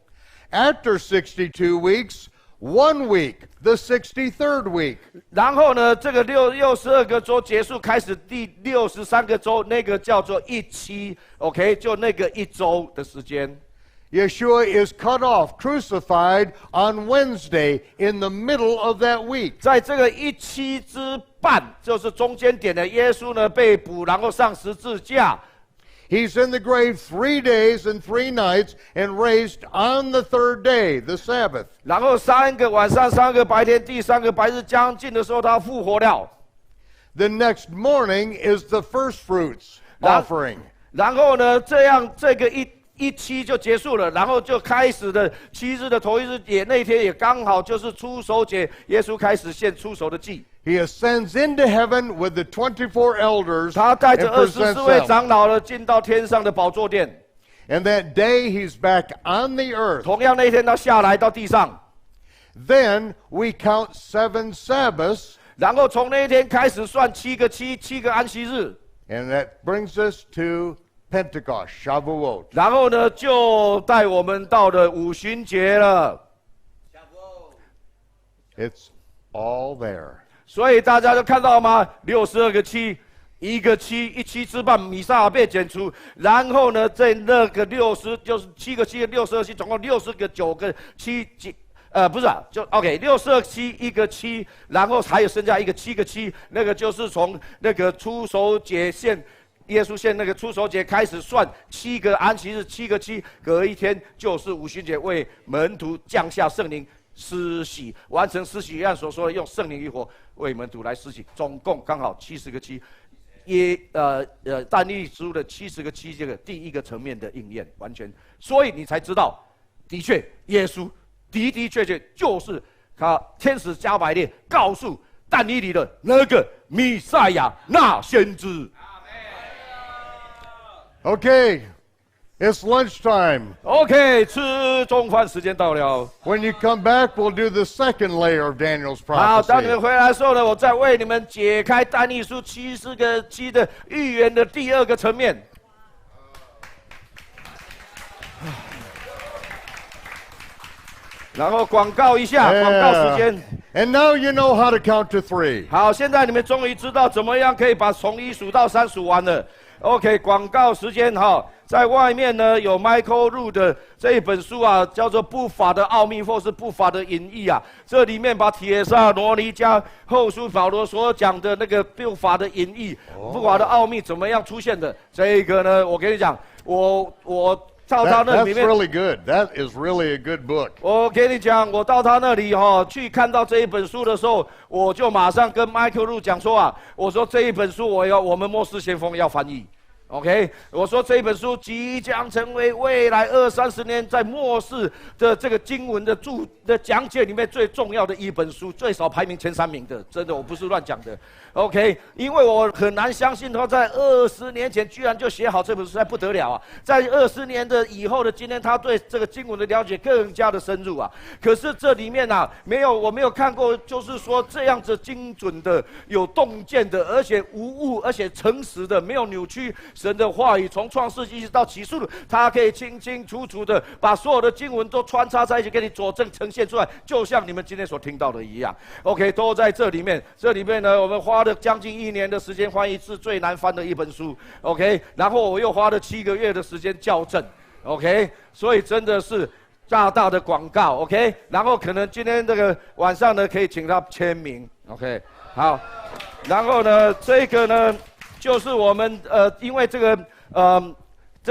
After 62 weeks, 1 week, the 63rd week. 然后呢，这个62个周结束，开始第63个周，那个叫做一期 ，OK， 就那个1周的时间。 Yeshua is cut off, crucified on Wednesday in the middle of that week. 在这个1期之半，就是中间点的耶稣呢被捕，然后上十字架。 He's in the grave 3 days and 3 nights and raised on the 3rd day, the Sabbath. 然后3个晚上，3个白天，第3个白日将近的时候，他复活了。 The next morning is the first fruits offering. 然后呢，这个一期就结束了，然后就开始的7日的头一日，也那天也刚好就是初熟节，耶稣开始献初熟的祭。 He ascends into heaven with the 24 elders 他带着 and presents 24位 them. 长老呢，进到天上的宝座殿。 And that day he's back on the earth. 同样那一天，他下来到地上。 Then we count 7 Sabbaths 然后从那一天开始算7个7个安息日。And that brings us to Pentecost, Shavuot. 然后呢，就带我们到了五旬节了。It's all there. 所以大家都看到吗？62个7，一个7，一7之半，米撒被剪除。然后呢，在那个60就是7个7 62个7，总共60个9个7不是就 OK， 62个7一个7，然后还有剩下一个7个7，那个就是从那个出手节献耶稣献那个出手节开始算7个安息日，7个7，隔一天就是五旬节，为门徒降下圣灵施洗，完成施洗约翰所说的用圣灵与火为门徒来施洗，总共刚好70个7。但以理书的70个7，这个第一个层面的应验完全，所以你才知道，的确耶稣的确就是他天使加百列告诉但以理的那个弥赛亚那先知。Okay, it's lunchtime. OK， 吃中饭时间到了。When you come back, we'll do the second layer of Daniel's 好，当你们 prophecy. 回来的时候呢，我再为你们解开但以理书70个7的预言的第二个层面。然后广告一下，广告时间。And now you know how to count to 3. 好，现在你们终于知道怎么样可以把从1数到3数完了。OK， 广告时间哈，在外面呢有 Michael Rood 的这一本书啊，叫做《不法的奥秘》或是《不法的隐逸》啊。这里面把帖撒罗尼迦后书保罗所讲的那个不法的隐逸、不法的奥秘怎么样出现的？这个呢，我跟你讲，我到他那里 That's 面。really good. That is really a good book. 我跟你讲，我到他那里去看到这一本书的时候，我就马上跟 Michael Rood 讲说啊，我说这一本书我们末世先锋要翻译。OK， 我说这本书即将成为未来20-30年在末世的这个经文的讲解里面最重要的一本书，最少排名前3名的，真的我不是乱讲的。OK， 因为我很难相信他在20年前居然就写好这本书，还不得了啊！在20年的以后的今天，他对这个经文的了解更加的深入啊。可是这里面啊，我没有看过，就是说这样子精准的、有洞见的，而且无误，而且诚实的，没有扭曲神的话语，从创世纪一直到启示录，他可以清清楚楚的把所有的经文都穿插在一起，给你佐证呈现出来，就像你们今天所听到的一样。OK， 都在这里面。这里面呢，我们花了将近1年的时间翻译是最难翻的一本书。OK， 然后我又花了7个月的时间校正。OK， 所以真的是大大的广告。OK， 然后可能今天这个晚上呢，可以请他签名。OK， 好，然后呢，这个呢。就是我们因为这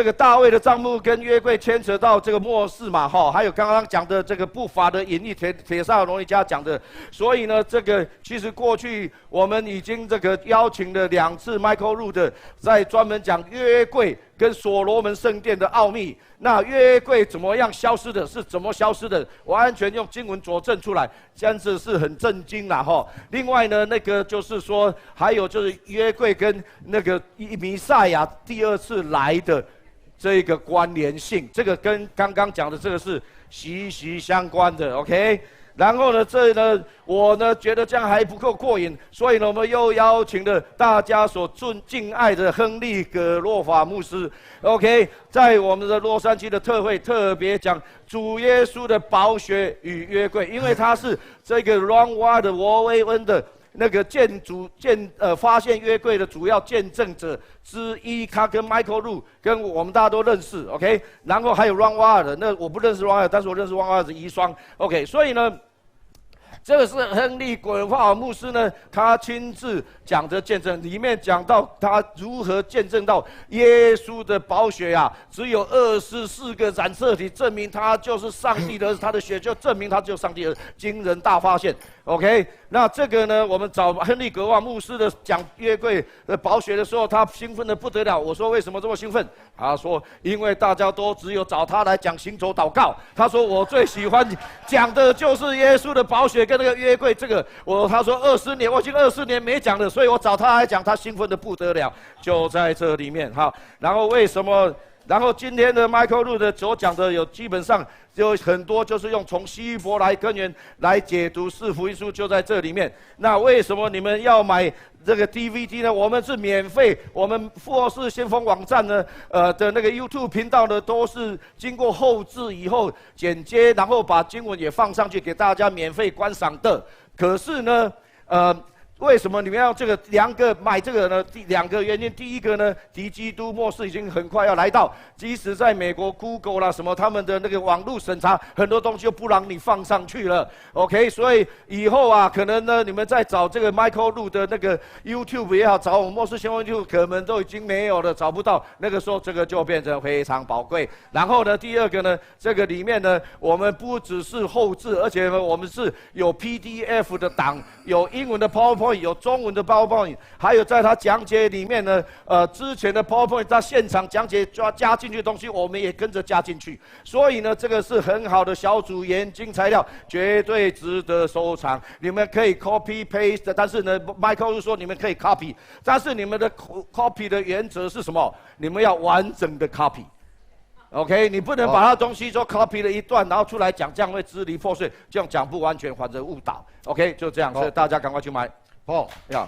个大卫的帐幕跟约柜牵扯到这个末世嘛，还有刚刚讲的这个不法的隐逸，帖撒罗尼迦讲的，所以呢，这个其实过去我们已经这个邀请了2次 Michael Rood 在专门讲约柜跟所罗门圣殿的奥秘。那约柜怎么样消失的？是怎么消失的？完全用经文佐证出来，这样子是很震惊啦哈。另外呢，那个就是说，还有就是约柜跟那个弥赛亚第2次来的这个关联性，这个跟刚刚讲的这个是息息相关的。OK。然后呢，我呢觉得这样还不够过瘾，所以呢，我们又邀请了大家所敬爱的亨利·葛洛法牧师 ，OK， 在我们的洛杉矶的特会特别讲主耶稣的宝血与约柜，因为他是这个 Ron Ward 的罗威恩的那个发现约柜的主要见证者之一，他跟 Michael Rood 跟我们大家都认识 ，OK， 然后还有 Ron Ward， 那我不认识 Ron Ward， 但是我认识 Ron Ward 的遗孀 ，OK， 所以呢。这个是亨利·葛法尔牧师呢，他亲自讲的见证，里面讲到他如何见证到耶稣的宝血啊，只有24个染色体，证明他就是上帝的，他的血就证明他就是上帝的惊人大发现。OK， 那这个呢，我们找亨利·葛法尔牧师的讲约柜的宝血的时候，他兴奋得不得了。我说为什么这么兴奋？他说因为大家都只有找他来讲行走祷告。他说我最喜欢讲的就是耶稣的宝血跟那个约柜。这个他说20年，我已经20年没讲了，所以我找他来讲，他兴奋得不得了，就在这里面哈。然后为什么然后今天的 Michael Lu 的所讲的基本上有很多就是用从希伯来根源来解读四福音书，就在这里面。那为什么你们要买这个 DVD 呢？我们是免费，我们富沃士先锋网站呢，的那个 YouTube 频道呢，都是经过后制以后剪接，然后把经文也放上去给大家免费观赏的。可是呢，为什么你们要这个买这个呢？两个原因，第一个呢，敌基督末世已经很快要来到，即使在美国 Google 啦什么他们的那个网络审查，很多东西就不让你放上去了。OK， 所以以后啊，可能呢，你们在找这个 Michael Lu 的那个 YouTube 也好，找我们末世先锋 YouTube 可能都已经没有了，找不到。那个时候这个就变成非常宝贵。然后呢，第二个呢，这个里面呢，我们不只是后制，而且呢，我们是有 PDF 的档，有英文的 PowerPoint。有中文的 PowerPoint， 还有在他讲解里面呢，之前的 PowerPoint 他现场讲解加进去的东西，我们也跟着加进去。所以呢，这个是很好的小组研经材料，绝对值得收藏。你们可以 copy paste， 但是呢 ，Michael 说你们可以 copy， 但是你们的 copy 的原则是什么？你们要完整的 copy。OK， 你不能把他东西说 copy 了一段，然后出来讲，这样会支离破碎，这样讲不完全，或者误导。OK， 就这样，所以大家赶快去买。Paul. Yeah.